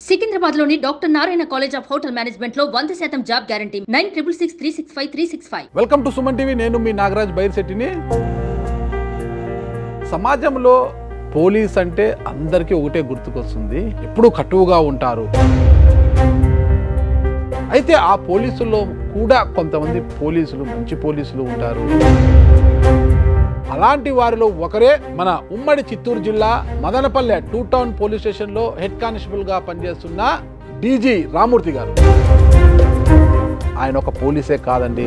సికింద్రాబాద్లోని doctor Narayana college of hotel management లో 100% job guarantee 966365 welcome to Suman TV. నేను మీ నాగరాజ్ బైర్శెట్టిని. సమాజంలో పోలీస్ అంటే అందరికీ ఒకటే గుర్తుకొస్తుంది, ఎప్పుడూ కటువుగా ఉంటారు. అయితే ఆ పోలీసుల్లో కూడా కొంతమంది పోలీసులు మంచి పోలీసులు ఉంటారు. అలాంటి వారిలో ఒకరే మన ఉమ్మడి చిత్తూరు జిల్లా మదనపల్లె 2 టౌన్ పోలీస్ స్టేషన్లో హెడ్ కానిస్టేబుల్గా పనిచేస్తున్న డీజీ రామూర్తి గారు. ఆయన ఒక పోలీసే కాదండి,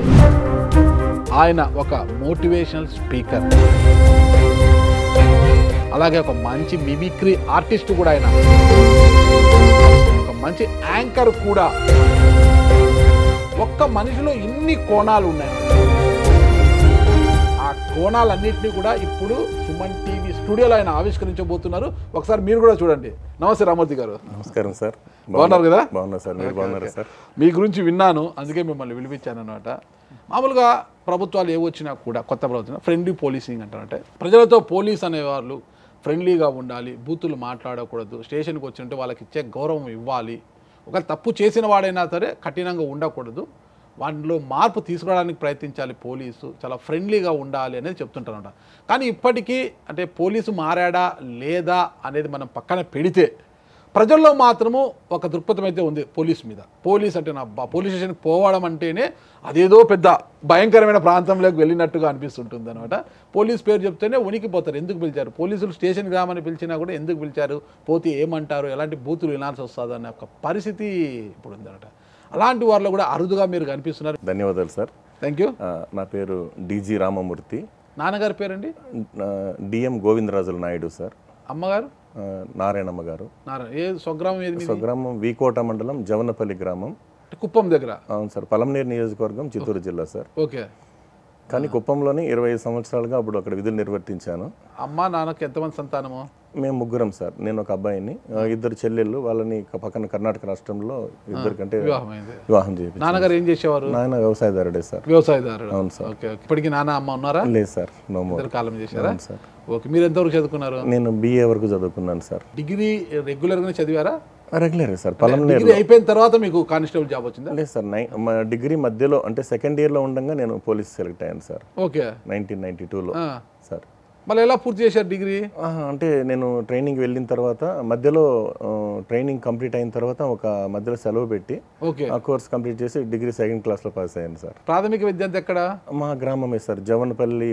ఆయన ఒక మోటివేషనల్ స్పీకర్, అలాగే ఒక మంచి మిమిక్రీ ఆర్టిస్ట్ కూడా, ఆయన ఒక మంచి యాంకర్ కూడా. ఒక్క మనిషిలో ఇన్ని కోణాలు ఉన్నాయి. ఆ కోణాలన్నింటినీ కూడా ఇప్పుడు సుమన్ టీవీ స్టూడియోలో ఆయన ఆవిష్కరించబోతున్నారు. ఒకసారి మీరు కూడా చూడండి. నమస్తే రామూర్తి గారు. నమస్కారం సార్. బాగున్నారు కదా? బాగున్నా సార్. మీరు బాగున్నారా సార్? మీ గురించి విన్నాను, అందుకే మిమ్మల్ని పిలిపించాను అనమాట. మామూలుగా ప్రభుత్వాలు ఏవొచ్చినా కూడా, కొత్త ప్రభుత్వం ఫ్రెండ్లీ పోలీసింగ్ అంటారంటే, ప్రజలతో పోలీస్ అనేవాళ్ళు ఫ్రెండ్లీగా ఉండాలి, బూతులు మాట్లాడకూడదు, స్టేషన్కి వచ్చినట్టు వాళ్ళకి ఇచ్చే గౌరవం ఇవ్వాలి, ఒక తప్పు చేసిన వాడైనా సరే కఠినంగా ఉండకూడదు, వాటిలో మార్పు తీసుకురావడానికి ప్రయత్నించాలి, పోలీసు చాలా ఫ్రెండ్లీగా ఉండాలి అనేది చెప్తుంటారంట. కానీ ఇప్పటికీ అంటే పోలీసు మారాడా లేదా అనేది మనం పక్కన పెడితే, ప్రజల్లో మాత్రము ఒక దృక్పథం అయితే ఉంది పోలీస్ మీద. పోలీస్ అంటే పోలీస్ స్టేషన్కి పోవడం అంటేనే అదేదో పెద్ద భయంకరమైన ప్రాంతంలోకి వెళ్ళినట్టుగా అనిపిస్తుంటుంది అనమాట. పోలీస్ పేరు చెప్తేనే ఉనికిపోతారు. ఎందుకు పిలిచారు పోలీసులు, స్టేషన్కి రామని పిలిచినా కూడా ఎందుకు పిలిచారు, పోతే ఏమంటారు, ఎలాంటి బూతులు వినాల్సి వస్తుంది అనే ఒక పరిస్థితి ఇప్పుడు ఉందన్నమాట. అలాంటి వారిలో కూడా అరుదుగా మీరు కనిపిస్తున్నారు. ధన్యవాదాలు సార్. Thank you. నా పేరు డీజీ రామమూర్తి. నాన్నగారి పేరండి? DM Govindarajula Naidu sir. అమ్మగారు? నారాయణమ్మ గారు. ఏ స్వగ్రామం ఏది? స్వగ్రామం వీకోట మండలం జవనపల్లి గ్రామం, కుప్పం దగ్గర. అవును సార్. పలంనేరు నియోజకవర్గం, చిత్తూరు జిల్లా సార్. ఓకే. కానీ కుప్పంలోని 25 సంవత్సరాలుగా అప్పుడు అక్కడ విధులు నిర్వర్తించాను. అమ్మ నాన్నకి ఎంతమంది సంతానము? మేము ముగ్గురం సార్. నేను ఒక అబ్బాయిని, 2 చెల్లెళ్ళు. వాళ్ళని పక్కన కర్ణాటక రాష్ట్రంలో ఇద్దరికంటే వివాహం చేయించాను. నాన్నగారు ఏం చేసేవారు? నాయన వ్యవసాయదారుడే సార్. వ్యవసాయదారుడు. అవును సార్. ఓకే. ఇప్పటికి నాన్న అమ్మ ఉన్నారా? లేదు సార్, నో మోర్. కాలం చేశారా సార్? ఓకే. మీరు ఎంతవరకు చదువుకున్నారు? నేను BA వరకు చదువుకున్నాను సార్. డిగ్రీ రెగ్యులర్గానే చదివారా? Regular sir. పలంనేరు. డిగ్రీ అయిపోయిన తర్వాత మీకు కానిస్టేబుల్ జాబ్ వచ్చిందా? లేదు సార్, మా డిగ్రీ మధ్యలో అంటే సెకండ్ ఇయర్లో ఉండగా నేను పోలీస్ సెలెక్ట్ అయ్యాను సార్. ఓకే. 1992లో సార్. మళ్ళీ ఎలా పూర్తి చేశారు డిగ్రీ? అంటే నేను ట్రైనింగ్ వెళ్ళిన తర్వాత మధ్యలో ట్రైనింగ్ కంప్లీట్ అయిన తర్వాత ఒక మధ్యలో సెలవు పెట్టి ఆ కోర్స్ కంప్లీట్ చేసి డిగ్రీ 2nd క్లాస్లో పాస్ అయ్యాను సార్. ప్రాథమిక విద్య ఎక్కడ? మా గ్రామమే సార్, జవన్పల్లి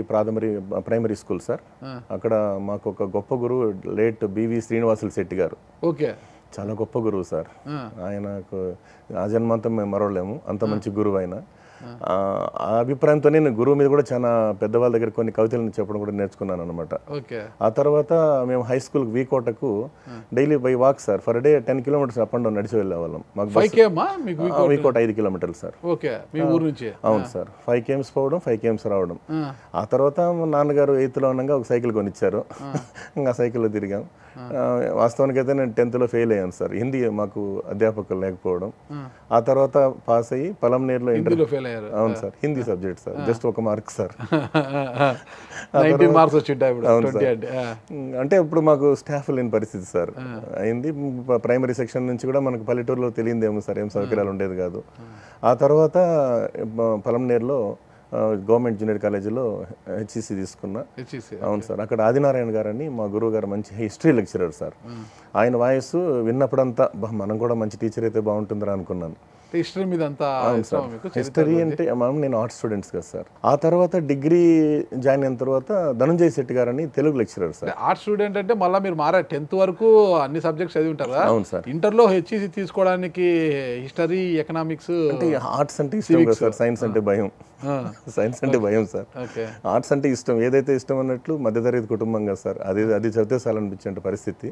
ప్రైమరీ స్కూల్ సార్. అక్కడ మాకు ఒక గొప్ప గురువు లేట్ BV శ్రీనివాసులు శెట్టి గారు. ఓకే. చాలా గొప్ప గురువు సార్. ఆయనకు ఆ జన్మాంతం మేము మరవలేము, అంత మంచి గురువు ఆయన. ఆ అభిప్రాయంతో నేను గురువు మీద కూడా చాలా పెద్దవాళ్ళ దగ్గర కొన్ని కవితలను చెప్పడం కూడా నేర్చుకున్నాను అనమాట. ఆ తర్వాత మేము హై స్కూల్ వీకోటకు daily by walk sir, per day 10 kilometres up and down నడిచి వెళ్ళేవాళ్ళం. మాకు వీకోట 5 కిలోమీటర్లు సార్. అవును సార్. 5 km పోవడం, 5 km రావడం. ఆ తర్వాత నాన్నగారు 8th ఉండగా ఒక సైకిల్ కొనిచ్చారు. ఇంకా సైకిల్లో తిరిగాం. వాస్తవానికి అయితే నేను 10th ఫెయిల్ అయ్యాను సార్. హిందీ మాకు అధ్యాపకులు లేకపోవడం. ఆ తర్వాత పాస్ అయ్యి పలంనేరులో ఇంటర్వ్యూ. అవును sir, Hindi subject sir, just 1 mark sir. అవును సార్. అంటే ఇప్పుడు మాకు స్టాఫ్ లేని పరిస్థితి సార్ అయింది. ప్రైమరీ సెక్షన్ నుంచి కూడా మనకు పల్లెటూరులో తెలియదేమో సార్, ఏం సౌకర్యాలు ఉండేది కాదు. ఆ తర్వాత పలంనేరులో గవర్నమెంట్ జూనియర్ కాలేజీలో HEC తీసుకున్నా. అవును సార్. అక్కడ ఆదినారాయణ గారని మా గురువు గారు మంచి హిస్టరీ లెక్చరర్ సార్. ఆయన వాయిస్ విన్నప్పుడంతా మనం కూడా మంచి టీచర్ అయితే బాగుంటుందిరా అనుకున్నాను. హిస్టరీ మీద అంతా? హిస్టరీ అంటే నేను ఆర్ట్ స్టూడెంట్స్ కదా సార్. ఆ తర్వాత డిగ్రీ జాయిన్ అయిన తర్వాత ధనంజయ్ శెట్టి గారని Telugu lecturer sir. Art student అంటే మళ్ళీ మీరు మారా 10th వరకు అన్ని సబ్జెక్ట్స్ చదివి ఉంటారా? అవును సార్. ఇంటర్లో HEC తీసుకోవడానికి హిస్టరీ, ఎకనామిక్స్ అంటే ఆర్ట్స్ అంటే ఇష్టం కదా సార్, సైన్స్ అంటే భయం. సైన్స్ అంటే భయం సార్. ఆర్ట్స్ అంటే ఇష్టం, ఏదైతే ఇష్టం అన్నట్లు మధ్యతరగతి కుటుంబం కదా సార్, అది చదివితే చాలనిపించే పరిస్థితి.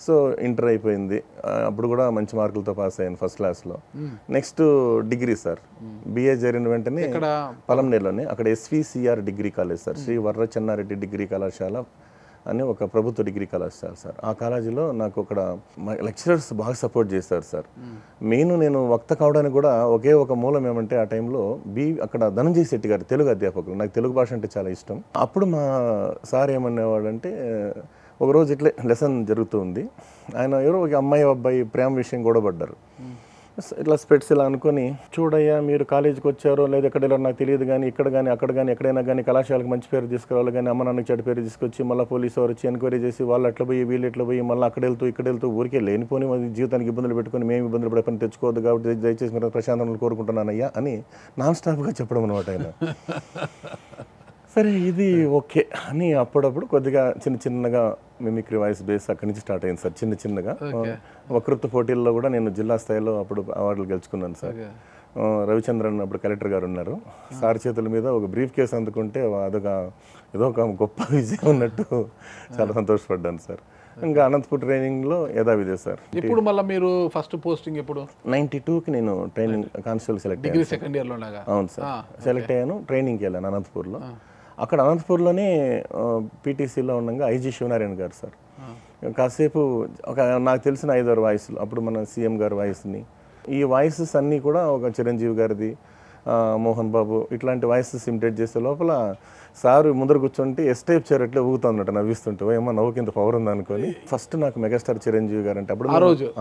సో ఇంటర్ అయిపోయింది. అప్పుడు కూడా మంచి మార్కులతో పాస్ అయ్యాను ఫస్ట్ క్లాస్లో. Next degree sir. BA జరిగిన వెంటనే పలంనేరులోనే అక్కడ SVCR degree college sir, Shri Varra Chennareddy degree కళాశాల అని ఒక ప్రభుత్వ డిగ్రీ కళాశాల సార్. ఆ కాలేజీలో నాకు అక్కడ లెక్చరర్స్ బాగా సపోర్ట్ చేశారు సార్. నేను వక్త కావడానికి కూడా ఒకే ఒక మూలం ఏమంటే, ఆ టైంలో అక్కడ ధనంజయ్ శెట్టి గారు తెలుగు అధ్యాపకులు. నాకు తెలుగు భాష అంటే చాలా ఇష్టం. అప్పుడు మా సార్ ఏమనేవాడంటే, ఒకరోజు ఇట్లే లెసన్ జరుగుతుంది. ఆయన ఎవరో ఒక అమ్మాయి అబ్బాయి ప్రేమ విషయం గొడవపడ్డారు. ఇట్లా స్పెట్స్ ఇలా అనుకొని, చూడయ్యా మీరు కాలేజీకి వచ్చారో లేదా ఎక్కడ వెళ్ళారో నాకు తెలియదు, కానీ ఇక్కడ కానీ అక్కడ కానీ ఎక్కడైనా కానీ కళాశాలకు మంచి పేరు తీసుకురావాలి, కానీ అమ్మ నాన్నకి చెడ్డ పేరు తీసుకొచ్చి మళ్ళీ పోలీసు వారు వచ్చి ఎంక్వైరీ చేసి వాళ్ళు అట్లా పోయి వీళ్ళు ఎట్లా పోయి మళ్ళీ అక్కడ వెళ్తూ ఇక్కడ వెళ్తూ ఊరికే లేనిపోని జీవితానికి ఇబ్బందులు పెట్టుకొని మేము ఇబ్బందులు పడే పని తెచ్చుకోవద్దు, కాబట్టి దయచేసి మీరు ప్రశాంతంగా కోరుకుంటున్నానయ్యా అని నాన్ స్టాప్గా చెప్పడం అనమాట ఆయన. సరే ఇది ఓకే అని అప్పుడప్పుడు కొద్దిగా చిన్నగా మిమిక్రీ వాయిస్ బేస్ అక్కడి నుంచి స్టార్ట్ అయింది సార్. చిన్నగా వక్తృత్వ పోటీల్లో కూడా నేను జిల్లా స్థాయిలో అప్పుడు అవార్డులు గెలుచుకున్నాను సార్. రవిచంద్రన్ అప్పుడు కలెక్టర్ గారు ఉన్నారు, సార్ చేతుల మీద ఒక బ్రీఫ్ కేసు అందుకుంటే ఏదో ఒక గొప్ప విజయం ఉన్నట్టు చాలా సంతోషపడ్డాను సార్. ఇంకా అనంతపూర్ ట్రైనింగ్లో యథావిదే సార్. ఇప్పుడు మళ్ళీ మీరు ఫస్ట్ పోస్టింగ్ ఎప్పుడు? 92కి నేను ట్రైనింగ్ కానిస్టేబుల్ సెలెక్ట్ అయ్యాను. సెకండ్ ఇయర్లో? అవును సార్, సెలెక్ట్ అయ్యాను. ట్రైనింగ్కి వెళ్ళాను అనంతపూర్లో. అక్కడ అనంతపూర్లోనే పీటీసీలో ఉండగా ఐజీ శివనారాయణ గారు సార్ కాసేపు నాకు తెలిసిన 5-6 వాయిస్లు, అప్పుడు మన సీఎం గారి వాయిస్ని, ఈ వాయిసెస్ అన్నీ కూడా ఒక చిరంజీవి గారిది, మోహన్ బాబు ఇట్లాంటి వాయిసెస్ ఇమిటేట్ చేసే లోపల సార్ ముందర కూర్చుంటే ఎస్టైప్ చేరట్లే ఊగుతుందట నవ్విస్తుంటే, ఏమో నవ్వుకి ఇంత పవర్ ఉంది అనుకోని. ఫస్ట్ నాకు మెగాస్టార్ చిరంజీవి గారు అంటే అప్పుడు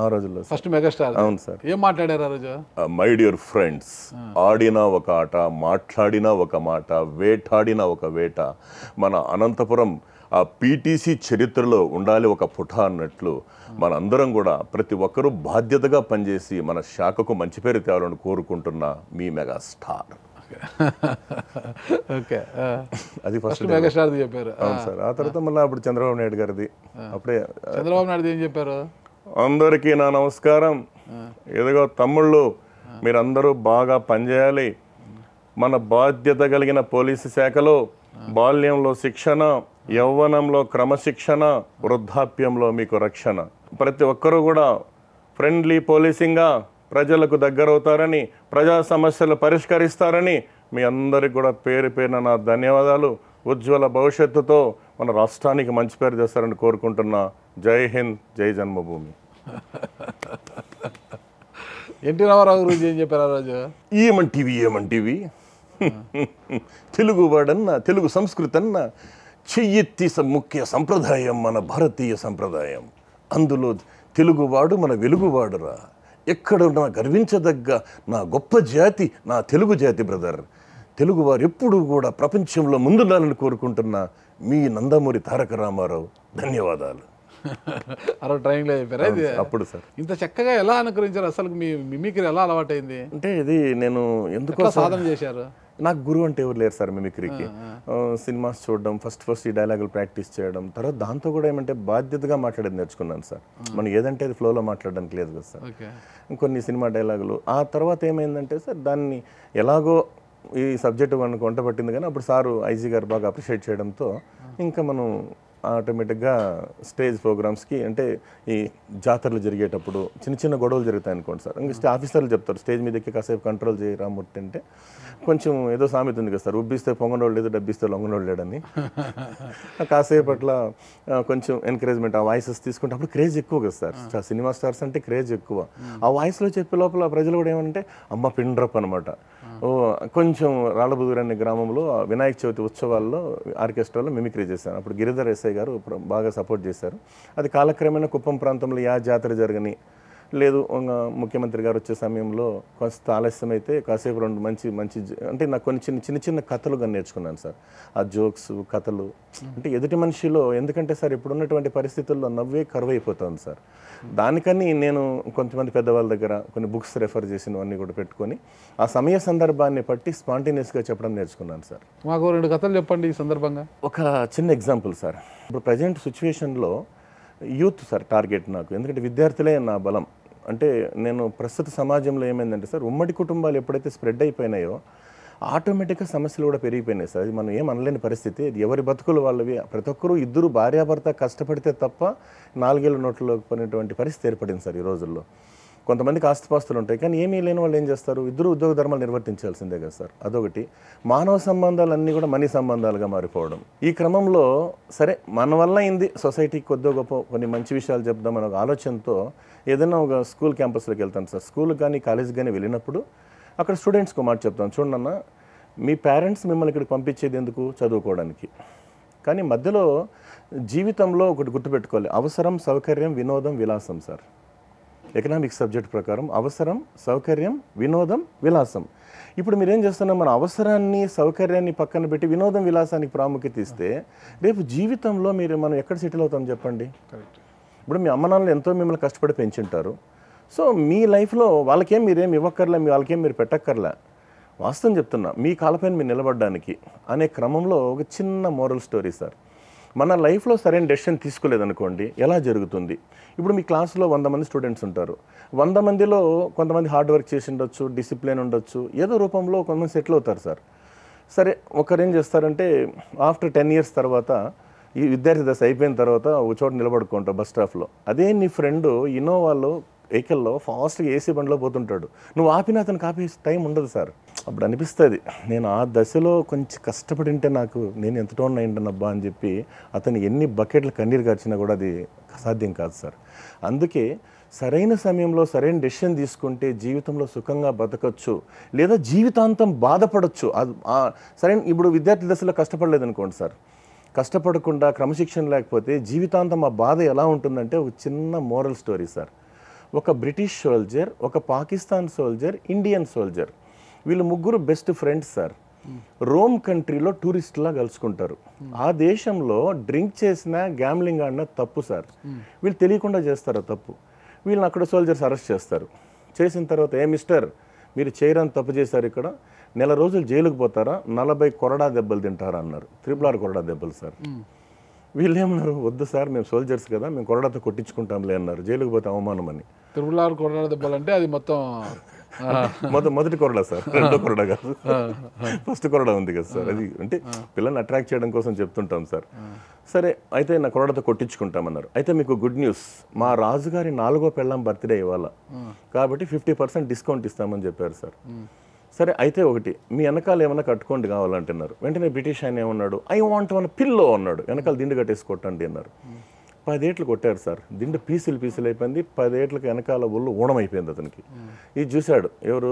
ఆ రోజుల్లో ఫస్ట్ మెగాస్టార్. అవును సార్. ఏం మాట్లాడారు ఆ రోజు? మై డియర్ ఫ్రెండ్స్, ఆడిన ఒక ఆట, మాట్లాడిన ఒక మాట, వేటాడిన ఒక వేట, మన అనంతపురం ఆ పీటీసీ చరిత్రలో ఉండాలి ఒక పుట అన్నట్లు మన అందరం కూడా ప్రతి ఒక్కరూ బాధ్యతగా పనిచేసి మన శాఖకు మంచి పేరు తేవాలని కోరుకుంటున్న మీ మెగాస్టార్. ఓకే, అది ఫస్ట్ మెగాస్టార్ చెప్పారు. అవును సార్. ఆ తర్వాత మళ్ళీ అప్పుడు చంద్రబాబు నాయుడు గారిది. అప్పుడే చంద్రబాబు నాయుడు ఏం చెప్పారు? అందరికీ నా నమస్కారం, ఎదుగో తమ్ముళ్ళు మీరందరూ బాగా పనిచేయాలి, మన బాధ్యత కలిగిన పోలీసు శాఖలో బాల్యంలో శిక్షణ, యవ్వనంలో క్రమశిక్షణ, వృద్ధాప్యంలో మీకు రక్షణ. ప్రతి ఒక్కరూ కూడా ఫ్రెండ్లీ పోలీసింగ్గా ప్రజలకు దగ్గరవుతారని, ప్రజా సమస్యలు పరిష్కరిస్తారని మీ అందరికి కూడా పేరు పేరున నా ధన్యవాదాలు. ఉజ్వల భవిష్యత్తుతో మన రాష్ట్రానికి మంచి పేరు చేస్తారని కోరుకుంటున్నా. జై హింద్, జై జన్మభూమి. ఎన్టీ రామారావు గురించి ఏం చెప్పారు ఆ రోజు? ఏమంటివి తెలుగు వాడన్న, తెలుగు సంస్కృతి అన్న చెయ్యెత్తి ముఖ్య సంప్రదాయం మన భారతీయ సంప్రదాయం. అందులో తెలుగువాడు మన వెలుగువాడురా, ఎక్కడున్నా గర్వించదగ్గ నా గొప్ప జాతి నా తెలుగు జాతి బ్రదర్. తెలుగువారు ఎప్పుడూ కూడా ప్రపంచంలో ముందుండాలని కోరుకుంటున్న మీ నందమూరి తారక రామారావు. ధన్యవాదాలు. అరవై ట్రైనింగ్లో చెప్పారా ఇది? అప్పుడు సార్. ఇంత చక్కగా ఎలా అనుకరించారు? అసలు మీ మిమిక్రీ ఎలా అలవాటైంది? అంటే ఇది నేను ఎందుకో సాధన చేశారు. నాకు గురువు అంటే ఎవరు లేరు సార్ మిమిక్రీకి. సినిమాస్ చూడడం, ఫస్ట్ ఈ డైలాగులు ప్రాక్టీస్ చేయడం, తర్వాత దాంతో కూడా ఏమంటే బాధ్యతగా మాట్లాడేది నేర్చుకున్నాను సార్. మనం ఏదంటే అది ఫ్లోలో మాట్లాడడానికి లేదు కదా సార్. కొన్ని సినిమా డైలాగులు ఆ తర్వాత ఏమైందంటే సార్ దాన్ని ఎలాగో ఈ సబ్జెక్టు మనకు వంట పట్టింది, కానీ అప్పుడు సారు ఐజీ గారు బాగా అప్రిషియేట్ చేయడంతో ఇంకా మనం ఆటోమేటిక్గా స్టేజ్ ప్రోగ్రామ్స్కి, అంటే ఈ జాతరలు జరిగేటప్పుడు చిన్న గొడవలు జరుగుతాయి అనుకోండి సార్, ఇంకా ఆఫీసర్లు చెప్తారు స్టేజ్ మీదకి కాసేపు కంట్రోల్ చేయి రామూర్తి అంటే, కొంచెం ఏదో సామెత ఉంది కదా సార్, ఉబ్బిస్తే పొంగనోళ్ళు లేదు, డబ్బిస్తే లొంగనోళ్ళు లేడని. కాసేపు అట్లా కొంచెం ఎంకరేజ్మెంట్ ఆ వాయిసెస్ తీసుకుంటే అప్పుడు క్రేజ్ ఎక్కువ కదా సార్, సినిమా స్టార్స్ అంటే క్రేజ్ ఎక్కువ. ఆ వాయిస్లో చెప్పే లోపల ప్రజలు కూడా ఏమంటే అమ్మ పిండ్రప్ అనమాట. కొంచెం రాళ్ళబుదూరు అనే గ్రామంలో వినాయక చవితి ఉత్సవాల్లో ఆర్కెస్ట్రాలో మిమిక్రీ చేశాను. అప్పుడు గిరిధర్ ఎస్ఐ గారు బాగా సపోర్ట్ చేశారు. అది కాలక్రమేణా కుప్పం ప్రాంతంలో జాతర జరగని లేదు, ముఖ్యమంత్రి గారు వచ్చే సమయంలో కొంత ఆలస్యం అయితే కాసేపు రెండు మంచి అంటే నాకు కొన్ని చిన్న కథలు కానీ నేర్చుకున్నాను సార్. ఆ జోక్స్ కథలు అంటే ఎదుటి మనిషిలో, ఎందుకంటే సార్ ఇప్పుడున్నటువంటి పరిస్థితుల్లో నవ్వే కరువైపోతుంది సార్. దానికని నేను కొంతమంది పెద్దవాళ్ళ దగ్గర కొన్ని బుక్స్ రెఫర్ చేసినవన్నీ కూడా పెట్టుకొని ఆ సమయ సందర్భాన్ని బట్టి స్పాంటేనియస్గా చెప్పడం నేర్చుకున్నాను సార్. మాకు 2 కథలు చెప్పండి ఈ సందర్భంగా. ఒక చిన్న ఎగ్జాంపుల్ సార్, ఇప్పుడు ప్రజెంట్ సిచ్యువేషన్లో యూత్ సార్ టార్గెట్ నాకు, ఎందుకంటే విద్యార్థులే నా బలం. అంటే నేను ప్రస్తుత సమాజంలో ఏమైందంటే సార్, ఉమ్మడి కుటుంబాలు ఎప్పుడైతే స్ప్రెడ్ అయిపోయినాయో ఆటోమేటిక్గా సమస్యలు కూడా పెరిగిపోయినాయి సార్. అది మనం ఏం అనలేని పరిస్థితి. అది ఎవరి బతుకులు వాళ్ళవి. ప్రతి ఒక్కరూ ఇద్దరు భార్యాభర్త కష్టపడితే తప్ప 4 ఏళ్ళ నోట్లోకి పోయినటువంటి పరిస్థితి ఏర్పడింది సార్ ఈ రోజుల్లో. కొంతమందికి ఆస్తిపాస్తులు ఉంటాయి, కానీ ఏమీ లేని వాళ్ళు ఏం చేస్తారు, ఇద్దరు ఉద్యోగ ధర్మాలు నిర్వర్తించాల్సిందే కదా సార్. అదొకటి. మానవ సంబంధాలన్నీ కూడా మనీ సంబంధాలుగా మారిపోవడం. ఈ క్రమంలో సరే మన వల్ల అయింది, సొసైటీకి కొద్దిగా గొప్ప కొన్ని మంచి విషయాలు చెప్దామని ఒక ఆలోచనతో ఏదైనా ఒక స్కూల్ క్యాంపస్లోకి వెళ్తాను సార్. స్కూల్ కానీ కాలేజ్ కానీ వెళ్ళినప్పుడు అక్కడ స్టూడెంట్స్కి మాట చెప్తాను, చూడన్న మీ పేరెంట్స్ మిమ్మల్ని ఇక్కడికి పంపించేది ఎందుకు, చదువుకోవడానికి. కానీ మధ్యలో జీవితంలో ఒకటి గుర్తుపెట్టుకోవాలి, అవసరం, సౌకర్యం, వినోదం, విలాసం సార్. ఎకనామిక్స్ సబ్జెక్ట్ ప్రకారం అవసరం, సౌకర్యం, వినోదం, విలాసం. ఇప్పుడు మీరేం చేస్తున్నారు, మన అవసరాన్ని, సౌకర్యాన్ని పక్కన పెట్టి వినోదం, విలాసానికి ప్రాముఖ్యత ఇస్తే రేపు జీవితంలో మనం ఎక్కడ సెటిల్ అవుతాం చెప్పండి. ఇప్పుడు మీ అమ్మ నాన్నలు ఎంతో మిమ్మల్ని కష్టపడి పెంచుంటారు. సో మీ లైఫ్లో వాళ్ళకేం మీరేం ఇవ్వక్కర్లే, వాళ్ళకేం మీరు పెట్టక్కర్లే. వాస్తవం చెప్తున్నా, మీ కాళ్ళపైన మీరు నిలబడడానికి అనే క్రమంలో ఒక చిన్న మోరల్ స్టోరీ సార్. మన లైఫ్లో సరైన డెసిషన్ తీసుకోలేదనుకోండి, ఎలా జరుగుతుంది? ఇప్పుడు మీ క్లాస్లో 100 మంది స్టూడెంట్స్ ఉంటారు. 100 మందిలో కొంతమంది హార్డ్ వర్క్ చేసి ఉండొచ్చు, డిసిప్లిన్ ఉండొచ్చు, ఏదో రూపంలో కొంతమంది సెటిల్ అవుతారు సార్. సరే, ఒకరేం చేస్తారంటే ఆఫ్టర్ 10 years తర్వాత, ఈ విద్యార్థి దశ అయిపోయిన తర్వాత ఒక చోట నిలబడుకుంటావు బస్ స్టాప్లో. అదే నీ ఫ్రెండ్ ఇన్నోవాలో, వెహికల్లో ఫాస్ట్గా ఏసీ బండిలో పోతుంటాడు. నువ్వు ఆపిన అతనికి ఆపే టైం ఉండదు సార్. అప్పుడు అనిపిస్తుంది, నేను ఆ దశలో కొంచెం కష్టపడి ఉంటే నేను ఎంత టోన్ అయింటానబ్బా అని చెప్పి అతను ఎన్ని బకెట్లు కన్నీరు కార్చినా కూడా అది సాధ్యం కాదు సార్. అందుకే సరైన సమయంలో సరైన డెసిషన్ తీసుకుంటే జీవితంలో సుఖంగా బతకచ్చు, లేదా జీవితాంతం బాధపడచ్చు. సరైన ఇప్పుడు విద్యార్థి దశలో కష్టపడలేదు అనుకోండి సార్, కష్టపడకుండా క్రమశిక్షణ లేకపోతే జీవితాంతం ఆ బాధ ఎలా ఉంటుందంటే, ఒక చిన్న మోరల్ స్టోరీ సార్. ఒక బ్రిటిష్ సోల్జర్, ఒక పాకిస్తాన్ సోల్జర్, ఇండియన్ సోల్జర్, వీళ్ళు ముగ్గురు బెస్ట్ ఫ్రెండ్స్ సార్. రోమ్ కంట్రీలో టూరిస్ట్లా కలుసుకుంటారు. ఆ దేశంలో డ్రింక్ చేసినా, గ్యామ్లింగ్ ఆడినా తప్పు సార్. వీళ్ళు తెలియకుండా చేస్తారు తప్పు. వీళ్ళని అక్కడ సోల్జర్స్ అరెస్ట్ చేస్తారు. చేసిన తర్వాత, మిస్టర్, మీరు చేయరని తప్పు చేశారు, ఇక్కడ 1 నెల రోజులు జైలుకు పోతారా, 40 కొరడా దెబ్బలు తింటారా అన్నారు. 666 కొరడా దెబ్బలు సార్. వీళ్ళు ఏమన్నారు, వద్దు సార్, మేము సోల్జర్స్ కదా, మేము కొరడాతో కొట్టించుకుంటాంలే అన్నారు. జైలుకు పోతే అవమానం అని. 666 కొరడా దెబ్బలు అంటే అది మొత్తం మొదటి కొరడా సార్, రెండో కొరడా కాదు, ఫస్ట్ కొరడా ఉంది కదా సార్. అది అంటే పిల్లల్ని అట్రాక్ట్ చేయడం కోసం చెప్తుంటాం సార్. సరే, అయితే నా కొరడాతో కొట్టించుకుంటామన్నారు. అయితే మీకు గుడ్ న్యూస్, మా రాజుగారి 4వ పెళ్ళాం బర్త్డే ఇవాళ, కాబట్టి 50% డిస్కౌంట్ ఇస్తామని చెప్పారు సార్. సరే, అయితే ఒకటి, మీ వెనకాల ఏమన్నా కట్టుకోండి కావాలంటున్నారు. వెంటనే బ్రిటిష్ ఆయన ఏమన్నాడు, ఐ వాంట్ వన్ పిల్లో అన్నాడు. వెనకాల దిండు కట్టేసి కొట్టండి అన్నారు. 10 ఏట్లు కొట్టారు సార్. దిండు పీసులు అయిపోయింది. 10 ఏట్లకి వెనకాల ఒళ్ళు ఊడమైపోయింది అతనికి. ఇది చూశాడు ఎవరు,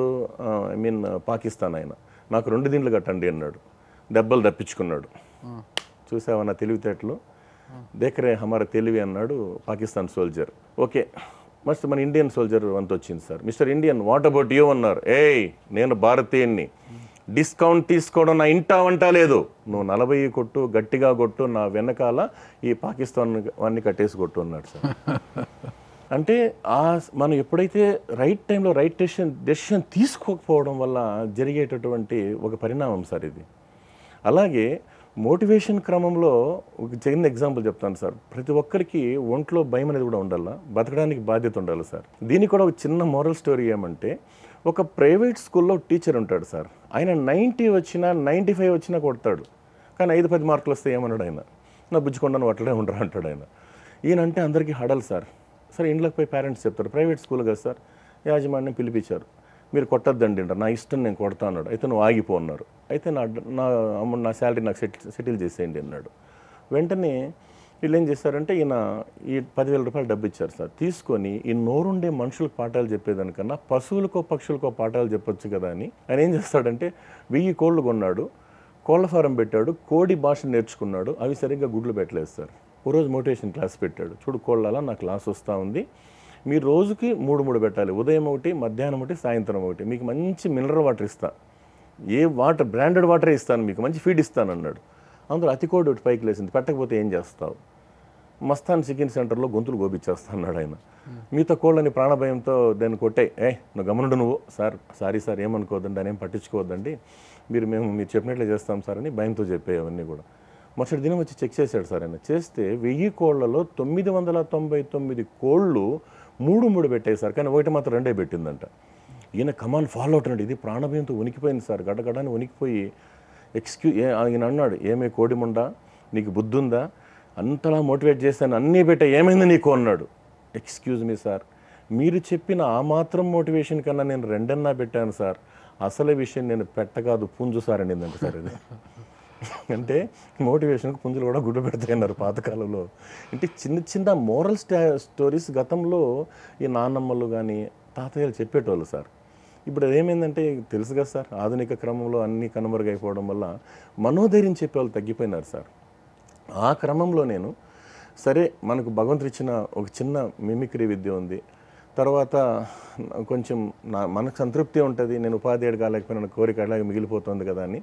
పాకిస్తాన్ ఆయన, నాకు 2 దిండ్లు కట్టండి అన్నాడు. దెబ్బలు తప్పించుకున్నాడు. చూసావన్న తెలివితేటలు, దేకరే హమారా తెలివి అన్నాడు పాకిస్తాన్ సోల్జర్. ఓకే, మస్ట్ మన ఇండియన్ సోల్జర్ అంత వచ్చింది sir. Mister Indian, what about you అన్నారు. నేను భారతీయుణ్ణి, డిస్కౌంట్ తీసుకోవడం నా ఇంటా వంట లేదు. నువ్వు 40 కొట్టు, గట్టిగా కొట్టు, నా వెనకాల ఈ పాకిస్తాన్ వాడిని కట్టేసి కొట్టు అన్నాడు సార్. అంటే మనం ఎప్పుడైతే రైట్ టైంలో రైట్ డెసిషన్ తీసుకోకపోవడం వల్ల జరిగేటటువంటి ఒక పరిణామం సార్ ఇది. అలాగే మోటివేషన్ క్రమంలో ఒక చిన్న ఎగ్జాంపుల్ చెప్తాను సార్. ప్రతి ఒక్కరికి ఒంట్లో భయం అనేది కూడా ఉండాలా, బతకడానికి బాధ్యత ఉండాలి సార్. దీనికి కూడా ఒక చిన్న మోరల్ స్టోరీ ఏమంటే, ఒక ప్రైవేట్ స్కూల్లో టీచర్ ఉంటాడు సార్. ఆయన 90 వచ్చినా 95 వచ్చినా కొడతాడు. కానీ 5-10 మార్కులు వస్తే ఏమన్నాడు ఆయన, నా బుజ్జికొండను అట్లనే ఉండరా అంటాడు ఆయన. ఈయనంటే అందరికీ హడల్ సార్. సరే, ఇంట్లోకి పోయి పేరెంట్స్ చెప్తారు, ప్రైవేట్ స్కూల్ కదా సార్, యాజమాన్యం పిలిపించారు, మీరు కొట్టద్దండి, నా ఇష్టం, నేను కొడతా అన్నాడు. అయితే నువ్వు ఆగిపో అన్నారు. అయితే నా శాలరీ నాకు సెటిల్ చేసేయండి అన్నాడు. వెంటనే వీళ్ళు ఏం చేశారంటే, ఈయన ఈ 10,000 రూపాయలు డబ్బు ఇచ్చారు సార్. తీసుకొని ఈ నోరుండే మనుషులకు పాఠాలు చెప్పేదానికన్నా పశువులకో పక్షులకో పాఠాలు చెప్పొచ్చు కదా అని ఆయన ఏం చేస్తాడంటే, 1000 కోళ్ళు కొన్నాడు, కోళ్ళ ఫారం పెట్టాడు, కోడి భాష నేర్చుకున్నాడు. అవి సరిగ్గా గుడ్లు పెట్టలేదు సార్. ఓ రోజు మోటివేషన్ క్లాస్ పెట్టాడు. చూడు కోళ్ళలా నా క్లాస్ వస్తూ ఉంది, మీరు రోజుకి 3 పెట్టాలి, ఉదయం ఒకటి, మధ్యాహ్నం ఒకటి, సాయంత్రం ఒకటి. మీకు మంచి మినరల్ వాటర్ ఇస్తా, ఏ వాటర్ బ్రాండెడ్ వాటరే ఇస్తాను, మీకు మంచి ఫీడ్ ఇస్తాను అన్నాడు. అందులో అతి కోడి ఒకటి పైకి లేసింది. పెట్టకపోతే ఏం చేస్తావు, మస్తాన్ చికెన్ సెంటర్లో గొంతులు గోపిచ్చేస్తా అన్నాడు ఆయన. మిగతా కోళ్ళని ప్రాణభయంతో దాన్ని కొట్టే, నువ్వు గమనుడు, నువ్వు సారీ సార్, ఏమనుకోవద్దండి, ఆయన ఏం పట్టించుకోవద్దండి, మీరు చెప్పినట్లే చేస్తాం సార్ అని భయంతో చెప్పేవన్నీ కూడా. మరుసటి దినం వచ్చి చెక్ చేశాడు సార్ ఆయన. చేస్తే 1000 కోళ్లలో 999 కోళ్ళు 3 పెట్టాయి సార్. కానీ ఒకటి మాత్రం 2 పెట్టిందంట. ఈయన కమాన్ ఫాలో అవుతున్నాడు. ఇది ప్రాణభయంతో ఉనికిపోయింది సార్, గడగడాన్ని ఉనికిపోయి ఆయన అన్నాడు, ఏమే కోడిముండా, నీకు బుద్ధి ఉందా, అంతలా మోటివేట్ చేశాను, అన్నీ పెట్టా, ఏమైంది నీకు అన్నాడు. ఎక్స్క్యూజ్ మీ సార్, మీరు చెప్పిన ఆ మాత్రం మోటివేషన్ కన్నా నేను 2 పెట్టాను సార్, అసలు విషయం నేను పెట్టకాదు పుంజు సార్ అనిందంట సార్. ఇది అంటే మోటివేషన్కి పుంజులు కూడా గుడ్డు పెడతాయి అన్నారు పాతకాలంలో. అంటే చిన్న చిన్న మోరల్ స్టోరీస్ గతంలో ఈ నాన్నమ్మలు కానీ తాతయ్యలు చెప్పేటోళ్ళు సార్. ఇప్పుడు అదేమైందంటే తెలుసు కదా సార్, ఆధునిక క్రమంలో అన్నీ కనుమరుగైపోవడం వల్ల మనోధైర్యం చెప్పేవాళ్ళు తగ్గిపోయినారు సార్. ఆ క్రమంలో నేను సరే మనకు భగవంతుడు ఇచ్చిన ఒక చిన్న మిమిక్రీ విద్య ఉంది, తర్వాత కొంచెం మనకు సంతృప్తి ఉంటుంది, నేను ఉపాధ్యాయుడు కాలేకపోయినా కోరిక అలాగే మిగిలిపోతుంది కదా అని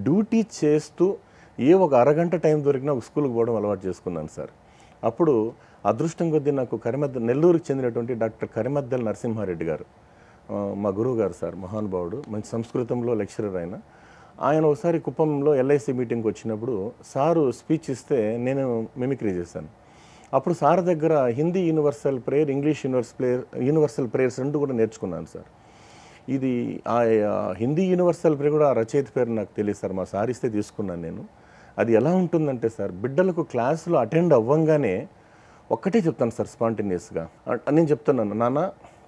డ్యూటీ చేస్తూ ఒక అరగంట టైం దొరికినా ఒక స్కూల్కి పోవడం అలవాటు చేసుకున్నాను సార్. అప్పుడు అదృష్టం కొద్దీ నాకు నెల్లూరుకి చెందినటువంటి డాక్టర్ కరిమద్దెల నరసింహారెడ్డి గారు మా గురువు గారు సార్, మహానుభావుడు, మంచి సంస్కృతంలో లెక్చరర్ ఆయన ఒకసారి కుప్పంలో ఎల్ఐసి మీటింగ్కి వచ్చినప్పుడు సారు స్పీచ్ ఇస్తే నేను మిమిక్రీ చేశాను. అప్పుడు సార్ దగ్గర Hindi universal prayer, English universal prayers రెండు కూడా నేర్చుకున్నాను సార్. ఇది ఆ హిందీ యూనివర్సల్ ప్రేయర్ కూడా ఆ రచయిత పేరు నాకు తెలియదు సార్, మా సార్ ఇస్తే తీసుకున్నాను నేను. అది ఎలా ఉంటుందంటే సార్, బిడ్డలకు క్లాసులో అటెండ్ అవ్వంగానే ఒక్కటే చెప్తాను సార్ స్పాంటేనియస్గా. నేను చెప్తున్నాను, నాన్న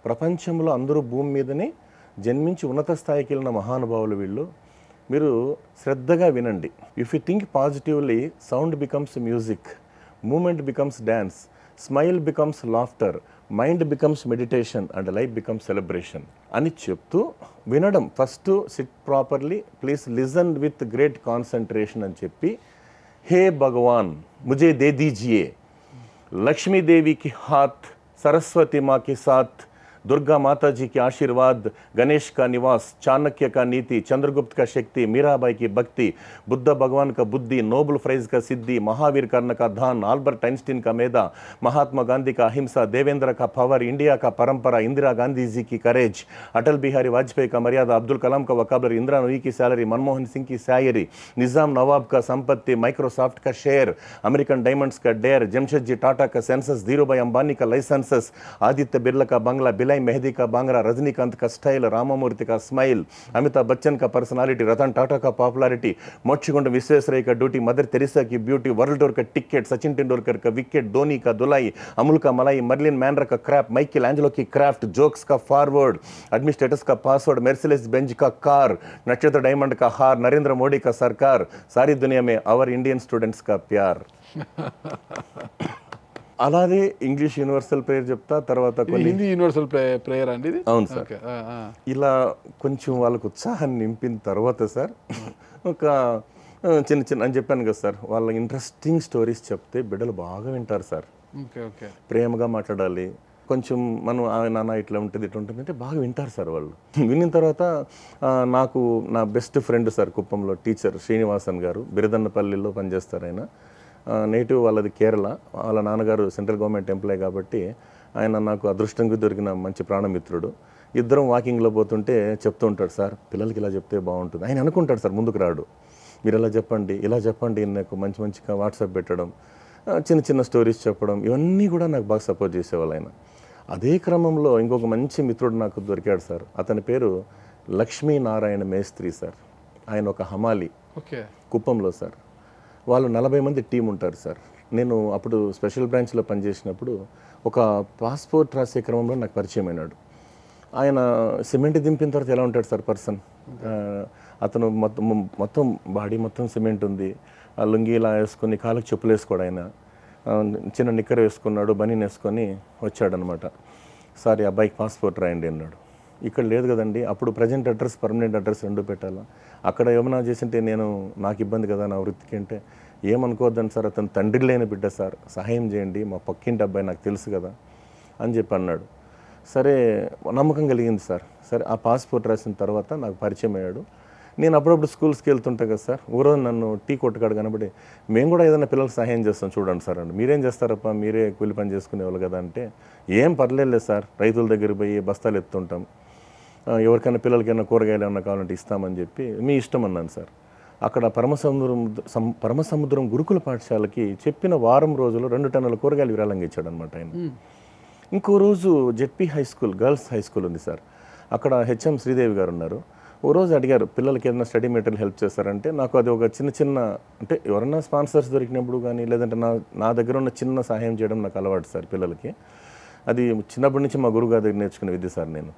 ప్రపంచంలో అందరూ భూమి మీదనే జన్మించి ఉన్నత స్థాయికి వెళ్ళిన మహానుభావులు వీళ్ళు, మీరు శ్రద్ధగా వినండి. If you think positively, sound becomes music, moment becomes dance, smile becomes laughter, mind becomes meditation and life becomes celebration అని చెప్తూ వినడం. First sit properly, please listen with great concentration అని చెప్పి, హే భగవాన్ ముझे दे दीजिए, लक्ष्मीदेवी की हाथ, सरस्वती माँ के साथ, दुर्गा माता जी के आशीर्वाद, गणेश का निवास, चाणक्य का नीति, चंद्रगुप्त का शक्ति, मीराबाई की भक्ति, बुद्ध भगवान का बुद्धि, नोबल प्राइज का सिद्धि, महावीर कर्ण का धान, आल्बर्ट आइंस्टीन का मेधा, महात्मा गांधी का अहिंसा, देवेंद्र का पावर, इंडिया का परंपरा, इंदिरा गांधी जी की करेज, अटल बिहारी वाजपेयी का मर्यादा, अब्दुल कलाम का वकाबलरी, इंदिरा नूरी की सैलरी, मनमोहन सिंह की शायरी, निजाम नवाब का संपत्ति, माइक्रोसॉफ्ट का शेयर, अमेरिकन डायमंड्स का डेयर, जमशेदजी टाटा का सेंसस, धीरूभाई अंबानी का लाइसेंसेस, आदित्य बिरला का बंगला, बिलाई मेहदी का बांग्रा, रजनीकांत का स्टाइल, रामामूर्ति का स्माइल, अमिताभ बच्चन का पर्सनालिटी, रतन टाटा का पॉपुलरिटी, मोक्षगुंड विश्वेश्वरैया का ड्यूटी, मदर तेरेसा की ब्यूटी, वर्ल्ड टूर का टिकट, सचिन तेंदुलकर का विकेट, धोनी का धुलाई, अमूल का मलाई, मर्लिन मैनर का क्रैप, माइकल एंजेलो की क्राफ्ट, जोक्स का फॉरवर्ड, एडमिनिस्ट्रेटर्स का पासवर्ड, मेर्सिडीज बेंज का कार, नक्षत्र डायमंड का हार, नरेंद्र मोदी का सरकार, सारी दुनिया में आवर इंडियन स्टूडेंट्स का प्यार. అలాగే ఇంగ్లీష్ యూనివర్సల్ ప్రేయర్ చెప్తా, తర్వాత హిందీ యూనివర్సల్ ప్రేయర్ అండి ఇది. అవును సార్. ఇలా కొంచెం వాళ్ళకు ఉత్సాహాన్ని నింపిన తర్వాత సార్ ఒక చిన్న చిన్న అని చెప్పాను కదా సార్, వాళ్ళ ఇంట్రెస్టింగ్ స్టోరీస్ చెప్తే బిడ్డలు బాగా వింటారు సార్. ప్రేమగా మాట్లాడాలి, కొంచెం మనం నాన్న ఇట్లా ఉంటుంది ఇట్లా ఉంటుంది అంటే బాగా వింటారు సార్ వాళ్ళు. విన్న తర్వాత నాకు నా బెస్ట్ ఫ్రెండ్ సార్ కుప్పంలో టీచర్ శ్రీనివాసన్ గారు, బిరదన్నపల్లిలో పనిచేస్తారు ఆయన. నేటివ్ వాళ్ళది కేరళ, వాళ్ళ నాన్నగారు సెంట్రల్ గవర్నమెంట్ ఎంప్లాయ్ కాబట్టి ఆయన నాకు అదృష్టంగా దొరికిన మంచి ప్రాణమిత్రుడు. ఇద్దరం వాకింగ్లో పోతుంటే చెప్తూ ఉంటాడు, సార్ పిల్లలకి ఇలా చెప్తే బాగుంటుంది. ఆయన అనుకుంటాడు సార్, ముందుకు రాడు, మీరు ఇలా చెప్పండి నాకు మంచి మంచిగా వాట్సాప్ పెట్టడం, చిన్న చిన్న స్టోరీస్ చెప్పడం, ఇవన్నీ కూడా నాకు బాగా సపోర్ట్ చేసేవాళ్ళు ఆయన. అదే క్రమంలో ఇంకొక మంచి మిత్రుడు నాకు దొరికాడు సార్, అతని పేరు లక్ష్మీనారాయణ మేస్త్రి సార్. ఆయన ఒక హమాలి కుప్పంలో సార్. వాళ్ళు 40 మంది టీం ఉంటారు సార్. నేను అప్పుడు స్పెషల్ బ్రాంచ్లో పనిచేసినప్పుడు ఒక పాస్పోర్ట్ రాసే క్రమంలో నాకు పరిచయం అయినాడు. ఆయన సిమెంట్ దింపిన తర్వాత ఎలా ఉంటాడు సార్ పర్సన్, అతను మొత్తం బాడీ మొత్తం సిమెంట్ ఉంది, ఆ లుంగి ఇలా వేసుకొని కాళ్ళకి చెప్పులు వేసుకోడు ఆయన, చిన్న నిక్కర్ వేసుకున్నాడు, బనీన్ వేసుకొని వచ్చాడనమాట. సార్ ఈ అబ్బాయికి పాస్పోర్ట్ రాయండి అన్నాడు. ఇక్కడ లేదు కదండి, అప్పుడు ప్రజెంట్ అడ్రస్ పర్మనెంట్ అడ్రస్ రెండు పెట్టాలా, అక్కడ ఏమైనా చేసింటే నాకు ఇబ్బంది కదా నా వృత్తికి అంటే, ఏమనుకోవద్దని సార్, అతను తండ్రి లేని బిడ్డ సార్, సహాయం చేయండి, మా పక్కింటి అబ్బాయి నాకు తెలుసు కదా అని చెప్పి అన్నాడు. సరే నమ్మకం కలిగింది సార్. సరే ఆ పాస్పోర్ట్ రాసిన తర్వాత నాకు పరిచయం అయ్యాడు. నేను అప్పుడప్పుడు స్కూల్స్కి వెళ్తుంటా కదా సార్, ఊరోజు నన్ను టీ కొట్టుకాడు కనబడి, మేము కూడా ఏదైనా పిల్లలకు సహాయం చేస్తాం చూడండి సార్ అంటే, మీరేం చేస్తారప్ప, మీరే కూలి పని చేసుకునేవాళ్ళు కదా అంటే, ఏం పర్లేదు సార్, రైతుల దగ్గరికి పోయి బస్తాలు ఎత్తుంటాం, ఎవరికైనా పిల్లలకైనా కూరగాయలు ఏమైనా కావాలంటే ఇస్తామని చెప్పి, మీ ఇష్టం అన్నాను సార్. అక్కడ పరమసముద్రం గురుకుల పాఠశాలకి చెప్పిన వారం రోజులు 2 టన్నుల కూరగాయలు విరాళంగా ఇచ్చాడు అనమాట ఆయన. ఇంకో రోజు ZP high school, girls high school ఉంది సార్, అక్కడ హెచ్ఎం శ్రీదేవి గారు ఉన్నారు. ఓ రోజు అడిగారు పిల్లలకి ఏదైనా స్టడీ మెటీరియల్ హెల్ప్ చేస్తారంటే, నాకు అది ఒక చిన్న అంటే ఎవరన్నా స్పాన్సర్స్ దొరికినప్పుడు కానీ లేదంటే నా దగ్గర ఉన్న చిన్న సహాయం చేయడం నాకు అలవాటు సార్ పిల్లలకి. అది చిన్నప్పటి నుంచి మా గురువు గారి దగ్గర నేర్చుకునే విద్య సార్. నేను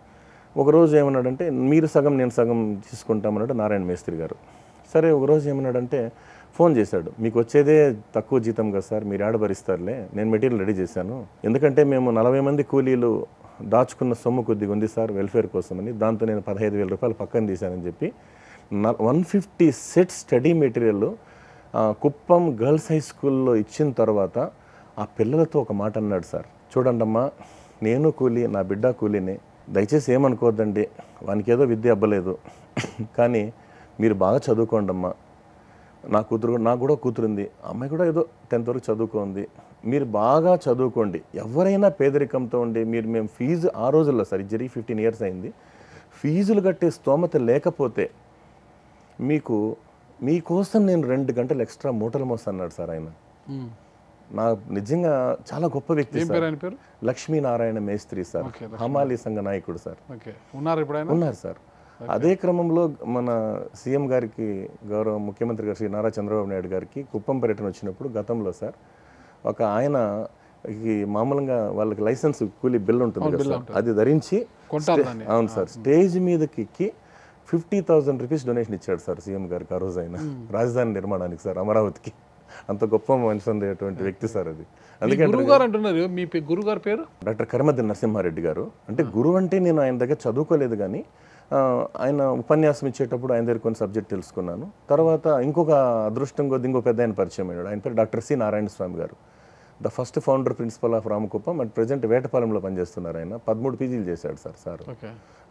ఒకరోజు ఏమన్నాడంటే, మీరు సగం నేను సగం తీసుకుంటామన్నాడు నారాయణ మేస్త్రి గారు. సరే ఒకరోజు ఏమన్నాడంటే, ఫోన్ చేశాడు, మీకు వచ్చేదే తక్కువ జీతం కదా సార్, మీరు ఆడబరిస్తారులే, నేను మెటీరియల్ రెడీ చేశాను, ఎందుకంటే మేము 40 మంది కూలీలు దాచుకున్న సొమ్ము కొద్దిగా ఉంది సార్ వెల్ఫేర్ కోసమని, దాంతో నేను 15,000 రూపాయలు పక్కన తీశానని చెప్పి 150 sets study material Kuppam girls high స్కూల్లో ఇచ్చిన తర్వాత ఆ పిల్లలతో ఒక మాట అన్నాడు సార్, చూడండమ్మా నేను కూలీ, నా బిడ్డ కూలీనే, దయచేసి ఏమనుకోవద్దండి, వానికి ఏదో విద్య అవ్వలేదు, కానీ మీరు బాగా చదువుకోండమ్మా, నాకు కూడా కూతురుంది, అమ్మాయి కూడా ఏదో 10th వరకు చదువుకోండి, మీరు బాగా చదువుకోండి, ఎవరైనా పేదరికంతో ఉండి మేము ఫీజు ఆ రోజుల్లో సార్ ఇది జరిగి 15 years అయింది, ఫీజులు కట్టే స్తోమత లేకపోతే మీకోసం నేను 2 గంటలు ఎక్స్ట్రా మూటలు మోస్తాన్నాడు సార్ ఆయన. నా నిజంగా చాలా గొప్ప వ్యక్తి సార్, లక్ష్మీనారాయణ మేస్త్రి సార్, హమాలి సంఘ నాయకుడు సార్, ఉన్నారు సార్. అదే క్రమంలో మన సీఎం గారికి, గౌరవ ముఖ్యమంత్రి గారు శ్రీ నారా చంద్రబాబు నాయుడు గారికి కుప్పం పర్యటన వచ్చినప్పుడు గతంలో సార్ ఒక ఆయన మామూలుగా వాళ్ళకి లైసెన్స్ కూలీ బిల్ ఉంటుంది కదా సార్, అది ధరించి అవును సార్ స్టేజ్ మీదకి ఎక్కి 50,000 రూపీస్ డొనేషన్ ఇచ్చాడు సార్ సీఎం గారికి ఆ రోజు ఆయన, రాజధాని నిర్మాణానికి సార్, అమరావతికి. అంత గొప్ప మనిషి ఉండేటువంటి వ్యక్తి సార్ అది. అందుకే గురుగారు అంటున్నారు, మీ గురుగారు పేరు డాక్టర్ కరిమద్ది నరసింహారెడ్డి గారు. అంటే గురువు అంటే నేను ఆయన దగ్గర చదువుకోలేదు, కానీ ఆయన ఉపన్యాసం ఇచ్చేటప్పుడు ఆయన దగ్గర కొన్ని సబ్జెక్ట్ తెలుసుకున్నాను. తర్వాత ఇంకొక అదృష్టం కొద్ది ఇంకో పెద్ద ఆయన పరిచయం అయ్యాడు, ఆయన పేరు డాక్టర్ సి నారాయణ స్వామి గారు, the first founder principal of Ramakuppam. And present వేటపాలెంలో పనిచేస్తున్నారు ఆయన. 13 PGలు చేశాడు సార్.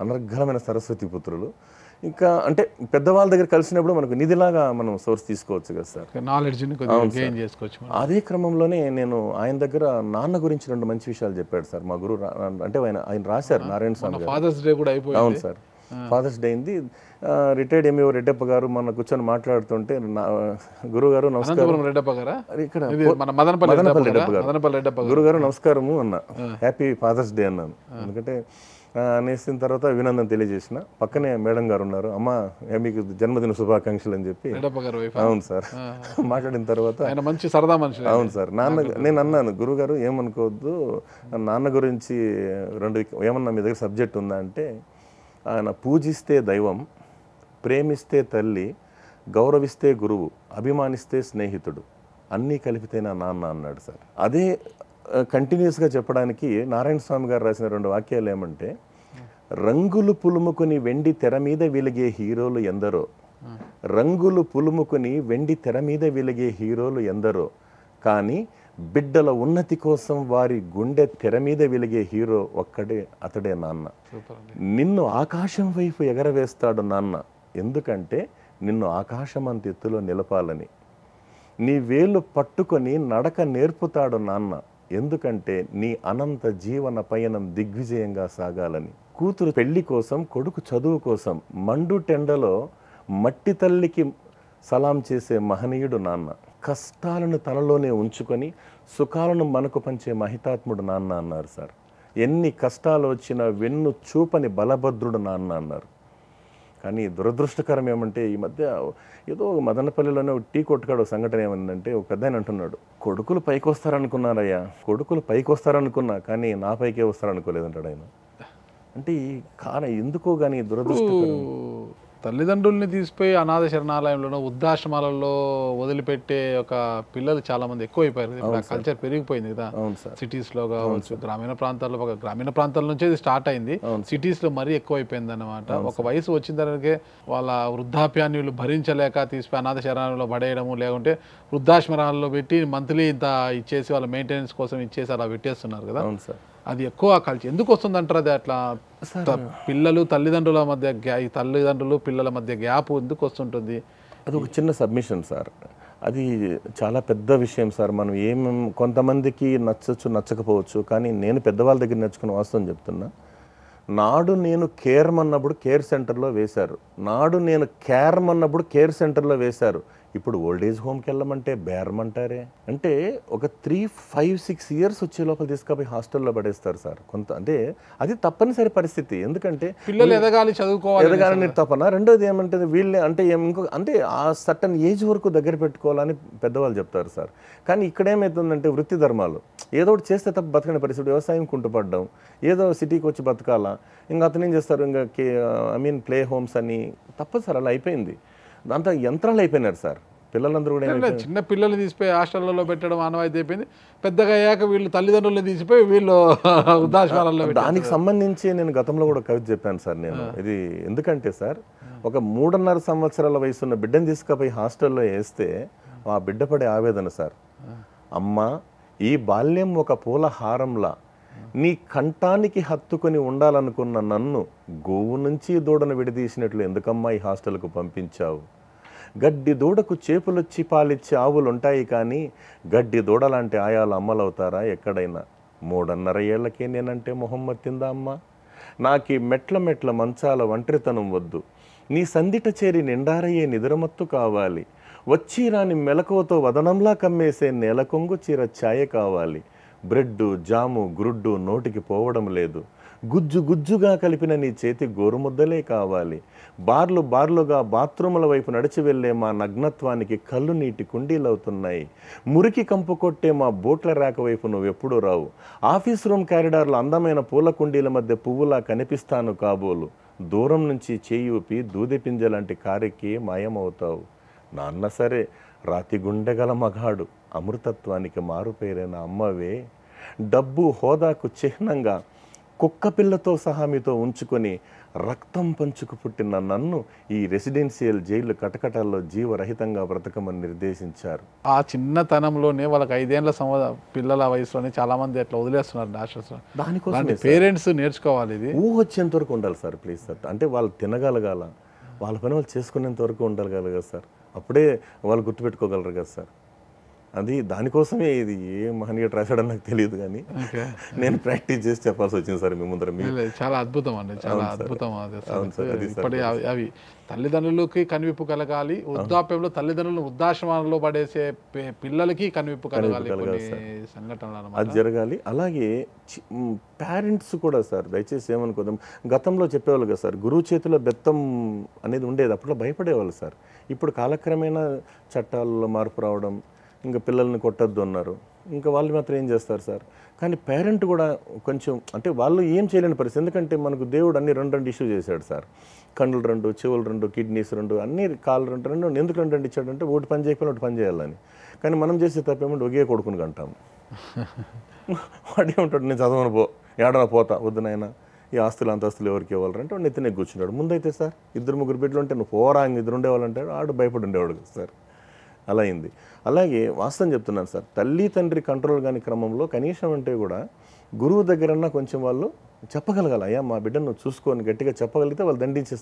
అనర్ఘలమైన సరస్వతి పుత్రులు. ఇంకా అంటే పెద్దవాళ్ళ దగ్గర కలిసినప్పుడు మనకు నిధిలాగా మనం సోర్స్ తీసుకోవచ్చు కదా సార్, నాలెడ్జ్. అదే క్రమంలోనే నేను ఆయన దగ్గర నాన్న గురించి 2 మంచి విషయాలు చెప్పాడు సార్ మా గురువు. అంటే ఆయన రాశారు నారాయణ స్వామి గారు. ఫాదర్స్ డే కూడా అయిపోయింది. అవును సార్, ఫాదర్స్ డే అయింది. రిటైర్డ్ ఎంఈఓ రెడ్డప్ప గారు మన కూర్చొని మాట్లాడుతుంటే గురువు గారు నమస్కారం, ఇక్కడ మదనపల్లి రెడ్డప్ప గారు, గురువు గారు నమస్కారము అన్న, హ్యాపీ ఫాదర్స్ డే అన్నాను. ఎందుకంటే అనేసిన తర్వాత అభినందన తెలియజేసిన. పక్కనే మేడం గారు ఉన్నారు, అమ్మ మీకు జన్మదిన శుభాకాంక్షలు అని చెప్పి. అవును సార్, మాట్లాడిన తర్వాత మంచి సరదా మనిషి. అవును సార్, నేను అన్నాను గురువు గారు ఏమనుకోవద్దు, నాన్న గురించి 2 ఏమన్నా మీ దగ్గర సబ్జెక్ట్ ఉందా అంటే, ఆయన పూజిస్తే దైవం, ప్రేమిస్తే తల్లి, గౌరవిస్తే గురువు, అభిమానిస్తే స్నేహితుడు, అన్నీ కలిపితే నా నాన్న అన్నాడు సార్. అదే కంటిన్యూస్గా చెప్పడానికి నారాయణ స్వామి గారు రాసిన 2 వాక్యాలు ఏమంటే, రంగులు పులుముకుని వెండి తెర మీద వెలిగే హీరోలు ఎందరో, రంగులు పులుముకుని వెండి తెర మీద వెలిగే హీరోలు ఎందరో, కానీ బిడ్డల ఉన్నతి కోసం వారి గుండె తెర మీద వెలిగే హీరో ఒక్కడే, అతడే నాన్న. నిన్ను ఆకాశం వైపు ఎగరవేస్తాడు నాన్న, ఎందుకంటే నిన్ను ఆకాశం అంత ఎత్తులో నిలపాలని. నీ వేలు పట్టుకొని నడక నేర్పుతాడు నాన్న, ఎందుకంటే నీ అనంత జీవన పయనం దిగ్విజయంగా సాగాలని. కూతురు పెళ్లి కోసం, కొడుకు చదువు కోసం మండు టెండలో మట్టి తల్లికి సలాం చేసే మహనీయుడు నాన్న. కష్టాలను తనలోనే ఉంచుకొని సుఖాలను మనకు పంచే మహితాత్ముడు నాన్న అన్నారు సార్. ఎన్ని కష్టాలు వచ్చినా వెన్ను చూపని బలభద్రుడు నాన్న అన్నారు. కానీ దురదృష్టకరం ఏమంటే, ఈ మధ్య ఏదో మదనపల్లిలోనే టీ కొట్టుకాడు సంఘటన ఏమైందంటే, ఒక పెద్ద ఆయన అంటున్నాడు, కొడుకులు పైకి వస్తారనుకున్నారయ్యా, కొడుకులు పైకి వస్తారనుకున్నా కానీ నా పైకే వస్తారనుకోలేదంటాడు ఆయన. అంటే ఎందుకో కానీ దురదృష్టకరం. తల్లిదండ్రుల్ని తీసిపోయి అనాథ శరణాలయంలోనో వృద్ధాశ్రమాలలో వదిలిపెట్టే ఒక పిల్లలు చాలా మంది ఎక్కువైపోయారు. కల్చర్ పెరిగిపోయింది కదా సిటీస్ లో కావచ్చు, గ్రామీణ ప్రాంతాల నుంచే ఇది స్టార్ట్ అయింది, సిటీస్ లో మరీ ఎక్కువైపోయింది అన్నమాట. ఒక వయసు వచ్చిన తర్వాతకే వాళ్ళ వృద్ధాప్యాన్ని వీళ్ళు భరించలేక తీసిపోయి అనాథ శరణాలయంలో పడేయడము, లేకుంటే వృద్ధాశ్రమాలలో పెట్టి మంత్లీ ఇంత ఇచ్చేసి వాళ్ళ మెయింటెనెన్స్ కోసం ఇచ్చేసి అలా పెట్టేస్తున్నారు కదా. అది ఎక్కువ కల్చర్ ఎందుకు వస్తుంది అంటారు? అది అట్లా పిల్లలు తల్లిదండ్రుల మధ్య తల్లిదండ్రులు పిల్లల మధ్య గ్యాప్ ఎందుకు వస్తుంటుంది? అది ఒక చిన్న సబ్మిషన్ సార్, అది చాలా పెద్ద విషయం సార్. మనం కొంతమందికి నచ్చచ్చు నచ్చకపోవచ్చు, కానీ నేను పెద్దవాళ్ళ దగ్గర నేర్చుకున్న వాస్తవం చెప్తున్నా. నాడు నేను కేర్మ్ అన్నప్పుడు కేర్ సెంటర్లో వేశారు, నాడు నేను క్యార్మ్ అన్నప్పుడు కేర్ సెంటర్లో వేశారు, ఇప్పుడు ఓల్డేజ్ హోమ్కి వెళ్ళమంటే బేరమంటారే. అంటే ఒక 3-5-6 years వచ్చే లోపల తీసుకుపోయి హాస్టల్లో పడేస్తారు సార్. అంటే అది తప్పనిసరి పరిస్థితి, ఎందుకంటే పిల్లలు ఎదగాలి, చదువుకోవాలి, ఎదగాలని తప్పన. రెండోది ఏమంటే వీళ్ళే అంటే ఆ సర్టన్ ఏజ్ వరకు దగ్గర పెట్టుకోవాలని పెద్దవాళ్ళు చెప్తారు సార్. కానీ ఇక్కడ ఏమవుతుందంటే వృత్తి ధర్మాలు ఏదో ఒకటి చేస్తే తప్ప బతకని పరిస్థితి, వ్యవసాయం కుంటుపడ్డం, ఏదో సిటీకి వచ్చి బతకాలా, ఇంకా అతను ఏం చేస్తారు, ఇంకా ప్లే హోమ్స్ అని తప్పదు సార్. అలా అయిపోయింది, అంతా యంత్రాలు అయిపోయినారు సార్. పిల్లలందరూ కూడా చిన్న పిల్లలు తీసిపోయి హాస్టల్లో పెట్టడం ఆనవాయితీ అయిపోయింది. పెద్దగా అయ్యాక వీళ్ళు తల్లిదండ్రులను తీసిపోయి వీళ్ళు వృద్ధాశ్రమాలలో. దానికి సంబంధించి నేను గతంలో కూడా కవిత చెప్పాను సార్ నేను. ఇది ఎందుకంటే సార్, ఒక 3.5 సంవత్సరాల వయసున్న బిడ్డను తీసుకుపోయి హాస్టల్లో వేస్తే ఆ బిడ్డ పడే ఆవేదన సార్. అమ్మా, ఈ బాల్యం ఒక పూల హారంలా నీ కంఠానికి హత్తుకొని ఉండాలనుకున్న నన్ను గోవు నుంచి దూడను విడదీసినట్లు ఎందుకమ్మా ఈ హాస్టల్కు పంపించావు? గడ్డి దూడకు చేపులొచ్చి పాలిచ్చే ఆవులుంటాయి కానీ గడ్డి దూడలాంటి ఆయాలు అమ్మలవుతారా ఎక్కడైనా? 3.5 ఏళ్లకే నేనంటే మొహమ్మత్తిందా అమ్మా? నాకీ మెట్ల మంచాల ఒంటరితనం వద్దు. నీ సందిట చేరి నిండారయ్యే నిద్రమత్తు కావాలి. వచ్చి రాని మెలకువతో వదనంలా కమ్మేసే నేలకొంగు చీర ఛాయ కావాలి. బ్రెడ్డు, జాము, గ్రుడ్డు నోటికి పోవడం లేదు. గుజ్జుగా కలిపిన నీ చేతి గోరుముద్దలే కావాలి. బార్లుగా బాత్రూముల వైపు నడిచి వెళ్లే మా నగ్నత్వానికి కళ్ళు నీటి కుండీలవుతున్నాయి. మురికి కంపు కొట్టే మా బోట్ల రేక వైపు నువ్వెప్పుడూ రావు. ఆఫీస్ రూమ్ కారిడార్లో అందమైన పూల కుండీల మధ్య పువ్వులా కనిపిస్తాను కాబోలు. దూరం నుంచి చేయూపి దూది పింజలాంటి కారెక్కి మాయమవుతావు. నాన్న సరే, రాతి గుండెగల మగాడు, అమృతత్వానికి మారుపేరైన అమ్మవే. డబ్బు హోదాకు చిహ్నంగా కుక్క పిల్లతో సహా మీతో ఉంచుకొని రక్తం పంచుకు పుట్టిన నన్ను ఈ రెసిడెన్షియల్ జైలు కటకటాల్లో జీవరహితంగా బ్రతకమని నిర్దేశించారు. ఆ చిన్నతనంలోనే వాళ్ళకి 5 ఏళ్ల పిల్లల వయసులోనే చాలా మంది అట్లా వదిలేస్తున్నారు డాక్టర్స్. దానికోసం పేరెంట్స్ నేర్చుకోవాలి. ఇది వచ్చేంత వరకు ఉండాలి సార్, ప్లీజ్ సార్. అంటే వాళ్ళు తినగలగాల, వాళ్ళ పని వాళ్ళు చేసుకునేంత వరకు ఉండగలగాలి కదా సార్. అప్పుడే వాళ్ళు గుర్తుపెట్టుకోగలరు కదా సార్. అది దానికోసమే ఇది ఏ మహనీయుడు రాశాడని నాకు తెలియదు, కానీ నేను ప్రాక్టీస్ చేసి చెప్పాల్సి వచ్చింది సార్ మీ ముందర. చాలా అద్భుతం అండి, చాలా అద్భుతం. ఇప్పటి అవి తల్లిదండ్రులకి కనువిప్పు కలగాలి. వృద్ధాప్యంలో తల్లిదండ్రులను వృద్ధాశ్రమాల్లో పడేసే పిల్లలకి కనువిప్పు కలగాలి. సంఘటనలు అది జరగాలి. అలాగే పేరెంట్స్ కూడా సార్ దయచేసి ఏమనుకోదాం, గతంలో చెప్పేవాళ్ళు కదా సార్, గురువు చేతిలో బెత్తం అనేది ఉండేది, అప్పట్లో భయపడేవాళ్ళు సార్. ఇప్పుడు కాలక్రమేణా చట్టాలలో మార్పు రావడం, ఇంకా పిల్లల్ని కొట్టద్దు అన్నారు, ఇంకా వాళ్ళు మాత్రం ఏం చేస్తారు సార్. కానీ పేరెంట్ కూడా కొంచెం, అంటే వాళ్ళు ఏం చేయలేని పరిస్థితి. ఎందుకంటే మనకు దేవుడు అన్ని 2 ఇష్యూ చేశాడు సార్. కన్నులు 2, చెవులు 2, కిడ్నీస్ 2, అన్ని కాళ్ళు 2. ఎందుకు 2 ఇచ్చాడంటే ఒకటి పని చేయకపోయినా ఒకటి పని చేయాలని. కానీ మనం చేసే తప్పేమంటే ఒకే కొడుకుని కంటాము. వాడు ఏమంటాడు, నేను చదవను పో, ఏడన పోతా, వద్దునైనా ఈ ఆస్తులు అంతస్తులు ఎవరికి ఇవ్వాలంటే వాడు నెత్తినే కూర్చున్నాడు. ముందైతే సార్ 2-3 బిడ్డలు ఉంటే నువ్వు పోరా, 2 ఉండేవాళ్ళంటే ఆడు భయపడి ఉండేవాడు కదా సార్. అలా అయింది. అలాగే వాస్తవం చెప్తున్నాను సార్, తల్లి తండ్రి కంట్రోల్ కాని క్రమంలో కనీసం అంటే కూడా గురువు దగ్గరన్నా కొంచెం వాళ్ళు చెప్పగలగాలి. అయ్యా మా బిడ్డను నువ్వు చూసుకొని గట్టిగా చెప్పగలిగితే వాళ్ళు దండించే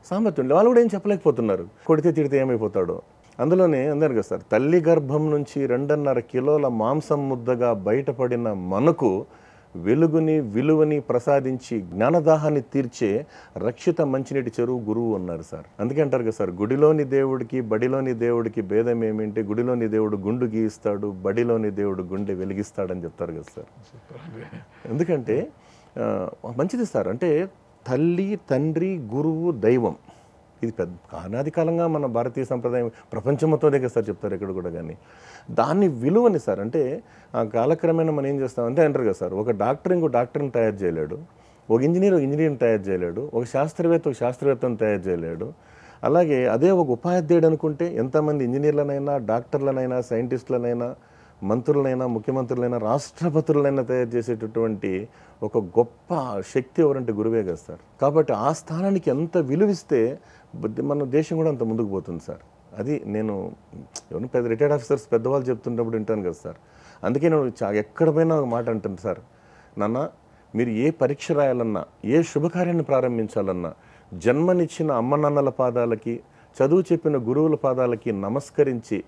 సామర్థ్యం. వాళ్ళు కూడా ఏం చెప్పలేకపోతున్నారు. కొడితే తిడితే ఏమైపోతాడో. అందులోనే అందరు కదా సార్, తల్లి గర్భం నుంచి 2.5 కిలోల మాంసం ముద్దగా బయటపడిన మనకు వెలుగుని విలువని ప్రసాదించి జ్ఞానదాహాన్ని తీర్చే రక్షిత మంచినీటి చెరువు గురువు అన్నారు సార్. అందుకే అంటారు కదా సార్, గుడిలోని దేవుడికి బడిలోని దేవుడికి భేదం ఏమింటే గుడిలోని దేవుడు గుండు గీయిస్తాడు, బడిలోని దేవుడు గుండె వెలిగిస్తాడని చెప్తారు కదా సార్. ఎందుకంటే మంచిది సార్. అంటే తల్లి, తండ్రి, గురువు, దైవం, ఇది పెద్ద అనాది కాలంగా మన భారతీయ సంప్రదాయం ప్రపంచం మొత్తం దగ్గర సార్ చెప్తారు ఎక్కడ కూడా. కానీ దాన్ని విలువని సార్, అంటే ఆ కాలక్రమేణా మనం ఏం చేస్తామంటే అంటారు కదా సార్, ఒక డాక్టర్ ఇంకో డాక్టర్ని తయారు చేయలేడు, ఒక ఇంజనీర్ని తయారు చేయలేడు, ఒక శాస్త్రవేత్తను తయారు చేయలేడు. అలాగే అదే ఒక ఉపాధ్యాయుడు అనుకుంటే ఎంతమంది ఇంజనీర్లనైనా, డాక్టర్లనైనా, సైంటిస్టులనైనా, మంత్రులనైనా, ముఖ్యమంత్రులైనా, రాష్ట్రపతులనైనా తయారు చేసేటటువంటి ఒక గొప్ప శక్తి ఎవరంటే గురువే కదా సార్. కాబట్టి ఆ స్థానానికి ఎంత విలువిస్తే మన దేశం కూడా అంత ముందుకు పోతుంది సార్. అది నేను ఎవరు పెద్ద రిటైర్డ్ ఆఫీసర్స్ పెద్దవాళ్ళు చెప్తున్నప్పుడు వింటాను కదా సార్. అందుకే నేను ఎక్కడ పోయినా ఒక మాట అంటాను సార్, నాన్న మీరు ఏ పరీక్ష రాయాలన్నా, ఏ శుభకార్యాన్ని ప్రారంభించాలన్నా జన్మనిచ్చిన అమ్మ నాన్నల పాదాలకి, చదువు చెప్పిన గురువుల పాదాలకి నమస్కరించి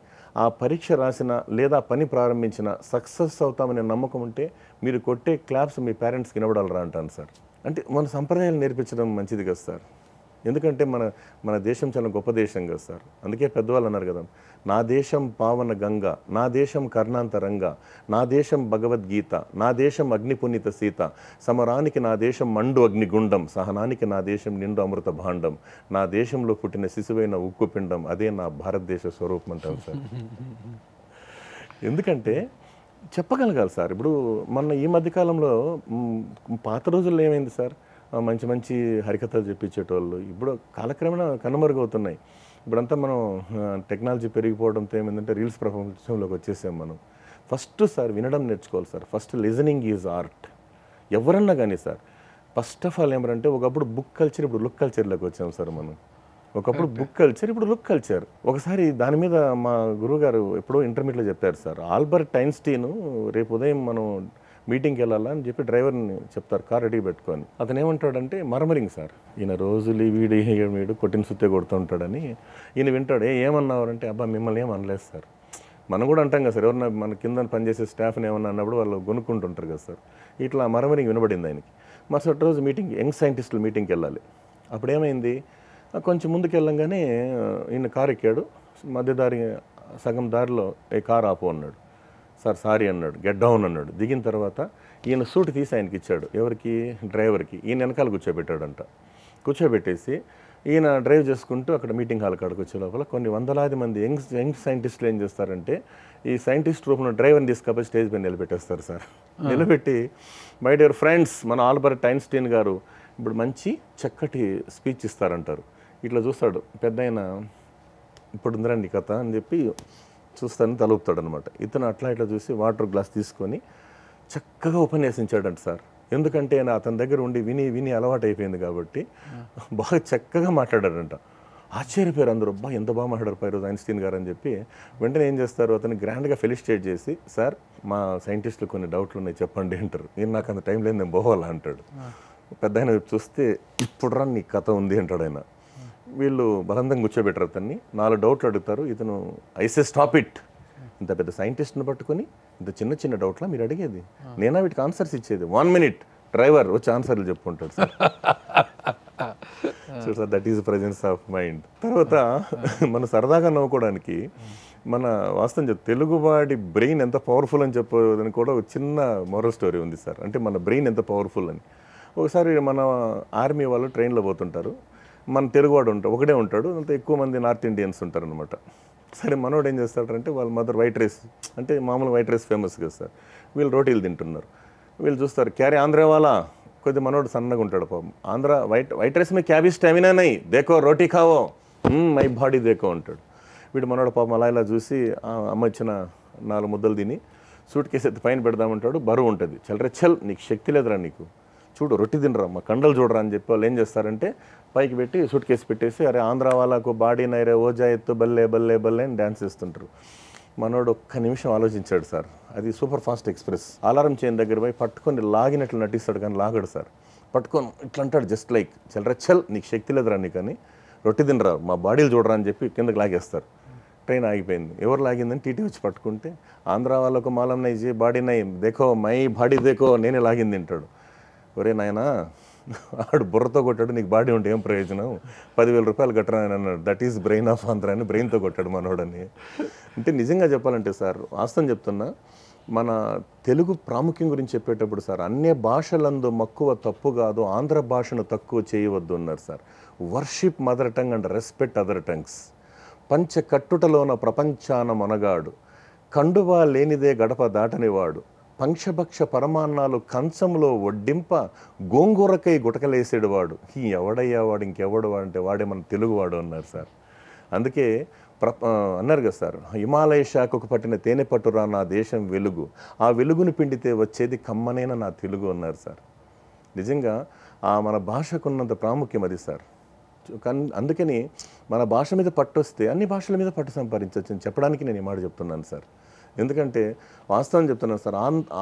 ఆ పరీక్ష రాసిన లేదా పని ప్రారంభించిన సక్సెస్ అవుతామనే నమ్మకం ఉంటే మీరు కొట్టే క్లాప్స్ మీ పేరెంట్స్కి వినబడాలరా అంటాను సార్. అంటే మన సంప్రదాయాలు నేర్పించడం మంచిది కదా సార్. ఎందుకంటే మన దేశం చాలా గొప్ప దేశం కదా సార్. అందుకే పెద్దవాళ్ళు అన్నారు కదా, నా దేశం పావన గంగ, నా దేశం కర్ణాంతరంగ, నా దేశం భగవద్గీత, నా దేశం అగ్నిపునీత సీత, సమరానికి నా దేశం మండు అగ్నిగుండం, సహనానికి నా దేశం నిండు అమృత భాండం, నా దేశంలో పుట్టిన శిశువైన ఉక్కు పిండం, అదే నా భారతదేశ స్వరూపం అంటాం సార్. ఎందుకంటే చెప్పగలగాలి సార్. ఇప్పుడు మన ఈ మధ్యకాలంలో పాత రోజుల్లో ఏమైంది సార్, మంచి మంచి హరికథలు చెప్పించేటోళ్ళు ఇప్పుడు కాలక్రమేణా కనుమరుగవుతున్నాయి. ఇప్పుడంతా మనం టెక్నాలజీ పెరిగిపోవడంతో ఏమైందంటే రీల్స్ ప్రపంచంలోకి వచ్చేసాం మనం. ఫస్ట్ సార్ వినడం నేర్చుకోవాలి sir. First listening is art. ఎవరన్నా కానీ సార్, ఫస్ట్ ఆఫ్ ఆల్ ఏమంటే ఒకప్పుడు బుక్ కల్చర్, ఇప్పుడు లుక్ కల్చర్లోకి వచ్చాం సార్ మనం. ఒకప్పుడు బుక్ కల్చర్, ఇప్పుడు లుక్ కల్చర్. ఒకసారి దాని మీద మా గురువుగారు ఎప్పుడో ఇంటర్మీడియట్లో చెప్పారు సార్, ఆల్బర్ట్ ఐన్స్టీన్ రేపు ఉదయం మనం మీటింగ్కి వెళ్ళాలా అని చెప్పి డ్రైవర్ని చెప్తారు కార్ రెడీ పెట్టుకొని. అతను ఏమంటాడంటే మర్మరింగ్ సార్, ఈయన రోజులు వీడు కొట్టిన సుత్తే కొడుతూ ఉంటాడని. ఈయన వింటాడు, ఏమన్నావారంటే అబ్బా మిమ్మల్ని ఏం అనలేదు సార్. మనం కూడా అంటాం కదా సార్, ఎవరన్నా మన కింద పనిచేసే స్టాఫ్ని ఏమన్నా అన్నప్పుడు వాళ్ళు కొనుక్కుంటుంటారు కదా సార్. ఇట్లా మరమరింగ్ వినబడింది ఆయనకి. మరుసటి రోజు మీటింగ్, యంగ్ సైంటిస్టులు మీటింగ్కి వెళ్ళాలి. అప్పుడు ఏమైంది, కొంచెం ముందుకు వెళ్ళంగానే ఈయన కారు ఎక్కాడు. మధ్యదారి సగం దారిలో ఏ కారు ఆపు అన్నాడు. సార్ సారీ అన్నాడు, గెట్ డౌన్ అన్నాడు. దిగిన తర్వాత ఈయన సూట్ తీసి ఆయనకి ఇచ్చాడు. ఎవరికి? డ్రైవర్కి. ఈయన వెనకాల కూర్చోబెట్టాడంట. కూర్చోబెట్టేసి ఈయన డ్రైవ్ చేసుకుంటూ అక్కడ మీటింగ్ హాల్ కాడికి వచ్చే లోపల కొన్ని వందలాది మంది యంగ్ సైంటిస్టులు ఏం చేస్తారంటే ఈ సైంటిస్ట్ రూపంలో డ్రైవర్ని తీసుకపోయి స్టేజ్ పైన నిలబెట్టేస్తారు సార్. నిలబెట్టి మై డియర్ ఫ్రెండ్స్, మన ఆల్బర్ట్ ఐన్స్టీన్ గారు ఇప్పుడు మంచి చక్కటి స్పీచ్ ఇస్తారంటారు. ఇట్లా చూస్తాడు పెద్ద ఆయన, ఇప్పుడు ఉందిరండి కథ అని చెప్పి చూస్తానని తలుపుతాడు అనమాట. ఇతను అట్లా ఇట్లా చూసి వాటర్ గ్లాస్ తీసుకొని చక్కగా ఉపన్యాసించాడంట సార్. ఎందుకంటే ఆయన అతని దగ్గర ఉండి విని అలవాటు అయిపోయింది కాబట్టి బాగా చక్కగా మాట్లాడాడంట. ఆశ్చర్యపోయారు అందరూ, అబ్బా ఎంత బాగా మాట్లాడారు ఈరోజు ఐన్స్టీన్ గారు అని చెప్పి. వెంటనే ఏం చేస్తారు, అతను గ్రాండ్గా ఫెలిసిటేట్ చేసి, సార్ మా సైంటిస్టులు కొన్ని డౌట్లు ఉన్నాయి చెప్పండి అంటారు. నేను నాకు అంత టైం లేదు, నేను పోవాలా అంటాడు. పెద్ద ఆయన చూస్తే ఇప్పుడు రా నీ కథ ఉంది అంటాడు ఆయన. వీళ్ళు బలంతంగా కూర్చోబెట్టరు అతన్ని. 4 డౌట్లు అడుగుతారు. ఇతను ఐసే స్టాప్ ఇట్, ఇంత పెద్ద సైంటిస్ట్ని పట్టుకొని ఇంత చిన్న డౌట్లా మీరు అడిగేది, నేనా వీటికి ఆన్సర్స్ ఇచ్చేది, 1 minute డ్రైవర్ వచ్చి ఆన్సర్లు చెప్పుకుంటాడు sir. So sir that is presence of mind. తర్వాత మన సరదాగా నవ్వుకోవడానికి మన వాస్తవం తెలుగువాడి బ్రెయిన్ ఎంత పవర్ఫుల్ అని చెప్పదని కూడా ఒక చిన్న మోరల్ స్టోరీ ఉంది సార్. అంటే మన బ్రెయిన్ ఎంత పవర్ఫుల్ అని. ఒకసారి మన ఆర్మీ వాళ్ళు ట్రైన్లో పోతుంటారు. మన తెలుగువాడు ఒకడే ఉంటాడు, అంత ఎక్కువ మంది నార్త్ ఇండియన్స్ ఉంటారు అనమాట. సరే మనోడు ఏం చేస్తాడంటే వాళ్ళ మదర్ వైట్ రైస్, అంటే మామూలు వైట్ రైస్ ఫేమస్ కదా సార్. వీళ్ళు రోటీలు తింటున్నారు. వీళ్ళు చూస్తారు, క్యారీ ఆంధ్ర వాళ్ళ, కొద్ది మనోడు సన్నగా ఉంటాడు పాపం. ఆంధ్ర వైట్ రైస్ మీ క్యాబీ స్టామినా నై దేకో రోటీ కావో మై బాడీ దేకో అంటాడు. వీడు మనోడు పాపం అలా చూసి అమ్మ ఇచ్చిన 4 ముద్దలు తిని సూట్ కేసు ఎత్తి పైన పెడదామంటాడు. బరువు ఉంటుంది. చల్ నీకు శక్తి లేదురా, నీకు చూడు రొట్టి తినరా, మా కండలు చూడరా అని చెప్పి వాళ్ళు ఏం చేస్తారంటే పైకి పెట్టి సూట్ కేసు పెట్టేసి, అరే ఆంధ్ర వాళ్ళకు బాడీ నైరే ఓజా ఎత్తు బల్లే బల్లే బల్లే అని డ్యాన్స్ చేస్తుంటారు. మనోడు ఒక్క నిమిషం ఆలోచించాడు సార్. అది super fast express. Alarm chain దగ్గర పోయి పట్టుకొని లాగినట్లు నటిస్తాడు కానీ లాగడు సార్. పట్టుకొని ఇట్లా అంటాడు, జస్ట్ లైక్ చల్ నీకు శక్తి లేదురా నీకు అని, రొట్టి తినరా, మా బాడీలు చూడరా అని చెప్పి కిందకి లాగేస్తారు. ట్రైన్ ఆగిపోయింది. ఎవరు లాగిందని టీటీ వచ్చి పట్టుకుంటే, ఆంధ్ర వాళ్ళకు మాలం నై జీ బాడీ నై దేకో మై బాడీ దేకో, నేనే లాగింది తింటాడు. ఒరే నాయనా, ఆడు బుర్రతో కొట్టాడు, నీకు బాడీ ఉంటే ఏం ప్రయోజనం, 10,000 రూపాయలు కట్టరా అని అన్నాడు. That is brain of Andhra అని బ్రెయిన్తో కొట్టాడు మనోడని. అంటే నిజంగా చెప్పాలంటే సార్, వాస్తవం చెప్తున్నా, మన తెలుగు ప్రాముఖ్యం గురించి చెప్పేటప్పుడు సార్, అన్య భాషలందు మక్కువ తప్పు కాదు, ఆంధ్ర భాషను తక్కువ చేయవద్దు అన్నారు sir. Worship mother tongue and respect other tongues. పంచ కట్టుటలోన ప్రపంచాన మనగాడు, కండువా లేనిదే గడప దాటనివాడు, పంక్షభక్ష పరమాన్నాలు కంచంలో వడ్డింప గోంగూరకై గుటకలేసేడు వాడు. ఎవడయ్యా వాడు, ఇంకెవడు అంటే వాడే మన తెలుగువాడు అన్నారు సార్. అందుకే అన్నారు కదా సార్, హిమాలయ శాఖకు పట్టిన తేనె పట్టురా నా దేశం వెలుగు, ఆ వెలుగును పిండితే వచ్చేది కమ్మనైన నా తెలుగు అన్నారు సార్. నిజంగా మన భాషకున్నంత ప్రాముఖ్యం అది సార్. అందుకని మన భాష మీద పట్టు వస్తే అన్ని భాషల మీద పట్టు సంపాదించవచ్చు అని చెప్పడానికి నేను ఈ మాట చెప్తున్నాను సార్. ఎందుకంటే వాస్తవం చెప్తున్నాను సార్,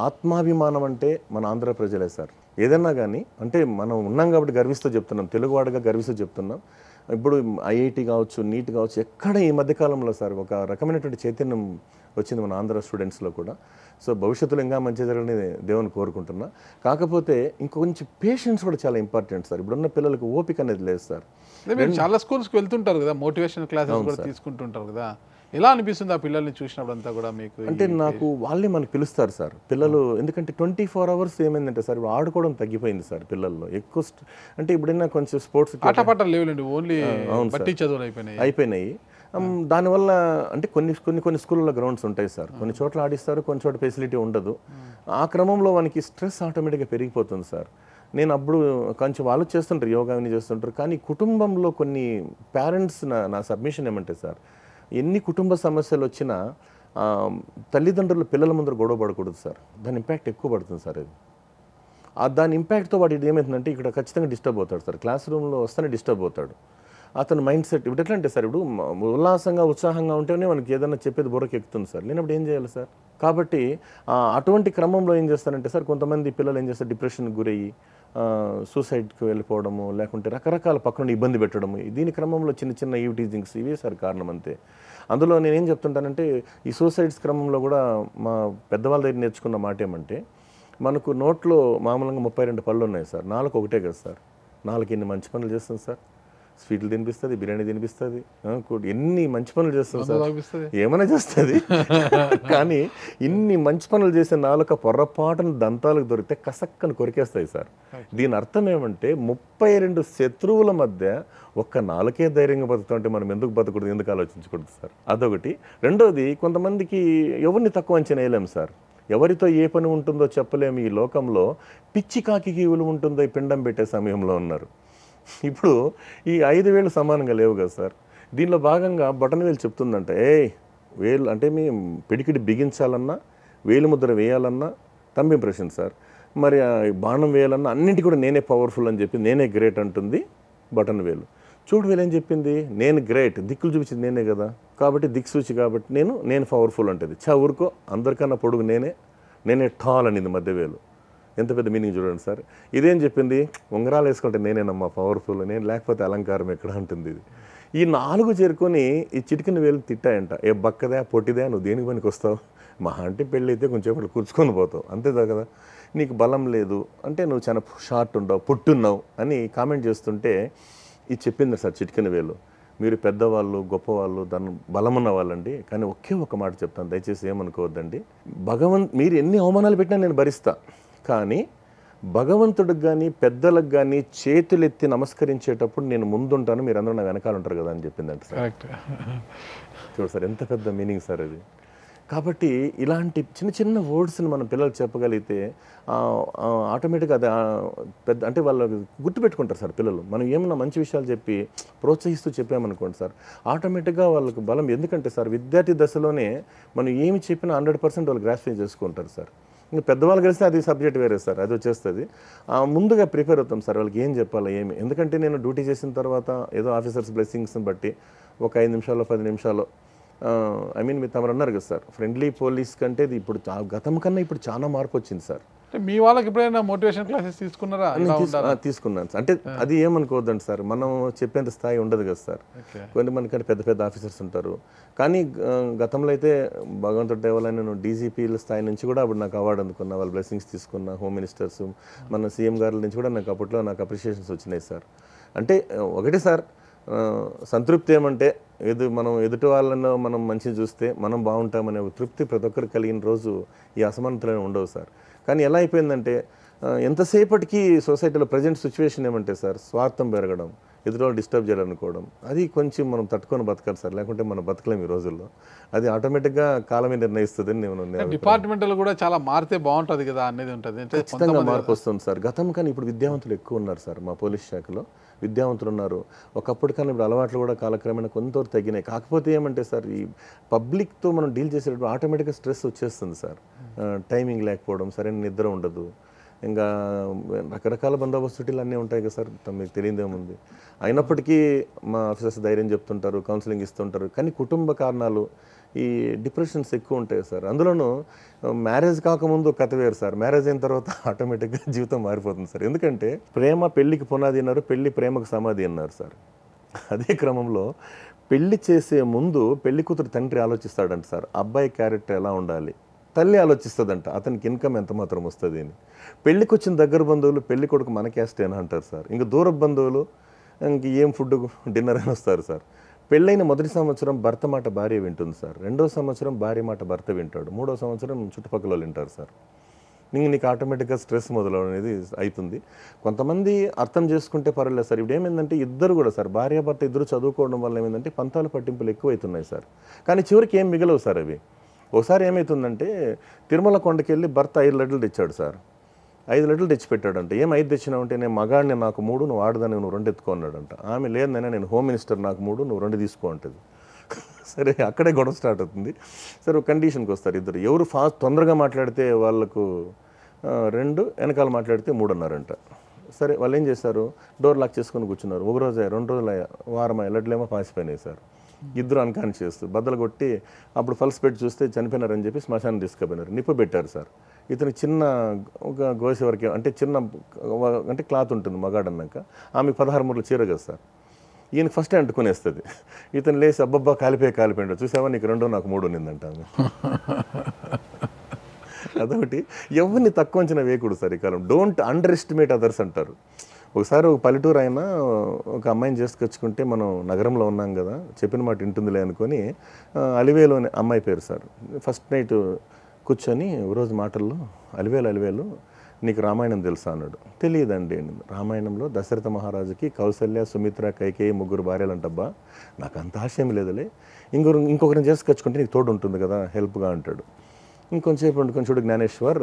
ఆత్మాభిమానం అంటే మన ఆంధ్ర ప్రజలే సార్. ఏదన్నా కానీ అంటే మనం ఉన్నాం కాబట్టి గర్విస్తూ చెప్తున్నాం, తెలుగువాడుగా గర్విస్తూ చెప్తున్నాం. ఇప్పుడు ఐఐటి కావచ్చు, నీట్ కావచ్చు, ఎక్కడ ఈ మధ్యకాలంలో సార్ ఒక రకమైనటువంటి చైతన్యం వచ్చింది మన ఆంధ్ర స్టూడెంట్స్లో కూడా. సో భవిష్యత్తులో ఇంకా మంచి జరగని దేవుని కోరుకుంటున్నా. కాకపోతే ఇంకొంచెం పేషెన్స్ కూడా చాలా ఇంపార్టెంట్ సార్. ఇప్పుడున్న పిల్లలకు ఓపిక అనేది లేదు సార్. చాలా స్కూల్స్కి వెళ్తుంటారు కదా, మోటివేషన్ క్లాసెస్ కూడా తీసుకుంటుంటారు కదా, ఎలా అనిపిస్తుంది ఆ పిల్లల్ని చూసినప్పుడు అంతా కూడా మీకు? అంటే నాకు వాళ్ళే మనకు పిలుస్తారు సార్ పిల్లలు. ఎందుకంటే 24 hours ఏమైందంటే సార్, ఇప్పుడు ఆడుకోవడం తగ్గిపోయింది సార్ పిల్లల్లో ఎక్కువ. అంటే ఇప్పుడైనా కొంచెం స్పోర్ట్స్ ఆటపాటలు లేవులేండి, ఓన్లీ బట్టి చదువులు అయిపోయినాయి. దానివల్ల అంటే కొన్ని స్కూళ్ళలో గ్రౌండ్స్ ఉంటాయి సార్, కొన్ని చోట్ల ఆడిస్తారు, కొన్ని చోట్ల ఫెసిలిటీ ఉండదు. ఆ క్రమంలో మనకి స్ట్రెస్ ఆటోమేటిక్గా పెరిగిపోతుంది సార్. నేను అప్పుడు కొంచెం వాళ్ళు చేస్తుంటారు, యోగా అవన్నీ చేస్తుంటారు, కానీ కుటుంబంలో కొన్ని పేరెంట్స్ నా సబ్మిషన్ ఏమంటే సార్, ఎన్ని కుటుంబ సమస్యలు వచ్చినా తల్లిదండ్రులు పిల్లల ముందర గొడవ పడకూడదు సార్. దాని ఇంపాక్ట్ ఎక్కువ పడుతుంది సార్. అది దాని ఇంపాక్ట్తో వాడు ఏమవుతుందంటే ఇక్కడ ఖచ్చితంగా డిస్టర్బ్ అవుతాడు సార్. క్లాస్ రూమ్లో వస్తేనే డిస్టర్బ్ అవుతాడు. అతను మైండ్ సెట్ ఇప్పుడు ఎట్లా అంటే సార్, ఇప్పుడు ఉల్లాసంగా ఉత్సాహంగా ఉంటేనే మనకి ఏదైనా చెప్పేది బుర్రకి ఎక్కుతుంది సార్, లేనప్పుడు ఏం చేయాలి సార్? కాబట్టి అటువంటి క్రమంలో ఏం చేస్తారంటే సార్, కొంతమంది పిల్లలు ఏం చేస్తారు, డిప్రెషన్కి గురయ్యి సూసైడ్కి వెళ్ళిపోవడము, లేకుంటే రకరకాల పక్కన ఇబ్బంది పెట్టడము, దీని క్రమంలో చిన్న చిన్న ఈవిటీజింగ్స్ ఇవే సార్ కారణం అంతే. అందులో నేనేం చెప్తుంటానంటే, ఈ సూసైడ్స్ క్రమంలో కూడా మా పెద్దవాళ్ళ దగ్గర నేర్చుకున్న మాట ఏమంటే, మనకు నోట్లో మామూలుగా 32 పళ్ళు ఉన్నాయి సార్, నాలుగు ఒకటే కదా సార్, నాలుగు ఎన్ని మంచి పనులు చేస్తుంది సార్, స్వీట్లు తినిపిస్తుంది, బిర్యానీ తినిపిస్తుంది, ఎన్ని మంచి పనులు చేస్తుంది సార్, ఏమైనా చేస్తుంది. కానీ ఇన్ని మంచి పనులు చేసే నాలుక పొర్రపాటున దంతాలకు దొరికితే కసక్కని కొరికేస్తాయి సార్. దీని అర్థం ఏమంటే 32 శత్రువుల మధ్య ఒక్క నాలుకే ధైర్యంగా బతుకుతుంటే మనం ఎందుకు బతకూడదు, ఎందుకు ఆలోచించకూడదు సార్? అదొకటి. రెండోది, కొంతమందికి ఎవరిని తక్కువ అంచనా వేయలేము సార్, ఎవరితో ఏ పని ఉంటుందో చెప్పలేము. ఈ లోకంలో పిచ్చి కాకి విలువ ఉంటుందో ఈ పిండం పెట్టే సమయంలో ఉన్నారు. ఇప్పుడు ఈ 5 వేలు సమానంగా లేవు కదా సార్. దీనిలో భాగంగా బటన్ వేలు చెప్తుందంట, వేలు అంటే మీ పిడికిడి బిగించాలన్నా, వేలు ముద్ర వేయాలన్నా థంబ్ ఇంప్రెషన్ సార్, మరి బాణం వేయాలన్నా అన్నింటి కూడా నేనే పవర్ఫుల్ అని చెప్పి నేనే గ్రేట్ అంటుంది బటన్ వేలు. చూడు వేలు ఏం చెప్పింది, నేను గ్రేట్, దిక్కులు చూపించింది నేనే కదా, కాబట్టి దిక్సూచి కాబట్టి నేను పవర్ఫుల్ అంటుంది. ఊరుకో, అందరికన్నా పొడుగు నేనే టాల్ అనింది మధ్య వేలు. ఎంత పెద్ద మీనింగ్ చూడండి సార్. ఇదేం చెప్పింది, ఉంగరాలు వేసుకుంటే నేనేనమ్మా పవర్ఫుల్, నేను లేకపోతే అలంకారం ఎక్కడ అంటుంది ఇది. ఈ 4 చేరుకొని ఈ చిటికిన వేలు తిట్టాయంట, ఏ బక్కదా పొట్టిదా, నువ్వు దేనికి పనికి వస్తావు, మహా అంటే పెళ్ళి అయితే కొంచెం కూర్చుకొని పోతావు అంతేదా కదా, నీకు బలం లేదు అంటే నువ్వు చాలా షార్ట్ ఉండవు, పుట్టున్నావు అని కామెంట్ చేస్తుంటే ఇది చెప్పింది సార్ చిటికిన వేలు. మీరు పెద్దవాళ్ళు, గొప్పవాళ్ళు, దాన్ని బలమున్న వాళ్ళండి, కానీ ఒకే ఒక మాట చెప్తాను, దయచేసి ఏమనుకోవద్దండి. మీరు ఎన్ని అవమానాలు పెట్టినా నేను భరిస్తా, కానీ భగవంతుడికి కానీ పెద్దలకు కానీ చేతులెత్తి నమస్కరించేటప్పుడు నేను ముందుంటాను, మీరు అందరూ నా వెనకాల ఉంటారు కదా అని చెప్పిందంట సార్. చూడు సార్, ఎంత పెద్ద మీనింగ్ సార్ అది. కాబట్టి ఇలాంటి చిన్న చిన్న వర్డ్స్ని మన పిల్లలు చెప్పగలిగితే ఆటోమేటిక్గా అది పెద్ద అంటే వాళ్ళు గుర్తుపెట్టుకుంటారు సార్ పిల్లలు. మనం ఏమన్నా మంచి విషయాలు చెప్పి ప్రోత్సహిస్తూ చెప్పామనుకోండి సార్, ఆటోమేటిక్గా వాళ్ళకు బలం. ఎందుకంటే సార్, విద్యార్థి దశలోనే మనం ఏమి చెప్పినా 100% వాళ్ళు గ్రాస్ప్ చేసుకుంటారు సార్. ఇంకా పెద్దవాళ్ళు కలిస్తే అది సబ్జెక్ట్ వేరే సార్, అది వచ్చేస్తుంది. ముందుగా ప్రిపేర్ అవుతాం సార్ వాళ్ళకి ఏం చెప్పాలి ఏమి. ఎందుకంటే నేను డ్యూటీ చేసిన తర్వాత ఏదో ఆఫీసర్స్ బ్లెస్సింగ్స్ని బట్టి ఒక 5 నిమిషాలు 10 నిమిషాలు మీరు తమరు అన్నారు కదా సార్, ఫ్రెండ్లీ పోలీస్ కంటే ఇది ఇప్పుడు గతం కన్నా ఇప్పుడు చాలా మార్పు వచ్చింది సార్. మీ వాళ్ళకి ఎప్పుడైనా మోటివేషన్ క్లాసెస్ తీసుకున్నారా? తీసుకున్నాను సార్. అంటే అది ఏమనుకోవద్దండి సార్, మనం చెప్పేంత స్థాయి ఉండదు కదా సార్. కొంతమంది కంటే పెద్ద పెద్ద ఆఫీసర్స్ ఉంటారు. కానీ గతంలో అయితే భగవంతుడి దయ వల్ల నేను డీజీపీల స్థాయి నుంచి కూడా అప్పుడు నాకు అవార్డు అందుకున్నా, వాళ్ళ బ్లెస్సింగ్స్ తీసుకున్నా. హోమ్ మినిస్టర్స్, మన సీఎం గారి నుంచి కూడా నాకు అప్పట్లో నాకు అప్రిషియేషన్స్ వచ్చినాయి సార్. అంటే ఒకటే సార్, సంతృప్తి ఏమంటే మనం ఎదుటి వాళ్ళను మనం మంచిగా చూస్తే మనం బాగుంటామనే ఒక తృప్తి ప్రతి ఒక్కరికి కలిగిన రోజు ఈ అసమానతలు ఉండవు సార్. కానీ ఎలా అయిపోయిందంటే, ఎంతసేపటికి సొసైటీలో ప్రజెంట్ సిచ్యువేషన్ ఏమంటే సార్, స్వార్థం పెరగడం, ఎదురు డిస్టర్బ్ చేయాలనుకోవడం, అది కొంచెం మనం తట్టుకొని బతకాలి సార్, లేకుంటే మనం బతకలేం ఈ రోజుల్లో. అది ఆటోమేటిక్గా కాలమే నిర్ణయిస్తుంది. నేను డిపార్ట్మెంట్లో కూడా చాలా మారితే బాగుంటుంది కదా అనేది ఉంటుంది. ఖచ్చితంగా మార్పు వస్తుంది సార్. గతం కానీ ఇప్పుడు విద్యావంతులు ఎక్కువ ఉన్నారు సార్, మా పోలీస్ శాఖలో విద్యావంతులు ఉన్నారు. ఒకప్పుడు కానీ ఇప్పుడు అలవాట్లు కూడా కాలక్రమేణా కొంతవరకు తగ్గినాయి. కాకపోతే ఏమంటే సార్, ఈ పబ్లిక్తో మనం డీల్ చేసేటప్పుడు ఆటోమేటిక్గా స్ట్రెస్ వచ్చేస్తుంది సార్. టైమింగ్ లేకపోవడం, సరైన నిద్ర ఉండదు, ఇంకా రకరకాల బందోబస్తులు అన్నీ ఉంటాయి కదా సార్, మీకు తెలియదేముంది. అయినప్పటికీ మా ఆఫీసర్స్ ధైర్యం చెప్తుంటారు, కౌన్సిలింగ్ ఇస్తుంటారు. కానీ కుటుంబ కారణాలు, ఈ డిప్రెషన్స్ ఎక్కువ ఉంటాయి సార్. అందులోనూ మ్యారేజ్ కాకముందు కథ వేరు సార్, మ్యారేజ్ అయిన తర్వాత ఆటోమేటిక్గా జీవితం మారిపోతుంది సార్. ఎందుకంటే ప్రేమ పెళ్ళికి పునాది అన్నారు, పెళ్ళి ప్రేమకు సమాధి అన్నారు సార్. అదే క్రమంలో పెళ్లి చేసే ముందు పెళ్లి కూతురు తండ్రి ఆలోచిస్తాడంట సార్, అబ్బాయి క్యారెక్టర్ ఎలా ఉండాలి. తల్లి ఆలోచిస్తుందంట, అతనికి ఇన్కమ్ ఎంత మాత్రం వస్తుంది అని. పెళ్ళికి వచ్చిన దగ్గర బంధువులు పెళ్లి కొడుకు మన క్యాస్టేనా అంటారు సార్. ఇంకా దూర బంధువులు ఇంక ఏం ఫుడ్ డిన్నర్ అని వస్తారు సార్. పెళ్ళైన మొదటి సంవత్సరం భర్త మాట భార్య వింటుంది సార్, 2వ సంవత్సరం భార్య మాట భర్త వింటాడు, 3వ సంవత్సరం చుట్టుపక్కల వాళ్ళు వింటారు సార్. నీకు ఆటోమేటిక్గా స్ట్రెస్ మొదలనేది అవుతుంది. కొంతమంది అర్థం చేసుకుంటే పర్వాలేదు సార్. ఇప్పుడు ఏమైందంటే ఇద్దరు కూడా సార్, భార్యాభర్త ఇద్దరు చదువుకోవడం వల్ల ఏమైందంటే పంతాల పట్టింపులు ఎక్కువైతున్నాయి సార్. కానీ చివరికి ఏం మిగలవు సార్ అవి. ఒకసారి ఏమవుతుందంటే, తిరుమల కొండకెళ్ళి భర్త 5 లడ్డులు తెచ్చాడు సార్. 5 లడ్డులు తెచ్చిపెట్టాడంట. ఏం 5 తెచ్చినావంటే, నేను మగాడిని నాకు 3, నువ్వు ఆడదాన్ని నువ్వు 2 ఎత్తుకో అన్నాడంట. ఆమె లేదనైనా నేను హోమ్ మినిస్టర్, నాకు 3, నువ్వు 2 తీసుకో అంటది. సరే, అక్కడే గొడవ స్టార్ట్ అవుతుంది. సరే, ఒక కండిషన్కి వస్తారు ఇద్దరు. ఎవరు తొందరగా మాట్లాడితే వాళ్ళకు 2, వెనకాల మాట్లాడితే 3 అన్నారంట. సరే వాళ్ళు ఏం చేశారు, డోర్ లాక్ చేసుకొని కూర్చున్నారు. ఒక రోజు 2 రోజులు వారం లడ్లేమో పాసిపోయినాయి సార్. ఇద్దరు అన్కాన్షియస్ బద్దలు కొట్టి అప్పుడు పల్స్ పెట్టి చూస్తే చనిపోయినారని చెప్పి శ్మశానం తీసుకుపోయినారు. నిప్పు పెట్టారు సార్. ఇతను చిన్న ఒక గోసి వరకే అంటే చిన్న అంటే క్లాత్ ఉంటుంది మగాడు అన్నాక, ఆమె 16 మూరల చీర కదా సార్. ఈయనకి ఫస్ట్ అంటుకునేస్తుంది. ఇతను లేచి అబ్బబ్బా కాలిపోయాడు, చూసావా నీకు 2 నాకు 3 ఉన్నిందంట. అదొకటి, ఎవరిని తక్కువ అంచనా వేయకూడదు సార్ ఈ కాలం. డోంట్ అండర్ ఎస్టిమేట్ అదర్స్ అంటారు. ఒకసారి ఒక పల్లెటూరు అయినా ఒక అమ్మాయిని చేసుకొచ్చుకుంటే మనం నగరంలో ఉన్నాం కదా, చెప్పిన మాట వింటుందిలే అనుకొని అలివేలు అనే అమ్మాయి పేరు సార్. ఫస్ట్ నైట్ కూర్చొని రోజు మాటల్లో అలివేలు నీకు రామాయణం తెలుసా అన్నాడు. తెలియదండి. రామాయణంలో దశరథ మహారాజుకి కౌసల్య, సుమిత్ర, కైకేయి 3 భార్యలు అంటబ్బా, నాకు అంత ఆశయం లేదులే, ఇంకొకరిని చేసుకొచ్చుకుంటే నీకు తోడు ఉంటుంది కదా హెల్ప్గా అంటాడు. ఇంకొంచెంసేపు వండుకొని చూడు జ్ఞానేశ్వర్,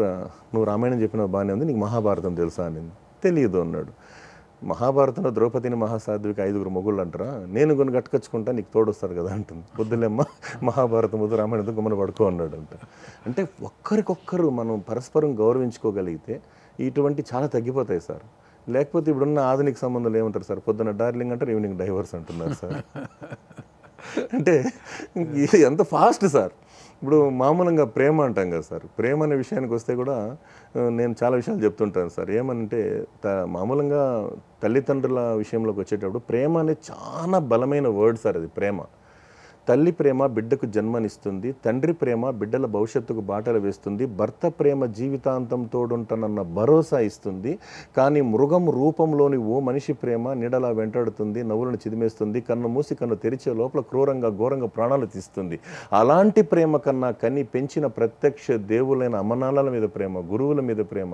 నువ్వు రామాయణం చెప్పిన బాగానే ఉంది, నీకు మహాభారతం తెలుసా అని. తెలియదు అన్నాడు. మహాభారతంలో ద్రౌపదిని మహాసాధ్వికి 5 మొగుళ్ళు అంటారా, నేను కొన్ని కట్టుకొచ్చుకుంటా నీకు తోడు వస్తారు కదా అంటుంది. పొద్దులేమ్మ మహాభారతం వద్దు రామాయణంతో గుమ్మన పడుకో అన్నాడు అంట. అంటే ఒక్కరికొక్కరు మనం పరస్పరం గౌరవించుకోగలిగితే ఇటువంటి చాలా తగ్గిపోతాయి సార్. లేకపోతే ఇప్పుడున్న ఆధునిక సంబంధాలు ఏమంటారు సార్, పొద్దున్న డార్లింగ్ అంటారు, ఈవినింగ్ డైవర్స్ అంటున్నారు సార్. అంటే ఎంత ఫాస్ట్ సార్. ఇప్పుడు మామూలుగా ప్రేమ అంటాం కదా సార్, ప్రేమ అనే విషయానికి వస్తే కూడా నేను చాలా విషయాలు చెప్తుంటాను సార్. ఏమనంటే మామూలుగా తల్లిదండ్రుల విషయంలోకి వచ్చేటప్పుడు ప్రేమ అనేది చాలా బలమైన వర్డ్ సార్. అది ప్రేమ. తల్లి ప్రేమ బిడ్డకు జన్మనిస్తుంది, తండ్రి ప్రేమ బిడ్డల భవిష్యత్తుకు బాటలు వేస్తుంది, భర్త ప్రేమ జీవితాంతం తోడుంటానన్న భరోసా ఇస్తుంది. కానీ మృగం రూపంలోని ఓ మనిషి ప్రేమ నీడలా వెంటాడుతుంది, నవ్వులను చిదిమేస్తుంది, కన్ను మూసి కన్ను తెరిచే లోపల క్రూరంగా ఘోరంగా ప్రాణాలు తీస్తుంది. అలాంటి ప్రేమ కన్నా కని పెంచిన ప్రత్యక్ష దేవులైన అమ్మనాన్నల మీద ప్రేమ, గురువుల మీద ప్రేమ,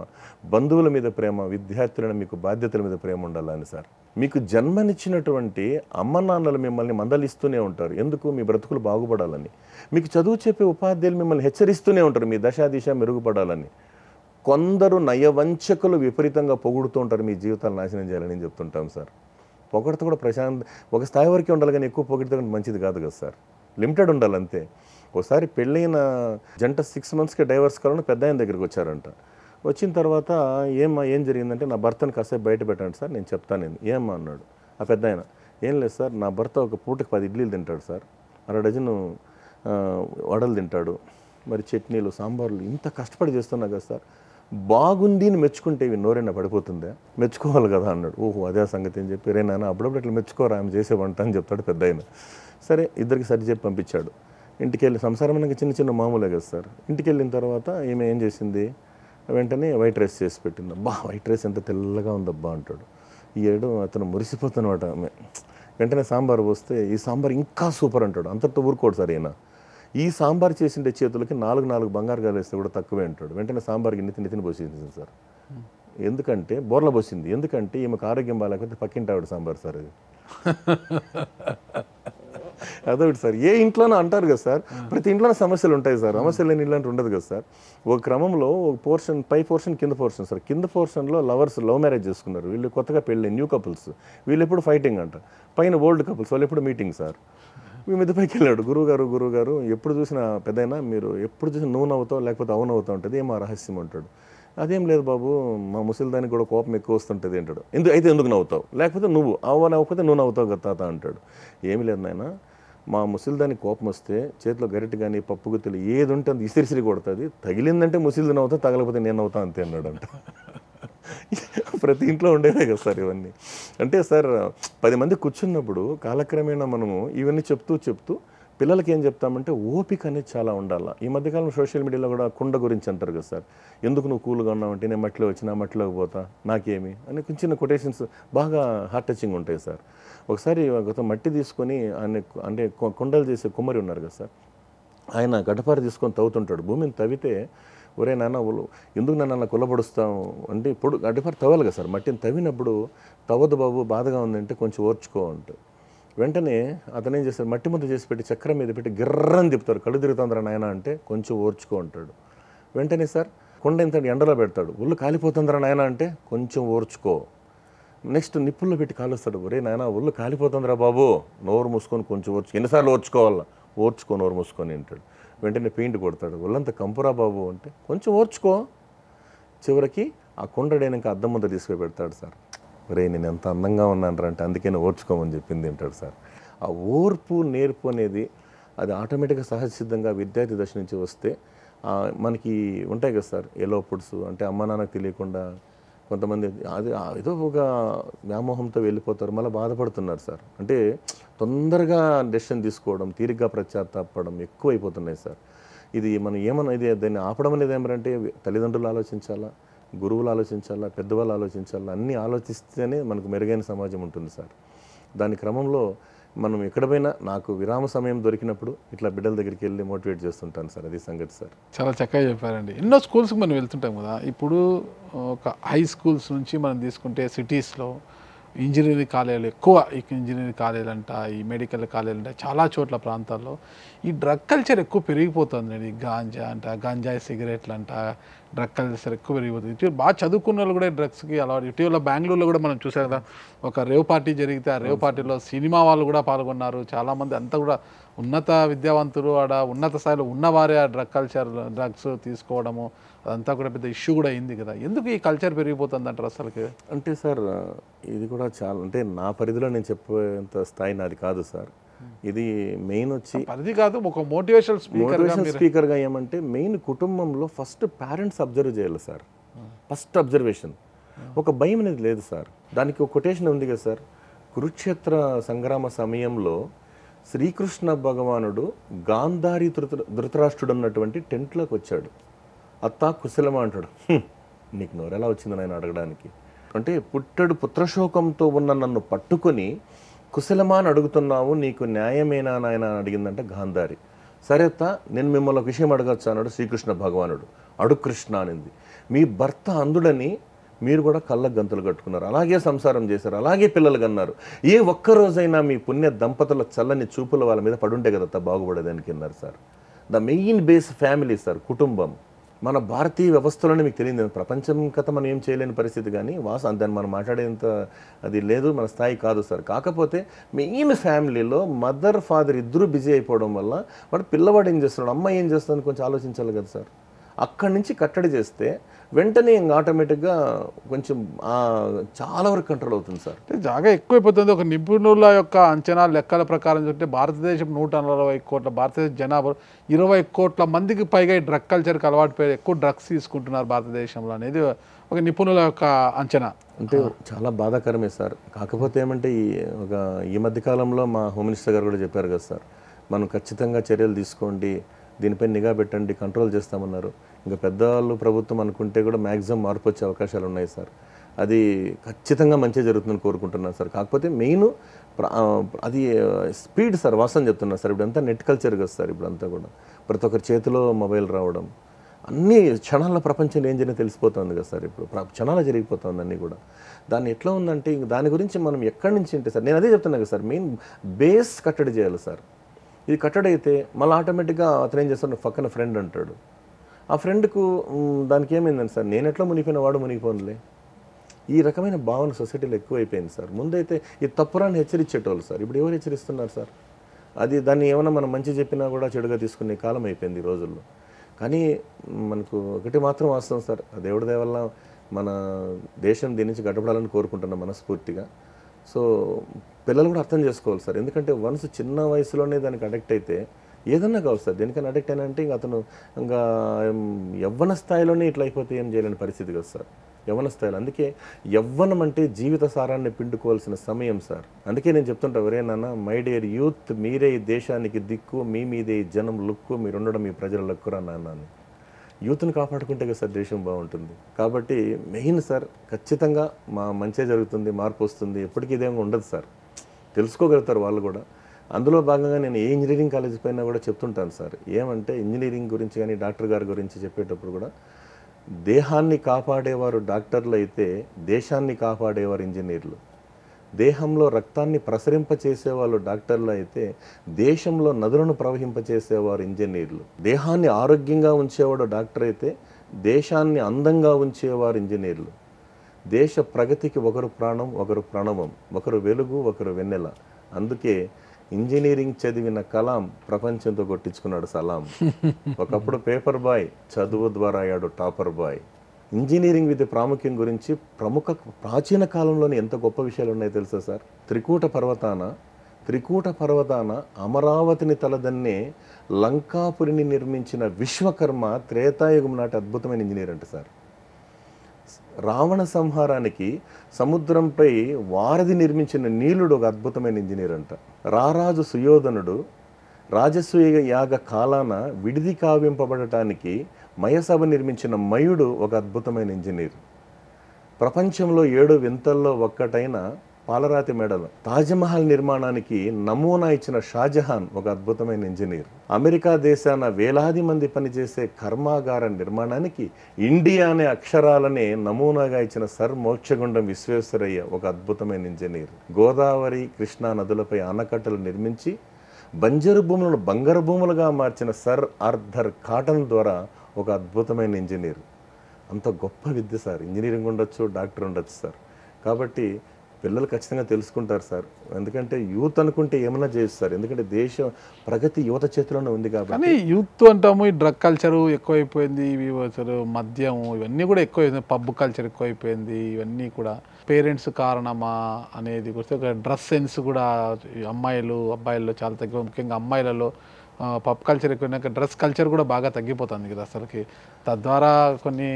బంధువుల మీద ప్రేమ, విద్యార్థులైన మీకు బాధ్యతల మీద ప్రేమ ఉండాలని సార్. మీకు జన్మనిచ్చినటువంటి అమ్మ నాన్నలు మిమ్మల్ని మందలిస్తూనే ఉంటారు. ఎందుకు? మీ బ్రతుకులు బాగుపడాలని. మీకు చదువు చెప్పే ఉపాధ్యాయులు మిమ్మల్ని హెచ్చరిస్తూనే ఉంటారు, మీ దశ మెరుగుపడాలని. కొందరు నయవంచకులు విపరీతంగా పొగుడుతూ ఉంటారు, మీ జీవితాలు నాశనం చేయాలని చెప్తుంటాం సార్. పొగడితే కూడా ఒక స్థాయి వరకే ఉండాలి, కానీ ఎక్కువ పొగిడితే మంచిది కాదు కదా సార్. లిమిటెడ్ ఉండాలి అంతే. ఒకసారి పెళ్ళైన జంట 6 monthsకే డైవర్స్ కావాలని పెద్ద ఆయన దగ్గరికి వచ్చారంట. వచ్చిన తర్వాత ఏం జరిగిందంటే, నా భర్తను కాసేపు బయట పెట్టండి సార్, నేను చెప్తాను. ఏమ్మా అన్నాడు ఆ పెద్ద ఆయన. ఏం లేదు సార్, నా భర్త ఒక పూటకి 10 ఇడ్లీలు తింటాడు సార్, 1/2 డజను వడలు తింటాడు, మరి చట్నీలు సాంబార్లు, ఇంత కష్టపడి చేస్తున్నా కదా సార్, బాగుంది అని మెచ్చుకుంటే ఇవి నోరైనా పడిపోతుందా, మెచ్చుకోవాలి కదా అన్నాడు. ఓహో అదే సంగతి అని చెప్పి, రే నాన్న అప్పుడప్పుడు ఇట్లా మెచ్చుకోరా ఆమె చేసే వంట అని చెప్తాడు పెద్ద ఆయన. సరే ఇద్దరికి సరి చెప్పి పంపించాడు. ఇంటికి వెళ్ళి సంసారం మనకి చిన్న మామూలే కదా సార్. ఇంటికి వెళ్ళిన తర్వాత ఈమె ఏం చేసింది, వెంటనే వైట్ రైస్ చేసి పెట్టింది. అబ్బా వైట్ రైస్ ఎంత తెల్లగా ఉందబ్బా అంటాడు. ఈ ఏడు అతను మురిసిపోతున్నమాట. ఆమె వెంటనే సాంబార్ పోస్తే, ఈ సాంబార్ ఇంకా సూపర్ అంటాడు. అంతటితో ఊరుకోడు సార్ ఈయన. ఈ సాంబార్ చేసిండే చేతులకి 4 బంగారు గాలు వేస్తే కూడా తక్కువే అంటాడు. వెంటనే సాంబార్కి నితిని పోసింది సార్. ఎందుకంటే బోర్ల పోసింది. ఎందుకంటే ఈమెకు ఆరోగ్యం బాగాలేకపోతే పక్కింటి ఆవిడ సాంబార్ సార్ అది. అదొకటి సార్. ఏ ఇంట్లోనూ అంటారు కదా సార్, ప్రతి ఇంట్లోనే సమస్యలు ఉంటాయి సార్. సమస్యలు లేని ఇల్లు అంటే ఉండదు కదా సార్. ఒక క్రమంలో ఒక పోర్షన్, పై పోర్షన్, కింద పోర్షన్ సార్. కింద పోర్షన్లో లవర్స్ లవ్ మ్యారేజ్ చేసుకున్నారు. వీళ్ళు కొత్తగా పెళ్ళి న్యూ కపుల్స్. వీళ్ళు ఎప్పుడు ఫైటింగ్ అంట. పైన ఓల్డ్ కపుల్స్ వాళ్ళు ఎప్పుడు మీటింగ్ సార్. మీద పైకి వెళ్ళాడు. గురువుగారు ఎప్పుడు చూసినా పెద్దయినా మీరు ఎప్పుడు చూసినా నువ్వు నవ్వుతావు లేకపోతే అవును అవుతా ఉంటుంది, ఏమో రహస్యం అంటాడు. అదేం లేదు బాబు, మా ముసలిదానికి కూడా కోపం ఎక్కువ వస్తుంటుంది అంటాడు. ఎందుకు నవ్వుతావు, లేకపోతే నువ్వు నవ్వకపోతే నువ్వు నవ్వుతావు కదా తాత అంటాడు. ఏమి లేదు నాయన, మా ముసలిదానికి కోపం వస్తే చేతిలో గరిటె కానీ పప్పు గుత్తులు ఏది ఉంటే అది ఇసిరిసిరి కొడుతుంది, తగిలిందంటే ముసలిది నవ్వుతా, తగలకపోతే నేను నవ్వుతా అంతే అన్నాడు అంట. ప్రతి ఇంట్లో ఉండేవే కదా సార్ ఇవన్నీ. అంటే సార్ 10 మంది కూర్చున్నప్పుడు కాలక్రమేణా మనము ఇవన్నీ చెప్తూ పిల్లలకి ఏం చెప్తామంటే ఓపిక అనేది చాలా ఉండాలి. ఈ మధ్యకాలం సోషల్ మీడియాలో కూడా కుండ గురించి అంటారు కదా సార్. ఎందుకు నువ్వు కూల్గా ఉన్నావంటే నేను మట్టిలో వచ్చినా మట్టిలోకి పోతా నాకేమి అని చిన్న కొటేషన్స్ బాగా హార్ట్ టచింగ్ ఉంటాయి సార్. ఒకసారి ఒక మట్టి తీసుకొని అంటే కుండలు చేసే కుమ్మరి ఉన్నారు కదా సార్, ఆయన గడ్డపార తీసుకొని తవ్వుతుంటాడు. భూమిని తవ్వితే, ఒరే నాన్న ఎందుకు నన్ను కుల్లబడుస్తావు అంటే, ఇప్పుడు గడ్డపార తవ్వాలి కదా సార్. మట్టిని తవ్వినప్పుడు తవ్వదు బాబు బాధగా ఉందంటే కొంచెం ఓర్చుకో అంట. వెంటనే అతను ఏం చేస్తారు, మట్టి ముద్ద చేసి పెట్టి చక్రం మీద పెట్టి గిర్రని తిప్పుతారు. కళ్ళు తిరుగుతుందిరా నాయన అంటే కొంచెం ఓర్చుకో అంటాడు. వెంటనే సార్ కొండ ఇంత ఎండలో పెడతాడు. ఒళ్ళు కాలిపోతుందిరా నాయన అంటే కొంచెం ఓర్చుకో. నెక్స్ట్ నిప్పుల్లో పెట్టి కాలుస్తాడు. ఒరే నాయన ఒళ్ళు కాలిపోతుందిరా బాబు, నోరు మూసుకొని కొంచెం ఎన్నిసార్లు ఓర్చుకోవాలా, ఓర్చుకో నోరు మూసుకొని అంటాడు. వెంటనే పెయింట్ కొడతాడు. ఒళ్ళంతా కంపురా బాబు అంటే కొంచెం ఓర్చుకో. చివరికి ఆ కొండడైనాక అద్దం ముందు తీసుకుని పెడతాడు సార్. రే నేను ఎంత అందంగా ఉన్నాను అంటే అందుకే నేను ఓర్చుకోమని చెప్పింది అంటాడు సార్. ఆ ఓర్పు నేర్పు అనేది అది ఆటోమేటిక్గా సహజసిద్ధంగా విద్యార్థి దశ నుంచి వస్తే మనకి ఉంటాయి కదా సార్ ఎలోపుడ్స్, అంటే అమ్మ నాన్నకు తెలియకుండా కొంతమంది అది ఏదో ఒక వ్యామోహంతో వెళ్ళిపోతారు, మళ్ళీ బాధపడుతున్నారు సార్. అంటే తొందరగా డెసిషన్ తీసుకోవడం, తీరిగ్గా పశ్చాత్తాపడడం ఎక్కువ అయిపోతున్నాయి సార్. ఇది మనం ఏమన్నా ఇది దాన్ని ఆపడం అనేది ఏమంటే తల్లిదండ్రులు ఆలోచించాలా, గురువులు ఆలోచించాలా, పెద్దవాళ్ళు ఆలోచించాలా, అన్నీ ఆలోచిస్తేనే మనకు మెరుగైన సమాజం ఉంటుంది సార్. దాని క్రమంలో మనం ఎక్కడ పోయినా నాకు విరామ సమయం దొరికినప్పుడు ఇట్లా బిడ్డల దగ్గరికి వెళ్ళి మోటివేట్ చేస్తుంటాను సార్. అది సంగతి సార్. చాలా చక్కగా చెప్పారండి. ఎన్నో స్కూల్స్కి మనం వెళ్తుంటాం కదా. ఇప్పుడు ఒక హై స్కూల్స్ నుంచి మనం తీసుకుంటే సిటీస్లో ఇంజనీరింగ్ కాలేజీలు ఎక్కువ, ఇంజనీరింగ్ కాలేజీలు అంట, ఈ మెడికల్ కాలేజీలు అంట, చాలా చోట్ల ప్రాంతాల్లో ఈ డ్రగ్ కల్చర్ ఎక్కువ పెరిగిపోతుంది. గాంజా అంట, గంజాయి సిగరెట్లు అంట, డ్రగ్ కల్చర్ ఎక్కువ పెరిగిపోతుంది. ఇటీవల బాగా చదువుకున్న వాళ్ళు కూడా డ్రగ్స్కి అలవాటు. ఇటీవల బెంగళూరులో కూడా మనం చూసాం కదా, ఒక రేవ్ పార్టీ జరిగితే ఆ రేవ్ పార్టీలో సినిమా వాళ్ళు కూడా పాల్గొన్నారు. చాలామంది అంతా కూడా ఉన్నత విద్యావంతులు, ఆడ ఉన్నత స్థాయిలో ఉన్నవారే ఆ డ్రగ్ కల్చర్, డ్రగ్స్ తీసుకోవడము అదంతా కూడా పెద్ద ఇష్యూ కూడా అయింది కదా. ఎందుకు ఈ కల్చర్ పెరిగిపోతుంది అంటారు అసలుకి? అంటే సార్ ఇది కూడా చాలా, అంటే నా పరిధిలో నేను చెప్పేంత స్థాయి నాది కాదు సార్. ఇది మెయిన్ వచ్చి పరిధి కాదు, ఒక మోటివేషనల్ స్పీకర్గా ఏమంటే మెయిన్ కుటుంబంలో ఫస్ట్ పేరెంట్స్ అబ్జర్వ్ చేయాలి సార్. First observation. ఒక భయం అనేది లేదు సార్. దానికి ఒక కొటేషన్ ఉంది కదా సార్, కురుక్షేత్ర సంగ్రామ సమయంలో శ్రీకృష్ణ భగవానుడు గాంధారి ధృతరాష్ట్రుడు అన్నటువంటి టెంట్లోకి వచ్చాడు. అత్తా కుశలమా అంటాడు. నీకు నోరెలా వచ్చిందని ఆయన అడగడానికి. అంటే పుట్టడు పుత్రశోకంతో ఉన్న నన్ను పట్టుకొని కుశలమా అని అడుగుతున్నావు, నీకు న్యాయమేనా నాయన అని అడిగిందంటే గాంధారి. సరే అత్త, నేను మిమ్మల్ని ఒక విషయం అడగచ్చు అన్నాడు శ్రీకృష్ణ భగవానుడు. అడుగు కృష్ణ అనింది. మీ భర్త అందుడని మీరు కూడా కళ్ళకు గంతులు కట్టుకున్నారు, అలాగే సంసారం చేశారు, అలాగే పిల్లలు కన్నారు. ఏ ఒక్కరోజైనా మీ పుణ్య దంపతుల చల్లని చూపుల వాళ్ళ మీద పడుంటే కదా బాగుపడేదానికి అన్నారు sir. The main base family sir, కుటుంబం. మన భారతీయ వ్యవస్థలోనే మీకు తెలియదు, ప్రపంచం కథ మనం ఏం చేయలేని పరిస్థితి, కానీ దాన్ని మనం మాట్లాడేంత అది లేదు, మన స్థాయి కాదు సార్. కాకపోతే మెయిన్ ఫ్యామిలీలో మదర్ ఫాదర్ ఇద్దరూ బిజీ అయిపోవడం వల్ల వాడు పిల్లవాడు ఏం చేస్తున్నాడు, అమ్మ ఏం చేస్తుందని కొంచెం ఆలోచించాలి కదా సార్. అక్కడి నుంచి కట్టడి చేస్తే వెంటనే ఆటోమేటిక్గా కొంచెం చాలా వరకు కంట్రోల్ అవుతుంది సార్. జాగా ఎక్కువైపోతుంది. ఒక నిపుణుల యొక్క అంచనా లెక్కల ప్రకారం చూస్తే భారతదేశం 140 కోట్ల, భారతదేశ జనాభా 20 కోట్ల మందికి పైగా ఈ డ్రగ్ కల్చర్కి అలవాటు పోయి ఎక్కువ డ్రగ్స్ తీసుకుంటున్నారు భారతదేశంలో అనేది ఒక నిపుణుల యొక్క అంచనా. అంటే చాలా బాధాకరమే సార్. కాకపోతే ఏమంటే ఈ మధ్యకాలంలో మా హోమ్ మినిస్టర్ గారు కూడా చెప్పారు కదా సార్, మనం ఖచ్చితంగా చర్యలు తీసుకోండి, దీనిపై నిఘా పెట్టండి, కంట్రోల్ చేస్తామన్నారు. ఇంకా పెద్దవాళ్ళు ప్రభుత్వం అనుకుంటే కూడా మ్యాక్సిమం మార్పు వచ్చే అవకాశాలు ఉన్నాయి సార్. అది ఖచ్చితంగా మంచిగా జరుగుతుందని కోరుకుంటున్నాను సార్. కాకపోతే మెయిన్ అది స్పీడ్ సార్. వాస్తవం చెప్తున్నారు సార్. ఇప్పుడంతా నెట్ కల్చర్ కదా సార్. ఇప్పుడంతా కూడా ప్రతి ఒక్కరి చేతిలో మొబైల్ రావడం, అన్ని క్షణాల ప్రపంచంలో ఏం జరిగినా తెలిసిపోతుంది కదా సార్. ఇప్పుడు క్షణాలు జరిగిపోతుంది అన్నీ కూడా. దాన్ని ఎట్లా ఉందంటే ఇంక దాని గురించి మనం ఎక్కడి నుంచి అంటే సార్, నేను అదే చెప్తున్నాను కదా సార్, మెయిన్ బేస్ కట్టడి చేయాలి సార్. ఇది కట్టడైతే మళ్ళీ ఆటోమేటిక్గా అతను ఏం చేస్తాడు, పక్కన ఫ్రెండ్ అంటాడు. ఆ ఫ్రెండ్కు దానికి ఏమైందండి సార్, నేను ఎట్లా మునిగిపోయిన వాడు మునిగిపోనులే, ఈ రకమైన భావన సొసైటీలో ఎక్కువైపోయింది సార్. ముందైతే ఈ తప్పురాన్ని హెచ్చరించేటోళ్ళు సార్, ఇప్పుడు ఎవరు హెచ్చరిస్తున్నారు సార్? దాన్ని ఏమైనా మనం మంచి చెప్పినా కూడా చెడుగా తీసుకునే కాలం అయిపోయింది ఈ రోజుల్లో. కానీ మనకు ఒకటి మాత్రం వాస్తవం సార్, దేవుడి దయ వల్ల మన దేశం దీని నుంచి గడ్డపడాలని కోరుకుంటున్నాం మనస్ఫూర్తిగా. సో పిల్లలు కూడా అర్థం చేసుకోవాలి సార్. ఎందుకంటే వన్స్ చిన్న వయసులోనే దానికి అడిక్ట్ అయితే ఏదన్నా కావాలి సార్. దేనికైనా అడిక్ట్ అయినా అంటే అతను ఇంకా యవ్వన స్థాయిలోనే ఇట్లా అయిపోతే ఏం చేయలేని పరిస్థితి కదా సార్, యవ్వన స్థాయిలో. అందుకే యవ్వనం అంటే జీవిత సారాన్ని పిండుకోవాల్సిన సమయం సార్. అందుకే నేను చెప్తుంటా, ఎవరేనా మై డియర్ యూత్, మీరే ఈ దేశానికి దిక్కు, మీ మీదే ఈ జనం లుక్కు, మీరుండడం మీ ప్రజల లక్కురా నాన్న. యూత్ని కాపాడుకుంటే కదా సార్ దేశం బాగుంటుంది. కాబట్టి మెయిన్ సార్ ఖచ్చితంగా మంచిగా జరుగుతుంది, మార్పు వస్తుంది. ఎప్పటికీ ఇదేమో ఉండదు సార్, తెలుసుకోగలుగుతారు వాళ్ళు కూడా. అందులో భాగంగా నేను ఏ ఇంజనీరింగ్ కాలేజ్ పైన కూడా చెప్తుంటాను సార్. ఏమంటే ఇంజనీరింగ్ గురించి కానీ డాక్టర్ గారి గురించి చెప్పేటప్పుడు కూడా దేహాన్ని కాపాడేవారు డాక్టర్లు అయితే దేశాన్ని కాపాడేవారు ఇంజనీర్లు. దేహంలో రక్తాన్ని ప్రసరింపచేసేవాళ్ళు డాక్టర్లు అయితే దేశంలో నదులను ప్రవహింపచేసేవారు ఇంజనీర్లు. దేహాన్ని ఆరోగ్యంగా ఉంచేవాడు డాక్టర్ అయితే దేశాన్ని అందంగా ఉంచేవారు ఇంజనీర్లు. దేశ ప్రగతికి ఒకరు ప్రాణం, ఒకరు ప్రణవం, ఒకరు వెలుగు, ఒకరు వెన్నెల. అందుకే ఇంజనీరింగ్ చదివిన కలాం ప్రపంచంతో కొట్టించుకున్నాడు సలాం. ఒకప్పుడు పేపర్ బాయ్, చదువు ద్వారా అయ్యాడు టాపర్ బాయ్. ఇంజనీరింగ్ విద్య ప్రాముఖ్యం గురించి ప్రాచీన కాలంలోని ఎంత గొప్ప విషయాలు ఉన్నాయో తెలుసా సార్? త్రికూట పర్వతాన అమరావతిని తలదన్నే లంకాపురిని నిర్మించిన విశ్వకర్మ త్రేతాయుగం నాటి అద్భుతమైన ఇంజనీర్ అంట సార్. రావణ సంహారానికి సముద్రంపై వారధి నిర్మించిన నీలుడు ఒక అద్భుతమైన ఇంజనీర్ అంట. రారాజు సుయోధనుడు రాజసూయ యాగ కాలాన విడిది కావింపబడటానికి మయసభ నిర్మించిన మయుడు ఒక అద్భుతమైన ఇంజనీర్. ప్రపంచంలో 7 వింతల్లో ఒక్కటైన పాలరాతి మెడలు తాజ్మహల్ నిర్మాణానికి నమూనా ఇచ్చిన షాజహాన్ ఒక అద్భుతమైన ఇంజనీర్. అమెరికా దేశాన వేలాది మంది పనిచేసే కర్మాగార నిర్మాణానికి ఇండియా అనే అక్షరాలనే నమూనాగా ఇచ్చిన సర్ మోక్షగుండం విశ్వేశ్వరయ్య ఒక అద్భుతమైన ఇంజనీర్. గోదావరి కృష్ణా నదులపై ఆనకట్టలు నిర్మించి బంజరు భూములను బంగారు భూములుగా మార్చిన సర్ ఆర్థర్ కాటన్ ద్వారా ఒక అద్భుతమైన ఇంజనీర్. అంత గొప్ప విద్య సార్. ఇంజనీరింగ్ ఉండొచ్చు, డాక్టర్ ఉండొచ్చు సార్. కాబట్టి పిల్లలు ఖచ్చితంగా తెలుసుకుంటారు సార్. ఎందుకంటే యూత్ అనుకుంటే ఏమన్నా చేయొచ్చు సార్. ఎందుకంటే దేశ ప్రగతి యువత చేతిలోనే ఉంది కాబట్టి. కానీ యూత్ అంటాము, ఈ డ్రగ్ కల్చరు ఎక్కువైపోయింది, ఇవి అసలు మద్యం ఇవన్నీ కూడా ఎక్కువైపోయింది, పబ్ కల్చర్ ఎక్కువైపోయింది. ఇవన్నీ కూడా పేరెంట్స్ కారణమా అనేది కూడా, ఒక డ్రెస్ సెన్స్ కూడా అమ్మాయిలు అబ్బాయిల్లో చాలా తగ్గిపోయి, ముఖ్యంగా అమ్మాయిలలో పబ్ కల్చర్ ఎక్కువైనాక డ్రెస్ కల్చర్ కూడా బాగా తగ్గిపోతుంది కదా అసలుకి. తద్వారా కొన్ని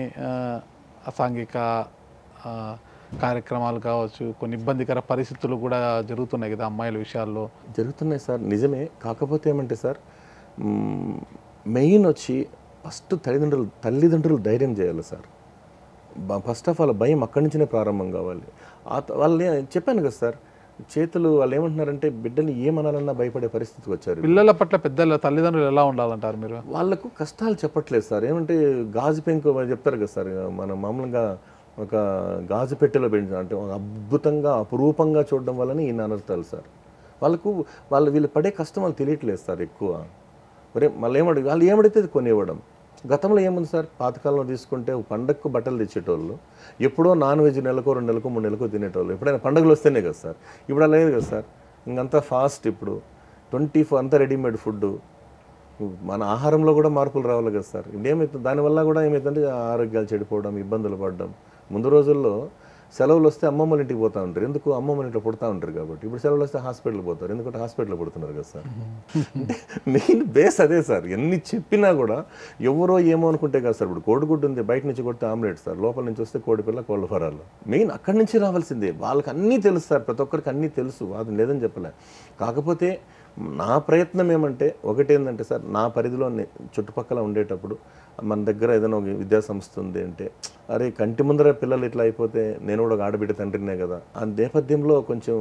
అసాంఘిక కార్యక్రమాలు కావచ్చు, కొన్ని ఇబ్బందికర పరిస్థితులు కూడా జరుగుతున్నాయి కదా అమ్మాయిల విషయాల్లో. జరుగుతున్నాయి సార్, నిజమే. కాకపోతే ఏమంటే సార్, మెయిన్ వచ్చి ఫస్ట్ తల్లిదండ్రులు ధైర్యం చేయాలి సార్. ఫస్ట్ ఆఫ్ ఆల్ భయం అక్కడి నుంచినే ప్రారంభం కావాలి. వాళ్ళు చెప్పాను కదా సార్, చేతులు వాళ్ళు ఏమంటున్నారంటే బిడ్డని ఏమనాలన్నా భయపడే పరిస్థితికి వచ్చారు. పిల్లల పట్ల పెద్దల తల్లిదండ్రులు ఎలా ఉండాలంటారు మీరు? వాళ్ళకు కష్టాలు చెప్పట్లేదు సార్. ఏమంటే గాజు పెంకు చెప్తారు కదా సార్, మనం మామూలుగా ఒక గాజు పెట్టెలో పెంచడం అంటే అద్భుతంగా అపురూపంగా చూడడం వల్లనే ఈ అనర్థాలు సార్. వీళ్ళు పడే కష్టం వాళ్ళు తెలియట్లేదు సార్ ఎక్కువ. మరి వాళ్ళు ఏమడితే అది కొనివ్వడం. గతంలో ఏముంది సార్, పాతకాలంలో తీసుకుంటే పండగకు బట్టలు తెచ్చేటోళ్ళు, ఎప్పుడో నాన్ వెజ్ నెలకు 2 నెలలకు 3 నెలలకు తినేటోళ్ళు. ఎప్పుడైనా పండుగలు వస్తేనే కదా సార్. ఇప్పుడు అలా లేదు కదా సార్. ఇంకంతా ఫాస్ట్, ఇప్పుడు 24 అంతా రెడీమేడ్ ఫుడ్. మన ఆహారంలో కూడా మార్పులు రావాలి కదా సార్. ఇప్పుడు ఏమవుతుంది, దానివల్ల కూడా ఏమవుతుందంటే ఆరోగ్యాలు చెడిపోవడం, ఇబ్బందులు పడడం. ముందు రోజుల్లో సెలవులు వస్తే అమ్మమ్మల ఇంటికి పోతూ ఉంటారు. ఎందుకు? అమ్మమ్మల ఇంట్లో పుడతా ఉంటారు కాబట్టి. ఇప్పుడు సెలవులు వస్తే హాస్పిటల్కి పోతారు, ఎందుకంటే హాస్పిటల్లో పుడుతున్నారు కదా సార్. అంటే మెయిన్ బేస్ అదే సార్. ఎన్ని చెప్పినా కూడా ఎవరో ఏమో అనుకుంటే కదా సార్. ఇప్పుడు కోడిగుడ్డు ఉంది, బయట నుంచి కొడితే ఆమ్లెట్ సార్, లోపల నుంచి వస్తే కోడి పిల్ల కోళ్ళ ఫరాలు. మెయిన్ అక్కడి నుంచి రావాల్సిందే. వాళ్ళకి అన్నీ తెలుసు సార్, ప్రతి ఒక్కరికి అన్నీ తెలుసు, అది లేదని చెప్పలే. కాకపోతే నా ప్రయత్నం ఏమంటే ఒకటేందంటే సార్, నా పరిధిలో చుట్టుపక్కల ఉండేటప్పుడు మన దగ్గర ఏదైనా ఒక విద్యా సంస్థ ఉంది అంటే, అరే కంటి ముందర పిల్లలు ఇట్లా అయిపోతే నేను కూడా ఒక ఆడబిడ్డ తండ్రినే కదా, ఆ నేపథ్యంలో కొంచెం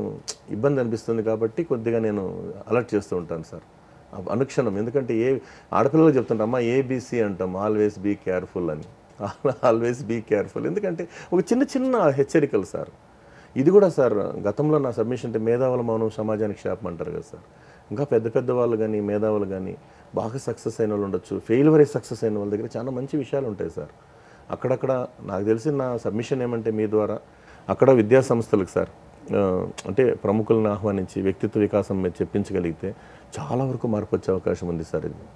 ఇబ్బంది అనిపిస్తుంది కాబట్టి కొద్దిగా నేను అలర్ట్ చేస్తూ ఉంటాను సార్ అనుక్షణం. ఎందుకంటే ఆడపిల్లలు చెప్తుంటాం, అమ్మ ఏబీసీ అంటాం, ఆల్వేస్ బీ కేర్ఫుల్ అని. Always be careful. ఎందుకంటే ఒక చిన్న హెచ్చరికలు సార్. ఇది కూడా సార్, గతంలో నా సబ్మిషన్ అంటే మేధావుల మౌనం సమాజానికి శాపం అంటారు కదా సార్. ఇంకా పెద్ద వాళ్ళు కానీ మేధావులు కానీ బాగా సక్సెస్ అయిన వాళ్ళు ఉండొచ్చు, ఫెయిల్యూర్ సక్సెస్ అయిన వాళ్ళ దగ్గర చాలా మంచి విషయాలు ఉంటాయి సార్. అక్కడక్కడ నాకు తెలిసి నా సబ్మిషన్ ఏమంటే మీ ద్వారా అక్కడ విద్యా సంస్థలకు సార్, అంటే ప్రముఖులను ఆహ్వానించి వ్యక్తిత్వ వికాసం మీద చెప్పించగలిగితే చాలా వరకు మార్పు వచ్చే అవకాశం ఉంది సార్. ఇది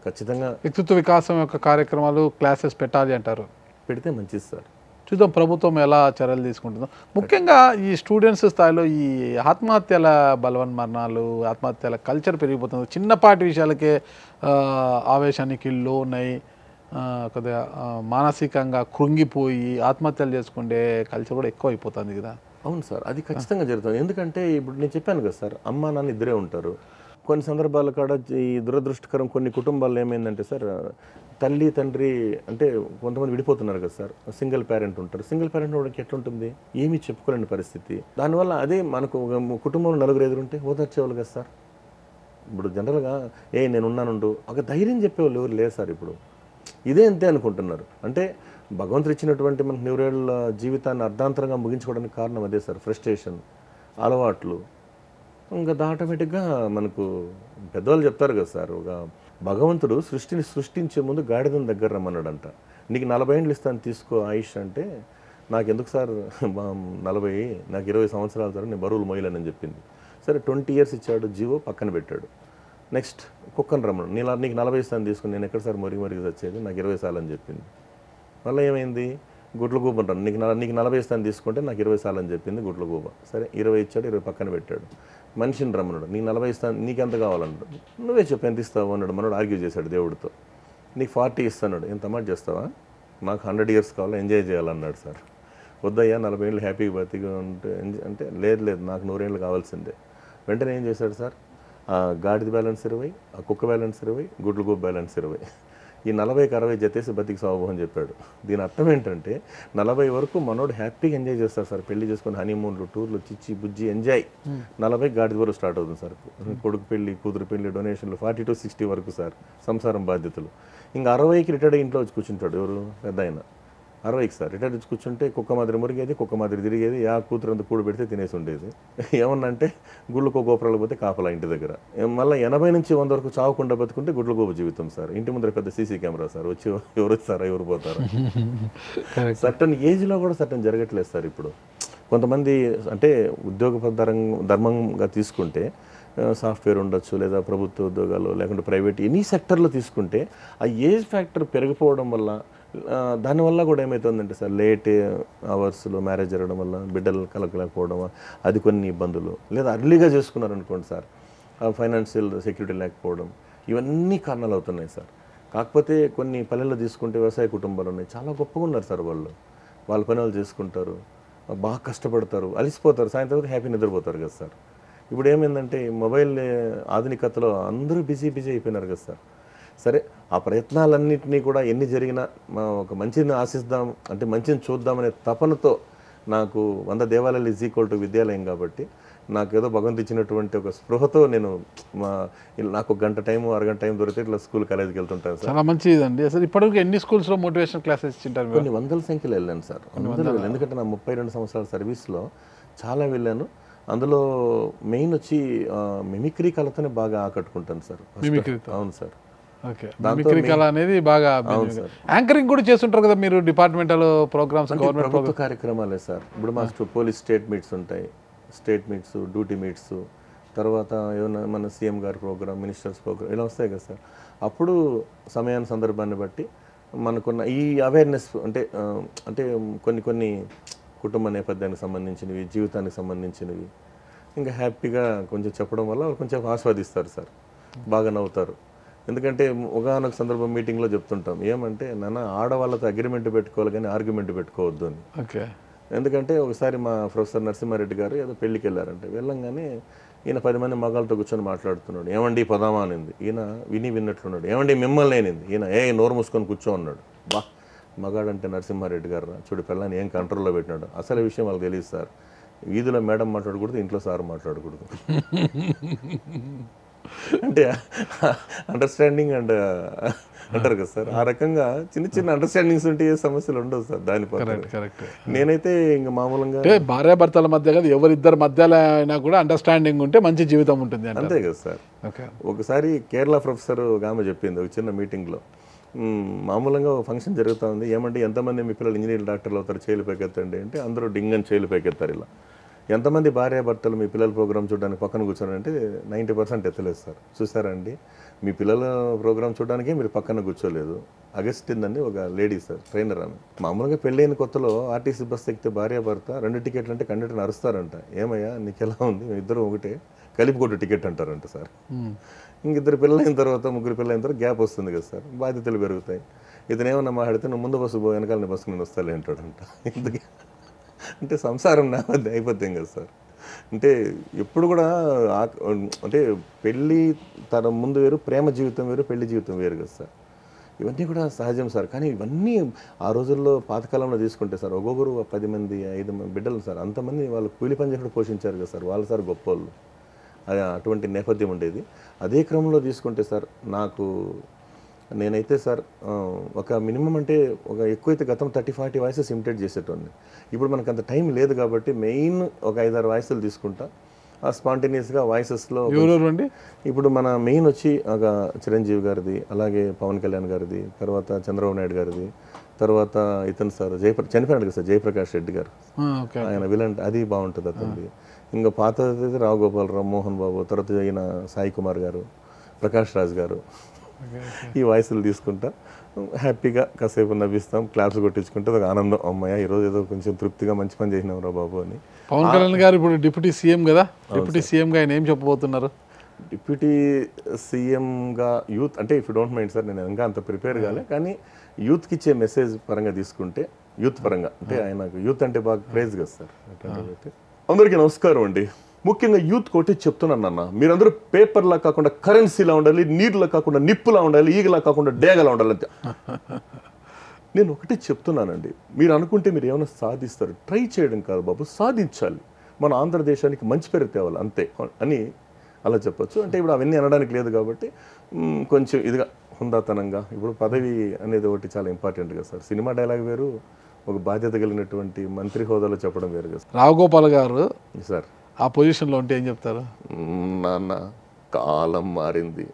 ఖచ్చితంగా వ్యక్తిత్వ వికాసం యొక్క కార్యక్రమాలు క్లాసెస్ పెట్టాలి అంటారు. పెడితే మంచిది సార్. చూద్దాం ప్రభుత్వం ఎలా చర్యలు తీసుకుంటుందో. ముఖ్యంగా ఈ స్టూడెంట్స్ స్థాయిలో ఈ ఆత్మహత్యల బలవన్మరణాలు, ఆత్మహత్యల కల్చర్ పెరిగిపోతుంది. చిన్నపాటి విషయాలకే ఆవేశానికి లోనై కొద్దిగా మానసికంగా కృంగిపోయి ఆత్మహత్యలు చేసుకుంటే కల్చర్ కూడా ఎక్కువ అయిపోతుంది కదా. అవును సార్, అది ఖచ్చితంగా జరుగుతుంది. ఎందుకంటే ఇప్పుడు నేను చెప్పాను కదా సార్, అమ్మ నాన్న ఇద్దరే ఉంటారు. కొన్ని సందర్భాల కాడ ఈ దురదృష్టకరం కొన్ని కుటుంబాల్లో ఏమైందంటే సార్, తల్లి తండ్రి అంటే కొంతమంది విడిపోతున్నారు కదా సార్, సింగిల్ పేరెంట్ ఉంటారు. సింగిల్ పేరెంట్ వాడికి ఎట్లుంటుంది, ఏమీ చెప్పుకోలేని పరిస్థితి. దానివల్ల అదే మనకు కుటుంబంలో 4 ఎదురుంటే ఓదార్చేవాళ్ళు కదా సార్. ఇప్పుడు జనరల్గా నేను ఉన్నానుండు ఒక ధైర్యం చెప్పేవాళ్ళు ఎవరు లేరు సార్. ఇప్పుడు ఇదే అంతే అనుకుంటున్నారు. అంటే భగవంతుడు ఇచ్చినటువంటి మనకు 100 ఏళ్ళ జీవితాన్ని అర్ధాంతరంగా ముగించుకోవడానికి కారణం అదే సార్, ఫ్రస్ట్రేషన్, అలవాట్లు. ఇంకా ఆటోమేటిక్గా మనకు పెద్దవాళ్ళు చెప్తారు కదా సార్, ఒక భగవంతుడు సృష్టిని సృష్టించే ముందు గాడిదని దగ్గర రమ్మన్నాడంట. నీకు 40 ఏళ్ళు ఇస్తాను తీసుకో ఆయుష్ అంటే, నాకు ఎందుకు సార్ 40, నాకు 20 సంవత్సరాల సార్, నేను బరువులు మొయ్యలేనని చెప్పింది. సరే 20 ఇయర్స్ ఇచ్చాడు, జీవో పక్కన పెట్టాడు. నెక్స్ట్ కుక్కను రమ్మను, నీకు 40 ఇస్తాను తీసుకుని నేను ఎక్కడ సార్ మరిగి వచ్చేది, నాకు 20 సార్లు అని చెప్పింది. మళ్ళీ ఏమైంది, గుడ్లగూబ అంటాను, నీకు 40 ఇస్తాను తీసుకుంటే నాకు 20 సార్లు అని చెప్పింది గుడ్లగూబ. సరే 20 ఇచ్చాడు, 20 పక్కన పెట్టాడు. మనిషిని రమ్మన్నాడు, నీకు 40 ఇస్తాను, నీకెంత కావాలన్నాడు. నువ్వే చెప్పు ఎంత ఇస్తావు అన్నాడు. మనోడు ఆర్గ్యూ చేశాడు దేవుడితో. నీకు 40 ఇస్తాడు. ఎంత మాట చేస్తావా, నాకు 100 ఇయర్స్ కావాలి, ఎంజాయ్ చేయాలన్నాడు సార్. వద్దయ్యా 40 ఏళ్ళు హ్యాపీగా బతిగా ఉంటే అంటే లేదు నాకు 100 ఏళ్ళు కావాల్సిందే. వెంటనే ఏం చేశాడు సార్, ఆ గాడిద బ్యాలెన్స్ 20, ఆ కుక్క బ్యాలెన్స్ 20, గుడ్లగూబ బ్యాలెన్స్ 20, ఈ 40కి 60 జతేసి బతికి సాగు అని చెప్పాడు. దీని అర్థం ఏంటంటే 40 వరకు మనోడు హ్యాపీగా ఎంజాయ్ చేస్తారు సార్. పెళ్లి చేసుకుని హనీమూన్లు, టూర్లు, చిచ్చి బుజ్జి ఎంజాయ్. 40 గాడిద వరకు స్టార్ట్ అవుతుంది సార్. కొడుకు పెళ్లి, కూతురు పెళ్లి, డొనేషన్లు 40 to 60 వరకు సార్ సంసారం బాధ్యతలు. ఇంకా 60కి రిటైర్డ్ ఇంట్లో వచ్చి కూర్చుంటాడు. ఎవరు పెద్ద ఆయన 60కి సార్ రిటైర్డ్ వచ్చి కూర్చుంటే కుక్క మాదిరి మురిగేది, కుక్క మాదిరి తిరిగేది, కూతురు అంతా కూడి పెడితే తినేసి ఉండేది. ఏమన్నంటే గుళ్ళకో గోపురాలు పోతే కాపలా ఇంటి దగ్గర. మళ్ళీ 80 నుంచి 100 వరకు చావకుండా బతుకుంటే గుడ్ల గోపు జీవితం సార్. ఇంటి ముందర పెద్ద సీసీ కెమెరా సార్. వచ్చి ఎవరు వచ్చారా, ఎవరు పోతారా. సర్టన్ ఏజ్లో కూడా సర్టన్ జరగట్లేదు సార్. ఇప్పుడు కొంతమంది అంటే ఉద్యోగ ధర్మంగా తీసుకుంటే సాఫ్ట్వేర్ ఉండొచ్చు, లేదా ప్రభుత్వ ఉద్యోగాలు, లేకుంటే ప్రైవేట్ ఎనీ సెక్టర్లో తీసుకుంటే ఆ ఏజ్ ఫ్యాక్టర్ పెరిగిపోవడం వల్ల, దానివల్ల కూడా ఏమవుతుందంటే సార్ లేట్ అవర్స్లో మ్యారేజ్ జరగడం వల్ల బిడ్డలు కలగలేకపోవడం, అది కొన్ని ఇబ్బందులు. లేదా అర్లీగా చేసుకున్నారనుకోండి సార్, ఫైనాన్షియల్ సెక్యూరిటీ లేకపోవడం, ఇవన్నీ కారణాలు అవుతున్నాయి సార్. కాకపోతే కొన్ని పల్లెల్లో తీసుకుంటే వ్యవసాయ కుటుంబాలు ఉన్నాయి, చాలా గొప్పగా ఉన్నారు సార్. వాళ్ళ పని వాళ్ళు చేసుకుంటారు, బాగా కష్టపడతారు, అలిసిపోతారు, సాయంత్రం హ్యాపీ నిద్రపోతారు కదా సార్. ఇప్పుడు ఏమైందంటే మొబైల్ ఆధునికతలో అందరూ బిజీ అయిపోయినారు కదా సార్. సరే ఆ ప్రయత్నాలన్నింటినీ కూడా ఎన్ని జరిగినా ఒక మంచిని ఆశిద్దాం అంటే మంచిని చూద్దామనే తపనతో, నాకు 100 దేవాలయాలు ఈజ్ ఈక్వల్ టు విద్యాలయం కాబట్టి నాకు ఏదో భగవంతు ఇచ్చినటువంటి ఒక స్పృహతో నేను నాకు 1 గంట టైం, అరగంట టైం దొరికితే ఇట్లా స్కూల్ కాలేజీకి వెళ్తుంటాను సార్. చాలా మంచిదండి. అసలు ఇప్పటివరకు ఎన్ని స్కూల్స్లో మోటివేషన్ క్లాసెస్ ఇచ్చింటారు? కొన్ని వందల సంఖ్యలో వెళ్ళాను సార్. ఎందుకంటే నా 32 సంవత్సరాల సర్వీస్లో చాలా వెళ్ళాను. అందులో మెయిన్ వచ్చి మిమిక్రీ కళతోనే బాగా ఆకట్టుకుంటాను సార్. అవును సార్. ఓకే, మిమిక్రీ కళ అనేది బాగా. యాంకరింగ్ కూడా చేస్తుంటారు కదా మీరు, డిపార్ట్మెంటల్ ప్రోగ్రామ్స్, గవర్నమెంట్ ప్రభుత్వ కార్యక్రమాలే సార్. ఇప్పుడు మా పోలీస్ స్టేట్ మీట్స్ ఉంటాయి, స్టేట్ మీట్స్, డ్యూటీ మీట్స్, తర్వాత ఏమైనా మన సీఎం గారి ప్రోగ్రామ్, మినిస్టర్స్ ప్రోగ్రామ్ ఇలా వస్తాయి కదా సార్. అప్పుడు సమయాన్ని సందర్భాన్ని బట్టి మనకున్న ఈ అవేర్నెస్ అంటే కొన్ని కుటుంబ నేపథ్యానికి సంబంధించినవి, జీవితానికి సంబంధించినవి ఇంకా హ్యాపీగా కొంచెం చెప్పడం వల్ల వాళ్ళు కొంచెం ఆస్వాదిస్తారు సార్, బాగా నవ్వుతారు. ఎందుకంటే ఒకానొక సందర్భం మీటింగ్లో చెప్తుంటాం, ఏమంటే నాన్న ఆడవాళ్ళతో అగ్రిమెంట్ పెట్టుకోవాలి కానీ ఆర్గ్యుమెంట్ పెట్టుకోవద్దు అని. ఓకే. ఎందుకంటే ఒకసారి మా ప్రొఫెసర్ నరసింహారెడ్డి గారు ఏదో పెళ్ళికి వెళ్ళారంటే, వెళ్ళంగానే ఈయన 10 మంది మగాళ్ళతో కూర్చొని మాట్లాడుతున్నాడు. ఏమండి పదామా అనింది, ఈయన విన్నట్లున్నాడు. ఏమండి మిమ్మల్ని అనింది, ఈయన నోరు మూసుకొని కూర్చో అన్నాడు. బా, మగాడంటే నరసింహారెడ్డి గారు చూడు పిల్లని ఏం కంట్రోల్లో పెట్టినాడు. అసలు విషయం వాళ్ళకి తెలియదు సార్. వీధిలో మేడం మాట్లాడకూడదు, ఇంట్లో సార్ మాట్లాడకూడదు. అంటే అండర్స్టాండింగ్ అంటారు కదా సార్, ఆ రకంగా చిన్న అండర్స్టాండింగ్స్ ఉంటే ఏ సమస్యలు ఉండవు సార్. దాని నేనైతే ఇంకా మామూలుగా భార్యాభర్తల మధ్య కదా, ఎవరిద్దరి మధ్యలో అయినా కూడా అండర్స్టాండింగ్ ఉంటే మంచి జీవితం ఉంటుంది, అంతే కదా సార్. ఒకసారి కేరళ ప్రొఫెసర్ ఒక ఆమె చెప్పింది ఒక చిన్న మీటింగ్లో, మామూలుగా ఫంక్షన్ జరుగుతూ ఉంది, ఏమంటే ఎంతమంది మీ పిల్లలు ఇంజనీర్ డాక్టర్లు అవుతారు, చేయలు పైకెత్తండి అంటే అందరూ డింగని చేయలు పైకెత్తారు. ఇలా ఎంతమంది భార్యాభర్తలు మీ పిల్లల ప్రోగ్రామ్ చూడడానికి పక్కన కూర్చోనంటే 90% ఎత్తలేదు సార్. చూసారండి, మీ పిల్లల ప్రోగ్రామ్ చూడడానికే మీరు పక్కన కూర్చోలేదు. అగస్టిన్ అని ఒక లేడీ సార్, ట్రైనర్ ఆమె. మామూలుగా పెళ్ళైన కొత్తలో ఆర్టీసీ బస్ ఎక్కితే భార్యాభర్త 2 టికెట్లు అంటే కండక్టర్ అరుస్తారంట. ఏమయ్యా నీకు ఎలా ఉంది, మేము ఇద్దరు ఒకటే, కలిపికొట్టు టికెట్ అంటారంట సార్. ఇంకిద్దరు పిల్లలైన తర్వాత, 3 పిల్లలైన తర్వాత గ్యాప్ వస్తుంది కదా సార్, బాధ్యతలు పెరుగుతాయి. ఇతనేమన్నా మాట్లాడితే నువ్వు ముందు బస్సు పో, వెనకాల బస్సు నేను వస్తాలే అంటాడంట. ఎందుకు అంటే సంసారం అయిపోతాం కదా సార్. అంటే ఎప్పుడు కూడా అంటే పెళ్ళి తన ముందు వేరు, ప్రేమ జీవితం వేరు, పెళ్లి జీవితం వేరు కదా సార్. ఇవన్నీ కూడా సహజం సార్. కానీ ఇవన్నీ ఆ రోజుల్లో పాతకాలంలో తీసుకుంటే సార్, ఒక్కొక్కరు 10 మంది 5 మంది బిడ్డలు సార్, అంతమంది వాళ్ళు కూలి పని చేసి పోషించారు కదా సార్. వాళ్ళు సార్ గొప్ప వాళ్ళు, అటువంటి నేపథ్యం ఉండేది. అదే క్రమంలో తీసుకుంటే సార్, నేనైతే సార్ ఒక మినిమం అంటే ఒక ఎక్కువైతే గతం 30-40 వాయిసెస్ ఇమిటేట్ చేసేటోని. ఇప్పుడు మనకు అంత టైం లేదు కాబట్టి మెయిన్ ఒక 5-6 వాయిస్లు తీసుకుంటా, స్పాంటేనియస్గా వాయిసెస్లో. ఇప్పుడు మన మెయిన్ వచ్చి ఒక చిరంజీవి గారిది, అలాగే పవన్ కళ్యాణ్ గారిది, తర్వాత చంద్రబాబు నాయుడు గారిది, తర్వాత ఇతను సార్ చనిపోయాడు కదా సార్, జయప్రకాష్ రెడ్డి గారు, ఆయన విలన్, అది బాగుంటుంది అతనిది. ఇంకా పాతది రావు గోపాలరావు, మోహన్ బాబు, తర్వాత అయిన సాయి కుమార్ గారు, ప్రకాష్ రాజ్ గారు, ఈ వాయిస్లు తీసుకుంటా హ్యాపీగా కాసేపు నవ్విస్తాం, క్లాప్స్ కొట్టించుకుంటే ఒక ఆనందం, అమ్మాయ ఈరోజు ఏదో కొంచెం తృప్తిగా మంచి పని చేసినాం రా బాబు అని. పవన్ కళ్యాణ్ గారు ఇప్పుడు డిప్యూటీ సీఎం కదా, డిప్యూటీ సీఎంగా ఆయన ఏం చెప్పబోతున్నారు? డిప్యూటీ సీఎంగా యూత్ అంటే if you don't mind sir, నేను ఇంకా అంత ప్రిపేర్ కాలే, కానీ యూత్కి ఇచ్చే మెసేజ్ పరంగా తీసుకుంటే, యూత్ పరంగా అంటే ఆయనకు యూత్ అంటే బాగా ప్రైజ్ కదా సార్. అందరికీ నమస్కారం అండి. ముఖ్యంగా యూత్ కోటి చెప్తున్నాను అన్న, మీరందరూ పేపర్లా కాకుండా కరెన్సీలా ఉండాలి, నీరులా కాకుండా నిప్పులా ఉండాలి, ఈగలా కాకుండా డేగలా ఉండాలి అంతే. నేను ఒకటే చెప్తున్నానండి, మీరు అనుకుంటే మీరు ఏమైనా సాధిస్తారు, ట్రై చేయడం కాదు బాబు, సాధించాలి, మన ఆంధ్రదేశానికి మంచి పేరు తేవాలి అంతే అని అలా చెప్పొచ్చు. అంటే ఇప్పుడు అవన్నీ అనడానికి లేదు కాబట్టి కొంచెం ఇదిగా హుందాతనంగా, ఇప్పుడు పదవి అనేది ఒకటి చాలా ఇంపార్టెంట్ కదా సార్. సినిమా డైలాగ్ వేరు, ఒక బాధ్యత కలిగినటువంటి మంత్రి హోదాలో చెప్పడం వేరు కదా. రావుగోపాల్ గారు సార్ ఆ పొజిషన్లో ఉంటే ఏం చెప్తారు? నాన్న, కాలం మారింది,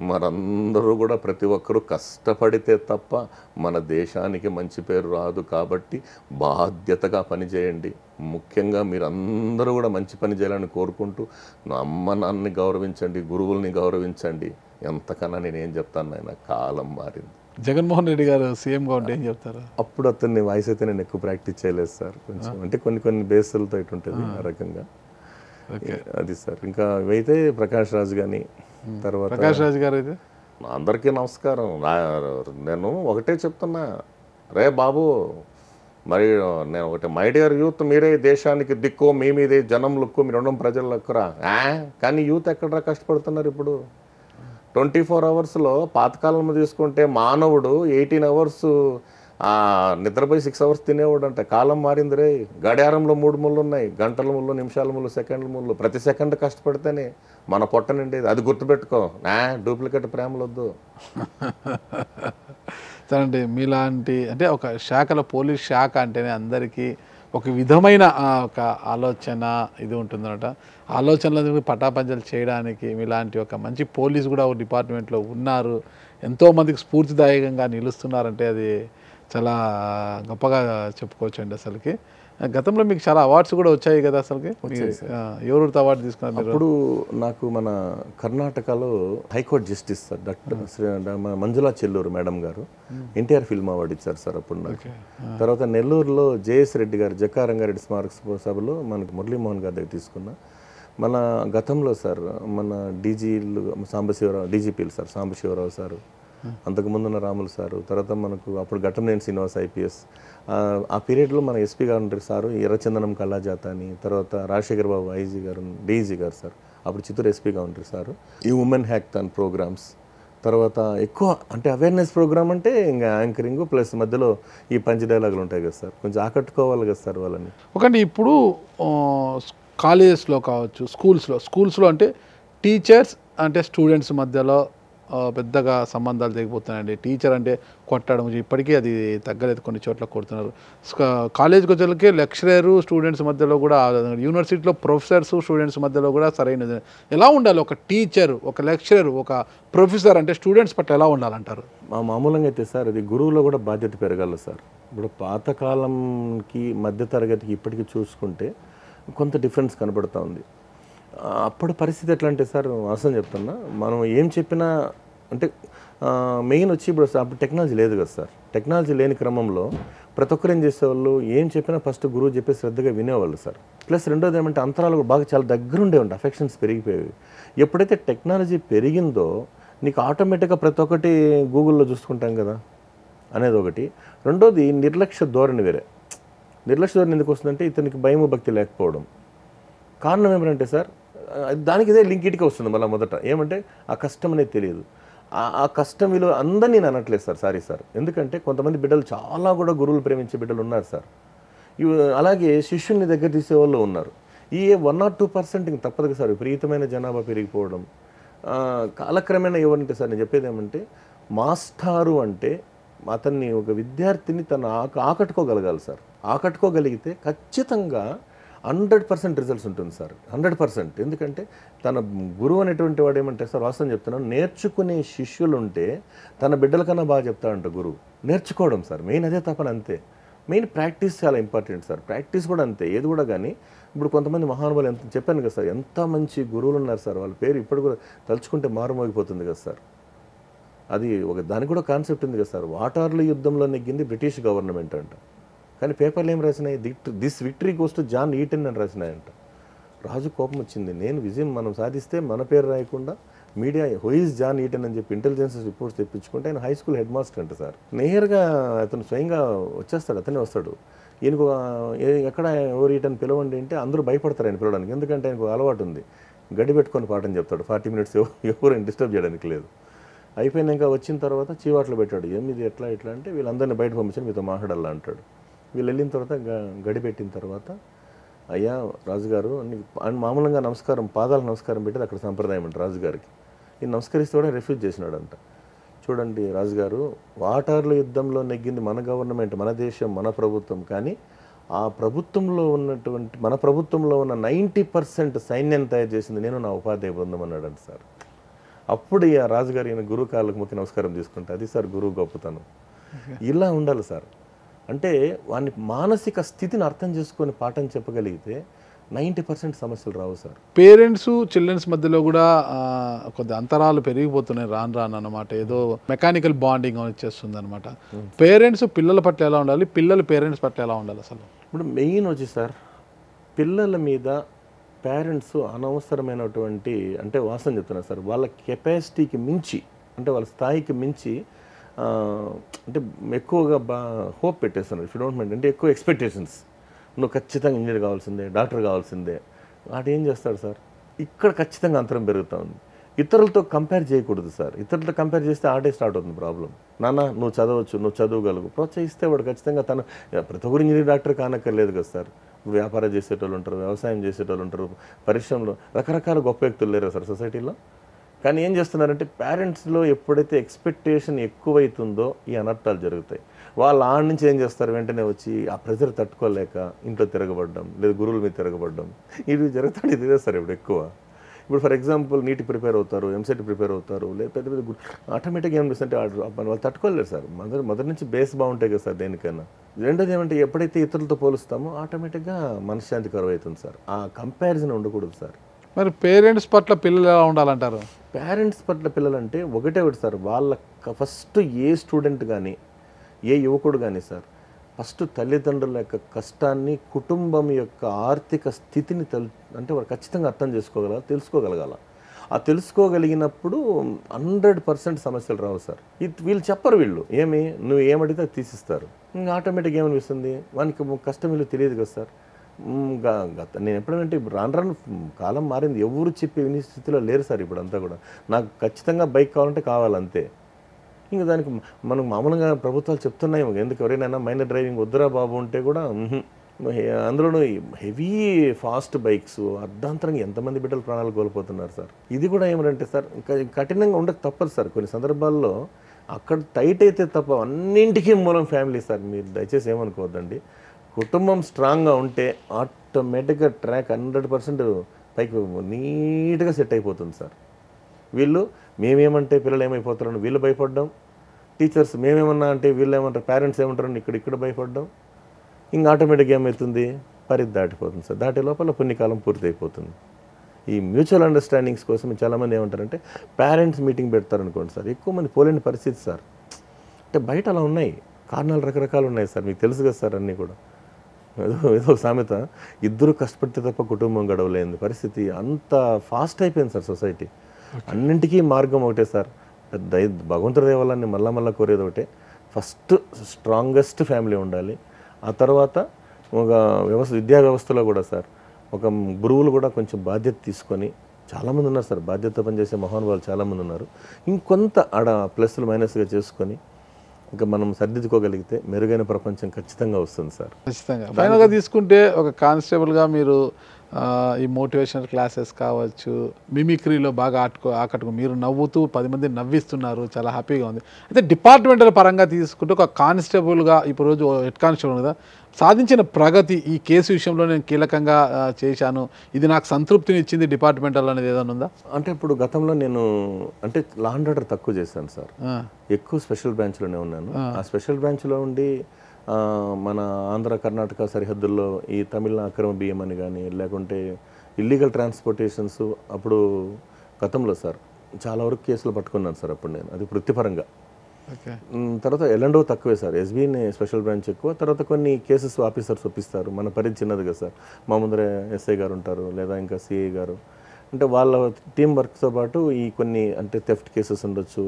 మనందరూ కూడా ప్రతి ఒక్కరూ కష్టపడితే తప్ప మన దేశానికి మంచి పేరు రాదు. కాబట్టి బాధ్యతగా పనిచేయండి. ముఖ్యంగా మీరందరూ కూడా మంచి పని చేయాలని కోరుకుంటూ, నా అమ్మ నాన్నని గౌరవించండి, గురువుల్ని గౌరవించండి. ఎంతకన్నా నేనేం చెప్తాను నాయన, కాలం మారింది. జగన్మోహన్ రెడ్డి గారు సీఎంగా ఉంటే ఏం చెప్తారు? అప్పుడు అతన్ని వాయిస్ అయితే నేను ఎక్కువ ప్రాక్టీస్ చేయలేదు సార్, కొంచెం అంటే కొన్ని బేసులతో ఇటు ఉంటుంది ఆ రకంగా. అది సార్. ఇంకా ఇవైతే ప్రకాష్ రాజ్ కానీ, తర్వాత ప్రకాష్ రాజ్ గారు అయితే అందరికీ నమస్కారం. నేను ఒకటే చెప్తున్నా, రే బాబు, మరి నేను ఒకటి, మై డియర్ యూత్, మీరే దేశానికి దిక్కు, మీ మీదే జనం లుక్కు, మీరు ఉండడం ప్రజల లక్కురా. కానీ యూత్ ఎక్కడరా కష్టపడుతున్నారు ఇప్పుడు? 24 అవర్స్లో పాతకాలంలో తీసుకుంటే మానవుడు 18 అవర్స్ నిద్రపోయి 6 అవర్స్ తినేవాడు అంట. కాలం మారింది రే. గడియారంలో 3 ముళ్ళు ఉన్నాయి, గంటల ముళ్ళు, నిమిషాల ముళ్ళు, సెకండ్ల ముళ్ళు. ప్రతి సెకండ్ కష్టపడితేనే మన పొట్ట నిండేది. అది గుర్తుపెట్టుకో. డూప్లికేట్ ప్రేమలు వద్దు. సరే, మీలాంటి అంటే ఒక శాఖలో, పోలీస్ శాఖ అంటేనే అందరికీ ఒక విధమైన ఒక ఆలోచన ఇది ఉంటుందన్నమాట. ఆలోచనలు పటాపంచలు చేయడానికి మీలాంటి ఒక మంచి పోలీస్ కూడా ఒక డిపార్ట్మెంట్లో ఉన్నారు, ఎంతోమందికి స్ఫూర్తిదాయకంగా నిలుస్తున్నారంటే అది చాలా గొప్పగా చెప్పుకోవచ్చు అండి. అసలుకి గతంలో మీకు చాలా అవార్డ్స్ కూడా వచ్చాయి కదా అసలుకి, ఎవరితో అవార్డు తీసుకున్నారు? అప్పుడు నాకు మన కర్ణాటకలో high court justice sir doctor Manjula Chelluru madam గారు ఎన్టీఆర్ ఫిల్మ్ అవార్డు ఇచ్చారు సార్ అప్పుడు నాకు. తర్వాత నెల్లూరులో జేఎస్ రెడ్డి గారు జక్కారంగారెడ్డి స్మారక సభలో మనకు మురళీమోహన్ గారి దగ్గర తీసుకున్నా. మన గతంలో సార్ మన డీజీలు సాంబశివరావు, డీజీపీలు సార్ సాంబశివరావు సారు, అంతకుముందున్న రాములు సారు, తర్వాత మనకు అప్పుడు ఘట్టమనేని శ్రీనివాస్ ఐపీఎస్, ఆ పీరియడ్లో మన ఎస్పీ గారు ఉంటారు సారు ఎర్రచందనం కళాజాత అని, తర్వాత రాజశేఖర్ బాబు ఐజీ గారు, డీజీ గారు సార్, అప్పుడు చిత్తూరు ఎస్పీగా ఉంటారు సారు. ఈ ఉమెన్ హ్యాక్థాన్ ప్రోగ్రామ్స్, తర్వాత ఎక్కువ అంటే అవేర్నెస్ ప్రోగ్రామ్ అంటే ఇంకా యాంకరింగ్ ప్లస్ మధ్యలో ఈ పంచ్ డైలాగులు ఉంటాయి కదా సార్, కొంచెం ఆకట్టుకోవాలి కదా సార్ వాళ్ళని. ఒకటి ఇప్పుడు కాలేజెస్లో కావచ్చు, స్కూల్స్లో అంటే టీచర్స్ అంటే స్టూడెంట్స్ మధ్యలో పెద్దగా సంబంధాలు తెగిపోతున్నాయండి. టీచర్ అంటే కొట్టడం ఇప్పటికీ అది తగ్గలేదు, కొన్ని చోట్ల కొడుతున్నారు. కాలేజ్కి వచ్చేకి లెక్చరరు స్టూడెంట్స్ మధ్యలో కూడా, యూనివర్సిటీలో ప్రొఫెసర్స్ స్టూడెంట్స్ మధ్యలో కూడా సరైనది ఎలా ఉండాలి? ఒక టీచర్, ఒక లెక్చరర్, ఒక ప్రొఫెసర్ అంటే స్టూడెంట్స్ పట్ల ఎలా ఉండాలంటారు? మామూలుగా అయితే సార్ అది గురువులో కూడా బాధ్యత పెరగాలి సార్. ఇప్పుడు పాతకాలంకి మధ్య తరగతికి ఇప్పటికీ చూసుకుంటే కొంత డిఫరెన్స్ కనబడుతూ ఉంది. అప్పుడు పరిస్థితి ఎట్లా అంటే సార్, అసలు చెప్తున్నా, మనం ఏం చెప్పినా అంటే మెయిన్ వచ్చి ఇప్పుడు అప్పుడు టెక్నాలజీ లేదు కదా సార్. టెక్నాలజీ లేని క్రమంలో ప్రతి ఒక్కరు ఏం చేసేవాళ్ళు, ఏం చెప్పినా ఫస్ట్ గురువు చెప్పి శ్రద్ధగా వినేవాళ్ళు సార్. ప్లస్ రెండోది ఏమంటే అంతరాలు కూడా బాగా చాలా దగ్గర ఉండేవండి, అఫెక్షన్స్ పెరిగిపోయేవి. ఎప్పుడైతే టెక్నాలజీ పెరిగిందో నీకు ఆటోమేటిక్గా ప్రతి ఒక్కటి గూగుల్లో చూసుకుంటాం కదా అనేది ఒకటి. రెండోది నిర్లక్ష్య ధోరణి వేరే. నిర్లక్ష్య ధోరణి ఎందుకు వస్తుందంటే ఇతనికి భయము భక్తి లేకపోవడం. కారణం ఏమంటే సార్, దానికి ఇదే లింక్ ఇటుకే వస్తుంది మళ్ళీ మొదట. ఏమంటే ఆ కష్టం అనేది తెలియదు. ఆ కష్టం విలువ అందరినీ నేను అనట్లేదు సార్, సారీ సార్. ఎందుకంటే కొంతమంది బిడ్డలు చాలా కూడా గురువులు ప్రేమించే బిడ్డలు ఉన్నారు సార్. అలాగే శిష్యుల్ని దగ్గర తీసేవాళ్ళు ఉన్నారు. ఈ 1 or 2% ఇంక తప్పదు సార్, విపరీతమైన జనాభా పెరిగిపోవడం. కాలక్రమేణా ఏమంటే సార్, నేను చెప్పేది ఏమంటే మాస్టారు అంటే అతన్ని, ఒక విద్యార్థిని తను ఆకట్టుకోగలగాలి సార్. ఆకట్టుకోగలిగితే ఖచ్చితంగా 100% రిజల్ట్స్ ఉంటుంది సార్, 100%. ఎందుకంటే తన గురువు అనేటువంటి వాడు ఏమంటే సార్, వాస్తవం చెప్తున్నాను, నేర్చుకునే శిష్యులు ఉంటే తన బిడ్డల కన్నా బాగా చెప్తాడంట గురువు. నేర్చుకోవడం సార్ మెయిన్, అదే తప్పని అంతే. మెయిన్ ప్రాక్టీస్ చాలా ఇంపార్టెంట్ సార్. ప్రాక్టీస్ కూడా అంతే, ఏది కూడా. కానీ ఇప్పుడు కొంతమంది మహానుభావులు ఎంత చెప్పాను కదా సార్, ఎంత మంచి గురువులు ఉన్నారు సార్, వాళ్ళ పేరు ఇప్పుడు కూడా తలుచుకుంటే మారుమోగిపోతుంది కదా సార్. అది దానికి కూడా కాన్సెప్ట్ ఉంది కదా సార్, వాటార్ల యుద్ధంలో నెగ్గింది బ్రిటిష్ గవర్నమెంట్ అంట, కానీ పేపర్లు ఏం రాసినాయి, this victory goes to John Eaton అని రాసినాయంట. రాజు కోపం వచ్చింది, నేను విజయం మనం సాధిస్తే మన పేరు రాయకుండా మీడియా హోయిస్ జాన్ ఈటన్ అని చెప్పి ఇంటెలిజెన్స్ రిపోర్ట్స్ తెప్పించుకుంటే ఆయన హై స్కూల్ హెడ్ మాస్టర్ అంట సార్. నేరుగా అతను స్వయంగా వచ్చేస్తాడు, అతనే వస్తాడు. ఈయనకు ఎక్కడ ఎవరు ఈటన్ పిలవండి అంటే అందరూ భయపడతారు ఆయన పిలవడానికి, ఎందుకంటే ఆయనకు అలవాటు ఉంది, గడి పెట్టుకొని పాఠం చెప్తాడు, 40 minutes ఎవరు డిస్టర్బ్ చేయడానికి లేదు. అయిపోయినాక వచ్చిన తర్వాత చీవాట్లు పెట్టాడు, ఏమిది ఎట్లా ఇట్లా అంటే వీళ్ళందరినీ బయట పంపించాను మీతో మాట్లాడాలా అంటాడు. వీళ్ళు వెళ్ళిన తర్వాత గడి పెట్టిన తర్వాత, అయ్యా రాజుగారు అని మామూలుగా నమస్కారం, పాదాలకు నమస్కారం పెట్టేది అక్కడ సంప్రదాయం అంట రాజుగారికి. ఈయన నమస్కరిస్తే కూడా రిఫ్యూజ్ చేసినాడంట. చూడండి రాజుగారు, వాటార్ల యుద్ధంలో నెగ్గింది మన గవర్నమెంట్, మన దేశం, మన ప్రభుత్వం, కానీ ఆ ప్రభుత్వంలో ఉన్నటువంటి మన ప్రభుత్వంలో ఉన్న 90% సైన్యం తయారు చేసింది నేను, నా ఉపాధ్యాయ బృందం అన్నాడంట సార్. అప్పుడు ఆ రాజుగారు ఈయన గురువు కాళ్ళకు మొక్కి నమస్కారం తీసుకుంటే, అది సార్ గురువు గొప్పతనం. ఇలా ఉండాలి సార్. అంటే వాని మానసిక స్థితిని అర్థం చేసుకొని పాఠం చెప్పగలిగితే 90% సమస్యలు రావు సార్. పేరెంట్స్ చిల్డ్రన్స్ మధ్యలో కూడా కొద్ది అంతరాలు పెరిగిపోతున్నాయి రాను రాను అనమాట. ఏదో మెకానికల్ బాండింగ్ వచ్చేస్తుంది అనమాట. పేరెంట్స్ పిల్లల పట్ల ఎలా ఉండాలి, పిల్లలు పేరెంట్స్ పట్ల ఎలా ఉండాలి అసలు? ఇప్పుడు మెయిన్ వచ్చి సార్, పిల్లల మీద పేరెంట్స్ అనవసరమైనటువంటి, అంటే వాస్తవం చెప్తున్నారు సార్, వాళ్ళ కెపాసిటీకి మించి, అంటే వాళ్ళ స్థాయికి మించి అంటే ఎక్కువగా హోప్ పెట్టేస్తున్నారు. ఇఫ్ యూ డోంట్ మైండ్, అంటే ఎక్కువ ఎక్స్పెక్టేషన్స్, నువ్వు ఖచ్చితంగా ఇంజనీర్ కావాల్సిందే, డాక్టర్ కావాల్సిందే. వాడు ఏం చేస్తాడు సార్, ఇక్కడ ఖచ్చితంగా అంతరం పెరుగుతూ ఉంది. ఇతరులతో కంపేర్ చేయకూడదు సార్. ఇతరులతో కంపేర్ చేస్తే ఆడే స్టార్ట్ అవుతుంది ప్రాబ్లం. నాన్న నువ్వు చదవచ్చు, నువ్వు చదవగలవు, ప్రోత్సహిస్తే వాడు ఖచ్చితంగా ప్రతి ఒక్కరు ఇంజనీర్ డాక్టర్ కానక్కర్లేదు కదా సార్. వ్యాపారం చేసేటోళ్ళు ఉంటారు, వ్యవసాయం చేసేటోళ్ళు ఉంటారు, పరిశ్రమలో రకరకాల గొప్ప వ్యక్తులు లేరు సార్ సొసైటీలో. కానీ ఏం చేస్తున్నారంటే పేరెంట్స్లో ఎప్పుడైతే ఎక్స్పెక్టేషన్ ఎక్కువైతుందో ఈ అనర్థాలు జరుగుతాయి. వాళ్ళు ఆడ నుంచి ఏం చేస్తారు, వెంటనే వచ్చి ఆ ప్రెజర్ తట్టుకోలేక ఇంట్లో తిరగబడ్డం, లేదా గురువుల మీద తిరగబడ్డం, ఇది జరుగుతాడు. ఇదే సార్ ఇప్పుడు ఎక్కువ. ఇప్పుడు ఫర్ ఎగ్జాంపుల్ నీట్ ప్రిపేర్ అవుతారు, ఎంసెట్ ప్రిపేర్ అవుతారు, లేదా పెద్ద పెద్ద ఆటోమేటిక్గా ఏం చేస్తుంటే వాళ్ళు తట్టుకోలేరు సార్. మొదటి నుంచి బేస్ బాగుంటాయి కదా సార్ దేనికైనా. రెండోది ఏమంటే ఎప్పుడైతే ఇతరులతో పోలుస్తామో ఆటోమేటిక్గా మనశ్శాంతి కరువు అవుతుంది సార్. ఆ కంపారిజన్ ఉండకూడదు సార్. మరి పేరెంట్స్ పట్ల పిల్లలు ఎలా ఉండాలంటారు? పేరెంట్స్ పట్ల పిల్లలంటే ఒకటి సార్, వాళ్ళ ఫస్ట్ ఏ స్టూడెంట్ కానీ ఏ యువకుడు కానీ సార్, ఫస్ట్ తల్లిదండ్రుల యొక్క కష్టాన్ని, కుటుంబం యొక్క ఆర్థిక స్థితిని అంటే వాడు ఖచ్చితంగా అర్థం చేసుకోగలగాలి, తెలుసుకోగలగాల. ఆ తెలుసుకోగలిగినప్పుడు 100% సమస్యలు రావు సార్. వీళ్ళు చెప్పరు, వీళ్ళు నువ్వు ఏమడిగితే అది తీసిస్తారు. ఇంకా ఆటోమేటిక్గా ఏమనిపిస్తుంది, వానికి కష్టం వీళ్ళు తెలియదు కదా సార్. నేను ఎప్పుడంటే ఇప్పుడు రాను కాలం మారింది, ఎవరు చెప్పి వినే స్థితిలో లేరు సార్ ఇప్పుడు అంతా కూడా. నాకు ఖచ్చితంగా బైక్ కావాలంటే కావాలంతే. ఇంకా దానికి మనం మామూలుగా ప్రభుత్వాలు చెప్తున్నాయి, ఎందుకు ఎవరైనా మైనర్ డ్రైవింగ్ వద్దురా బాబు ఉంటే కూడా అందులోనూ హెవీ ఫాస్ట్ బైక్స్ అర్ధాంతరంగా ఎంతమంది బిడ్డలు ప్రాణాలు కోల్పోతున్నారు సార్. ఇది కూడా ఏమంటే సార్ కఠినంగా ఉండక తప్పదు సార్. కొన్ని సందర్భాల్లో అక్కడ టైట్ అయితే తప్ప అన్నింటికీ మూలం ఫ్యామిలీ సార్. మీరు దయచేసి ఏమనుకోవద్దండి. కుటుంబం స్ట్రాంగ్గా ఉంటే ఆటోమేటిక్గా ట్రాక్ 100% పైకి నీట్గా సెట్ అయిపోతుంది సార్. వీళ్ళు మేమేమంటే పిల్లలు ఏమైపోతారని వీళ్ళు భయపడ్డాం, టీచర్స్ మేమేమన్నా అంటే వీళ్ళు ఏమంటారు, పేరెంట్స్ ఏమంటారని ఇక్కడ భయపడ్డాం. ఇంకా ఆటోమేటిక్గా ఏమవుతుంది, పరిధి దాటిపోతుంది సార్. దాటే లోపల పుణ్యకాలం పూర్తి అయిపోతుంది. ఈ మ్యూచువల్ అండర్స్టాండింగ్స్ కోసం చాలామంది ఏమంటారంటే పేరెంట్స్ మీటింగ్ పెడతారనుకోండి సార్, ఎక్కువ మంది పోలేని పరిస్థితి సార్. అంటే బయట అలా ఉన్నాయి, కారణాలు రకరకాలు ఉన్నాయి సార్, మీకు తెలుసు కదా సార్. అన్నీ కూడా ఏదో సామెత, ఇద్దరు కష్టపడితే తప్ప కుటుంబం గడవలేని పరిస్థితి. అంత ఫాస్ట్ అయిపోయింది సార్ సొసైటీ. అన్నింటికీ మార్గం ఒకటే సార్, భగవంతుడి దేవాలని మళ్ళా కోరేది ఒకటే. ఫస్ట్ స్ట్రాంగెస్ట్ ఫ్యామిలీ ఉండాలి. ఆ తర్వాత ఒక విద్యా వ్యవస్థలో కూడా సార్ ఒక గురువులు కూడా కొంచెం బాధ్యత తీసుకొని, చాలామంది ఉన్నారు సార్ బాధ్యత పనిచేసే మహానుభావులు చాలామంది ఉన్నారు. ఇంకొంత ఆడ ప్లస్లు మైనస్గా చేసుకొని ఇంకా మనం సర్దిద్దుకోగలిగితే మెరుగైన ప్రపంచం ఖచ్చితంగా వస్తుంది సార్. ఖచ్చితంగా. ఫైనల్గా తీసుకుంటే ఒక కానిస్టేబుల్గా మీరు ఈ మోటివేషనల్ క్లాసెస్ కావచ్చు, మిమిక్రీలో బాగా ఆకట్టుకు మీరు నవ్వుతూ 10 మంది నవ్విస్తున్నారు, చాలా హ్యాపీగా ఉంది. అయితే డిపార్ట్మెంటల్ పరంగా తీసుకుంటే ఒక కానిస్టేబుల్గా ఇప్పుడు రోజు హెడ్ కానిస్టేబుల్ కదా, సాధించిన ప్రగతి ఈ కేసు విషయంలో నేను కీలకంగా చేశాను, ఇది నాకు సంతృప్తిని ఇచ్చింది డిపార్ట్మెంటల్ అనేది ఏదైనా ఉందా? అంటే ఇప్పుడు గతంలో నేను అంటే లా అండ్ ఆర్డర్ తక్కువ చేశాను సార్, ఎక్కువ స్పెషల్ బ్రాంచ్లోనే ఉన్నాను. ఆ స్పెషల్ బ్రాంచ్లో ఉండి మన ఆంధ్ర కర్ణాటక సరిహద్దుల్లో ఈ తమిళ అక్రమ బియ్యం అని కానీ, లేకుంటే ఇల్లీగల్ ట్రాన్స్పోర్టేషన్స్ అప్పుడు గతంలో సార్ చాలా వరకు కేసులు పట్టుకున్నాను సార్ అప్పుడు నేను, అది వృత్తిపరంగా. ఓకే. తర్వాత ఎల్ఎండ్ఓ తక్కువే సార్, ఎస్బీని స్పెషల్ బ్రాంచ్ ఎక్కువ. తర్వాత కొన్ని కేసెస్ ఆఫీసర్స్ ఒప్పిస్తారు, మన పరిధి చిన్నది కదా సార్. మా ముందర ఎస్ఐ గారు ఉంటారు, లేదా ఇంకా సిఐ గారు, అంటే వాళ్ళ టీం వర్క్తో పాటు ఈ కొన్ని అంటే థెఫ్ట్ కేసెస్ ఉండొచ్చు,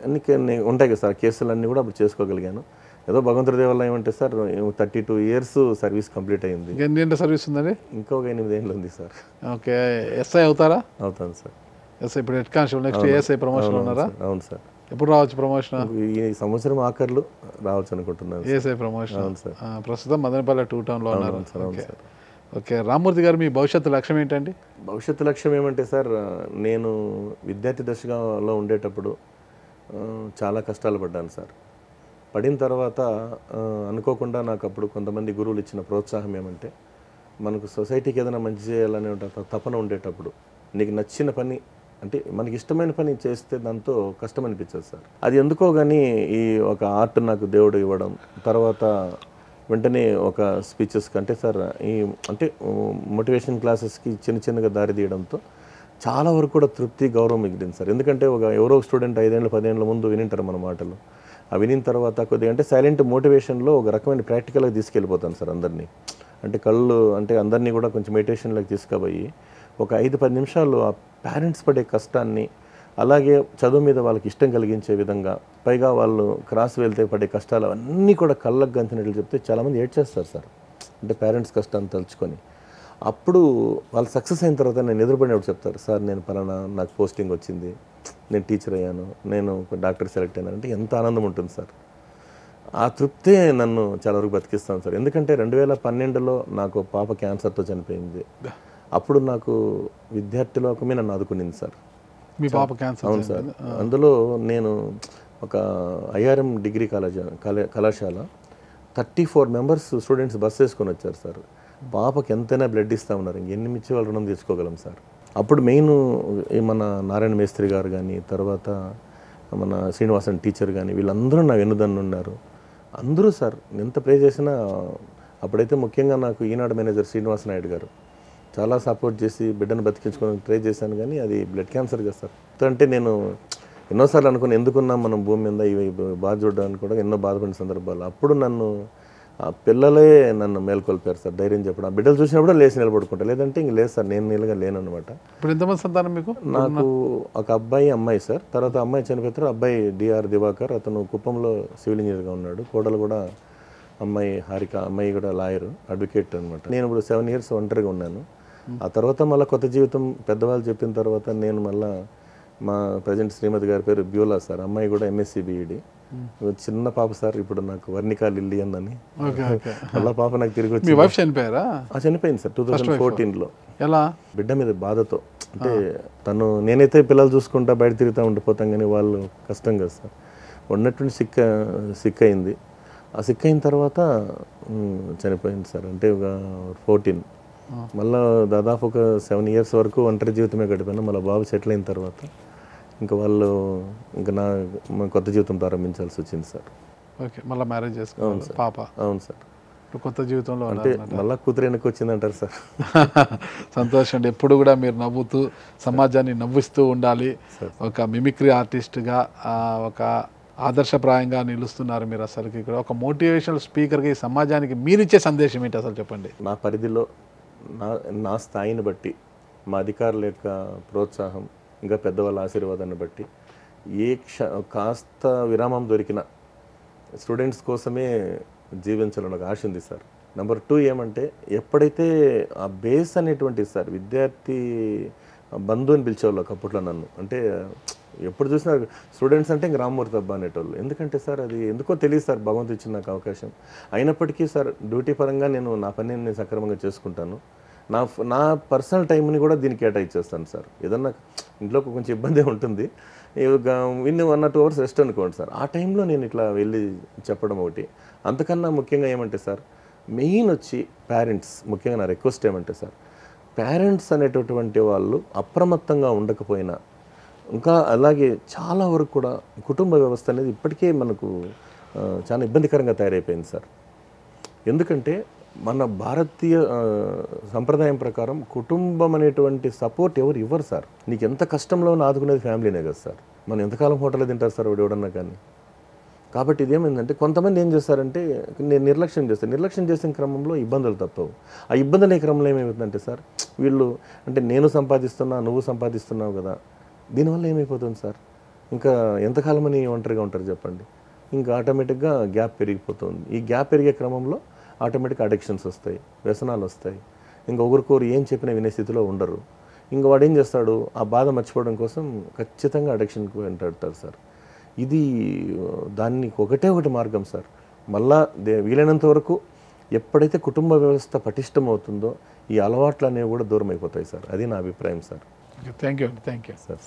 అన్ని ఉంటాయి కదా సార్. కేసులన్నీ కూడా అప్పుడు చేసుకోగలిగాను. ఏదో భగవంతుడి దేవల్ల ఏమంటే సార్ 32 years సర్వీస్ కంప్లీట్ అయింది. ఎన్ని ఏంటి సర్వీస్ ఉందండి? ఇంకొక 8 ఏళ్ళు ఉంది సార్. ఓకే. ఎస్ఐ అవుతారా? అవుతాను సార్. ఎస్ఐ ఇప్పుడు head constable, next ASI promotion ఉన్నారా? అవును సార్. ఎప్పుడు రావచ్చు ప్రమోషన్? ఈ సంవత్సరం ఆఖర్లు రావచ్చు అనుకుంటున్నాను. ASI promotion. అవును సార్. ప్రస్తుతం మదనపల్లి 2 Townలో ఉన్నారు. అవును సార్. ఓకే. రామ్మూర్తి గారు, మీ భవిష్యత్తు లక్ష్యం ఏంటండి? భవిష్యత్తు లక్ష్యం ఏమంటే సార్, నేను విద్యార్థి దశలో ఉండేటప్పుడు చాలా కష్టాలు పడ్డాను సార్. పడిన తర్వాత అనుకోకుండా నాకు అప్పుడు కొంతమంది గురువులు ఇచ్చిన ప్రోత్సాహం ఏమంటే, మనకు సొసైటీకి ఏదైనా మంచి చేయాలనే తపన ఉండేటప్పుడు నీకు నచ్చిన పని, అంటే మనకి ఇష్టమైన పని చేస్తే దాంతో కష్టం అనిపించదు సార్. అది ఎందుకో కానీ ఈ ఒక ఆర్ట్ నాకు దేవుడు ఇవ్వడం, తర్వాత వెంటనే ఒక స్పీచెస్ కంటే సార్ ఈ అంటే మోటివేషన్ క్లాసెస్కి చిన్నగా దారి తీయడంతో చాలా వరకు కూడా తృప్తి, గౌరవం మిగిలింది సార్. ఎందుకంటే ఎవరో స్టూడెంట్ 5 ఏళ్ళు 10 ఏళ్ళ ముందు వినింటారు మన మాటలు. ఆ వినిన తర్వాత కొద్దిగా అంటే సైలెంట్ మోటివేషన్లో ఒక రకమైన ప్రాక్టికల్గా తీసుకెళ్ళిపోతాను సార్ అందరినీ. అంటే అంటే అందరినీ కూడా కొంచెం మెడిటేషన్లోకి తీసుకుపోయి ఒక 5-10 నిమిషాలు ఆ పేరెంట్స్ పడే కష్టాన్ని, అలాగే చదువు మీద వాళ్ళకి ఇష్టం కలిగించే విధంగా, పైగా వాళ్ళు క్రాస్ వెళ్తే పడే కష్టాలు అన్నీ కూడా కళ్ళకు గంచినట్లు చెప్తే చాలామంది ఏడ్చేస్తారు సార్. అంటే పేరెంట్స్ కష్టాన్ని తలుచుకొని అప్పుడు వాళ్ళు సక్సెస్ అయిన తర్వాత నేను ఎదురుపడినప్పుడు చెప్తారు, సార్ నేను పలానా నాకు పోస్టింగ్ వచ్చింది, నేను టీచర్ అయ్యాను, నేను డాక్టర్ సెలెక్ట్ అయినాను అంటే ఎంత ఆనందం ఉంటుంది సార్. ఆ తృప్తే నన్ను చాలా వరకు బతికిస్తాను సార్. ఎందుకంటే 2012లో నాకు పాప క్యాన్సర్తో చనిపోయింది. అప్పుడు నాకు విద్యార్థి లోకమే నన్ను ఆదుకునింది సార్. మీ పాప క్యాన్సర్? అవును సార్. అందులో నేను ఒక ఐఆర్ఎం డిగ్రీ కళాశాల 34 members స్టూడెంట్స్ బస్ వేసుకొని వచ్చారు సార్. పాపకి ఎంతైనా బ్లడ్ ఇస్తూ ఉన్నారు, ఇంకెన్ని మిచ్చి వాళ్ళు రుణం తెచ్చుకోగలం సార్. అప్పుడు మెయిన్ మన నారాయణ మేస్త్రి గారు కానీ, తర్వాత మన శ్రీనివాసన్ టీచర్ కానీ, వీళ్ళందరూ నా వెన్నుదన్ను ఉన్నారు. అందరూ సార్ ఎంత ప్రే చేసినా, అప్పుడైతే ముఖ్యంగా నాకు ఈనాడు మేనేజర్ శ్రీనివాస నాయుడు గారు చాలా సపోర్ట్ చేసి బిడ్డను బతికించుకొని ట్రై చేశాను. కానీ అది బ్లడ్ క్యాన్సర్ కదా సార్. అంటే నేను ఎన్నోసార్లు అనుకుని ఎందుకున్నాం మనం భూమి మీద ఇవి బాధ చూడడానికి కూడా ఎన్నో బాధపడిన సందర్భాలు. అప్పుడు నన్ను ఆ పిల్లలే నన్ను మేల్కొల్పారు సార్, ధైర్యం చెప్పడం. ఆ బిడ్డలు చూసినప్పుడు లేచి నిలబడుకుంటా, లేదంటే ఇంక లేదు సార్, నేను నీళ్ళగా లేనమాట. ఇప్పుడు ఎంతమంది సంతానం మీకు? నాకు ఒక అబ్బాయి, అమ్మాయి సార్. తర్వాత అమ్మాయి చనిపోతారు. అబ్బాయి డిఆర్ దివాకర్, అతను కుప్పంలో సివిల్ ఇంజనీర్గా ఉన్నాడు. కోడలు కూడా అమ్మాయి హారిక, అమ్మాయి కూడా లాయర్, అడ్వకేట్ అనమాట. నేను ఇప్పుడు 7 years ఒంటరిగా ఉన్నాను. ఆ తర్వాత మళ్ళీ కొత్త జీవితం పెద్దవాళ్ళు చెప్పిన తర్వాత నేను మళ్ళీ మా ప్రజెంట్ శ్రీమతి గారి పేరు బ్యూలా సార్, అమ్మాయి కూడా MSc BEd. చిన్న పాప సార్, ఇప్పుడు నాకు వర్ణికా లిల్లియన్ అని అలా పాప నాకు తిరిగి వచ్చి. మీ వైఫ్ చనిపోయారా? చనిపోయింది సార్ 2014లో. ఎలా? బిడ్డ మీద బాధతో. అంటే తను, నేనైతే పిల్లలు చూసుకుంటా బయట తిరుగుతూ ఉండిపోతాం, కానీ వాళ్ళు కష్టం కదా సార్. ఉన్నటువంటి సిక్ అయింది. ఆ సిక్ అయిన తర్వాత చనిపోయింది సార్. అంటే ఒక 14. మళ్ళీ దాదాపు ఒక 7 years వరకు ఒంటరి జీవితమే గడిపాను. మళ్ళీ బాబు సెటిల్ అయిన తర్వాత ఇంకా వాళ్ళు ఇంకా కొత్త జీవితం ప్రారంభించాల్సి వచ్చింది సార్. ఓకే. మళ్ళీ మ్యారేజ్ చేసుకోవాలి పాప? అవును సార్. కొత్త జీవితంలో అంటే మళ్ళీ కూతురు వెనక్కి వచ్చిందంటారు సార్. సంతోషం అండి. ఎప్పుడు కూడా మీరు నవ్వుతూ సమాజాన్ని నవ్విస్తూ ఉండాలి. ఒక మిమిక్రీ ఆర్టిస్ట్గా ఒక ఆదర్శప్రాయంగా నిలుస్తున్నారు మీరు. అసలుకి ఇక్కడ ఒక మోటివేషనల్ స్పీకర్గా ఈ సమాజానికి మీరిచ్చే సందేశం ఏంటి అసలు చెప్పండి? నా పరిధిలో నా స్థాయిని బట్టి, మా అధికారుల యొక్క ప్రోత్సాహం, ఇంకా పెద్దవాళ్ళ ఆశీర్వాదాన్ని బట్టి కాస్త విరామం దొరికిన స్టూడెంట్స్ కోసమే జీవించాలని ఒక ఆశ ఉంది సార్. నెంబర్ 2 ఏమంటే, ఎప్పుడైతే ఆ బేస్ అనేటువంటి సార్ విద్యార్థి బంధు అని పిలిచేవాళ్ళు ఒకప్పట్లో నన్ను. అంటే ఎప్పుడు చూసినా స్టూడెంట్స్ అంటే ఇంక రామ్మూర్తి అబ్బా అనేటోళ్ళు. ఎందుకంటే సార్ అది ఎందుకో తెలియదు సార్, భగవంతుడు ఇచ్చిన నాకు అవకాశం. అయినప్పటికీ సార్ డ్యూటీ పరంగా నేను నా పని నేను సక్రమంగా చేసుకుంటాను. నా పర్సనల్ టైంని కూడా దీనికి కేటాయించేస్తాను సార్. ఏదన్నా ఇంట్లో కొంచెం ఇబ్బంది ఉంటుంది, 1 or 2 hours రెస్ట్ అనుకోండి సార్. ఆ టైంలో నేను ఇట్లా వెళ్ళి చెప్పడం ఒకటి. అంతకన్నా ముఖ్యంగా ఏమంటే సార్, మెయిన్ వచ్చి పేరెంట్స్, ముఖ్యంగా నా రిక్వెస్ట్ ఏమంటే సార్, పేరెంట్స్ అనేటటువంటి వాళ్ళు అప్రమత్తంగా ఉండకపోయినా, ఇంకా అలాగే చాలా వరకు కూడా కుటుంబ వ్యవస్థ అనేది ఇప్పటికే మనకు చాలా ఇబ్బందికరంగా తయారైపోయింది సార్. ఎందుకంటే మన భారతీయ సంప్రదాయం ప్రకారం కుటుంబం అనేటువంటి సపోర్ట్ ఎవరు ఇవ్వరు సార్. నీకు ఎంత కష్టంలో ఆదుకునేది ఫ్యామిలీనే కదా సార్. మనం ఎంతకాలం హోటల్లో తింటారు సార్ వాడు ఎవడన్నా కానీ. కాబట్టి ఇదేమైందంటే కొంతమంది ఏం చేస్తారంటే నేను నిర్లక్ష్యం చేస్తాను. నిర్లక్ష్యం చేసిన క్రమంలో ఇబ్బందులు తప్పవు. ఆ ఇబ్బందుల క్రమంలో ఏమైపోతుందంటే సార్ వీళ్ళు అంటే నేను సంపాదిస్తున్నా నువ్వు సంపాదిస్తున్నావు కదా, దీనివల్ల ఏమైపోతుంది సార్ ఇంకా ఎంతకాలమని ఒంటరిగా ఉంటారు చెప్పండి. ఇంకా ఆటోమేటిక్గా గ్యాప్ పెరిగిపోతుంది. ఈ గ్యాప్ పెరిగే క్రమంలో ఆటోమేటిక్ అడిక్షన్స్ వస్తాయి, వ్యసనాలు వస్తాయి. ఇంకా ఒకరికొరు ఏం చెప్పినా వినే స్థితిలో ఉండరు. ఇంకా వాడు ఏం చేస్తాడు, ఆ బాధ మర్చిపోవడం కోసం ఖచ్చితంగా అడిక్షన్కి వెంటాడతారు సార్. ఇది దాన్ని ఒకటి మార్గం సార్. మళ్ళా వీలైనంత వరకు ఎప్పుడైతే కుటుంబ వ్యవస్థ పటిష్టమవుతుందో ఈ అలవాట్లు అనేవి కూడా దూరం అయిపోతాయి సార్. అది నా అభిప్రాయం సార్. Thank you. సార్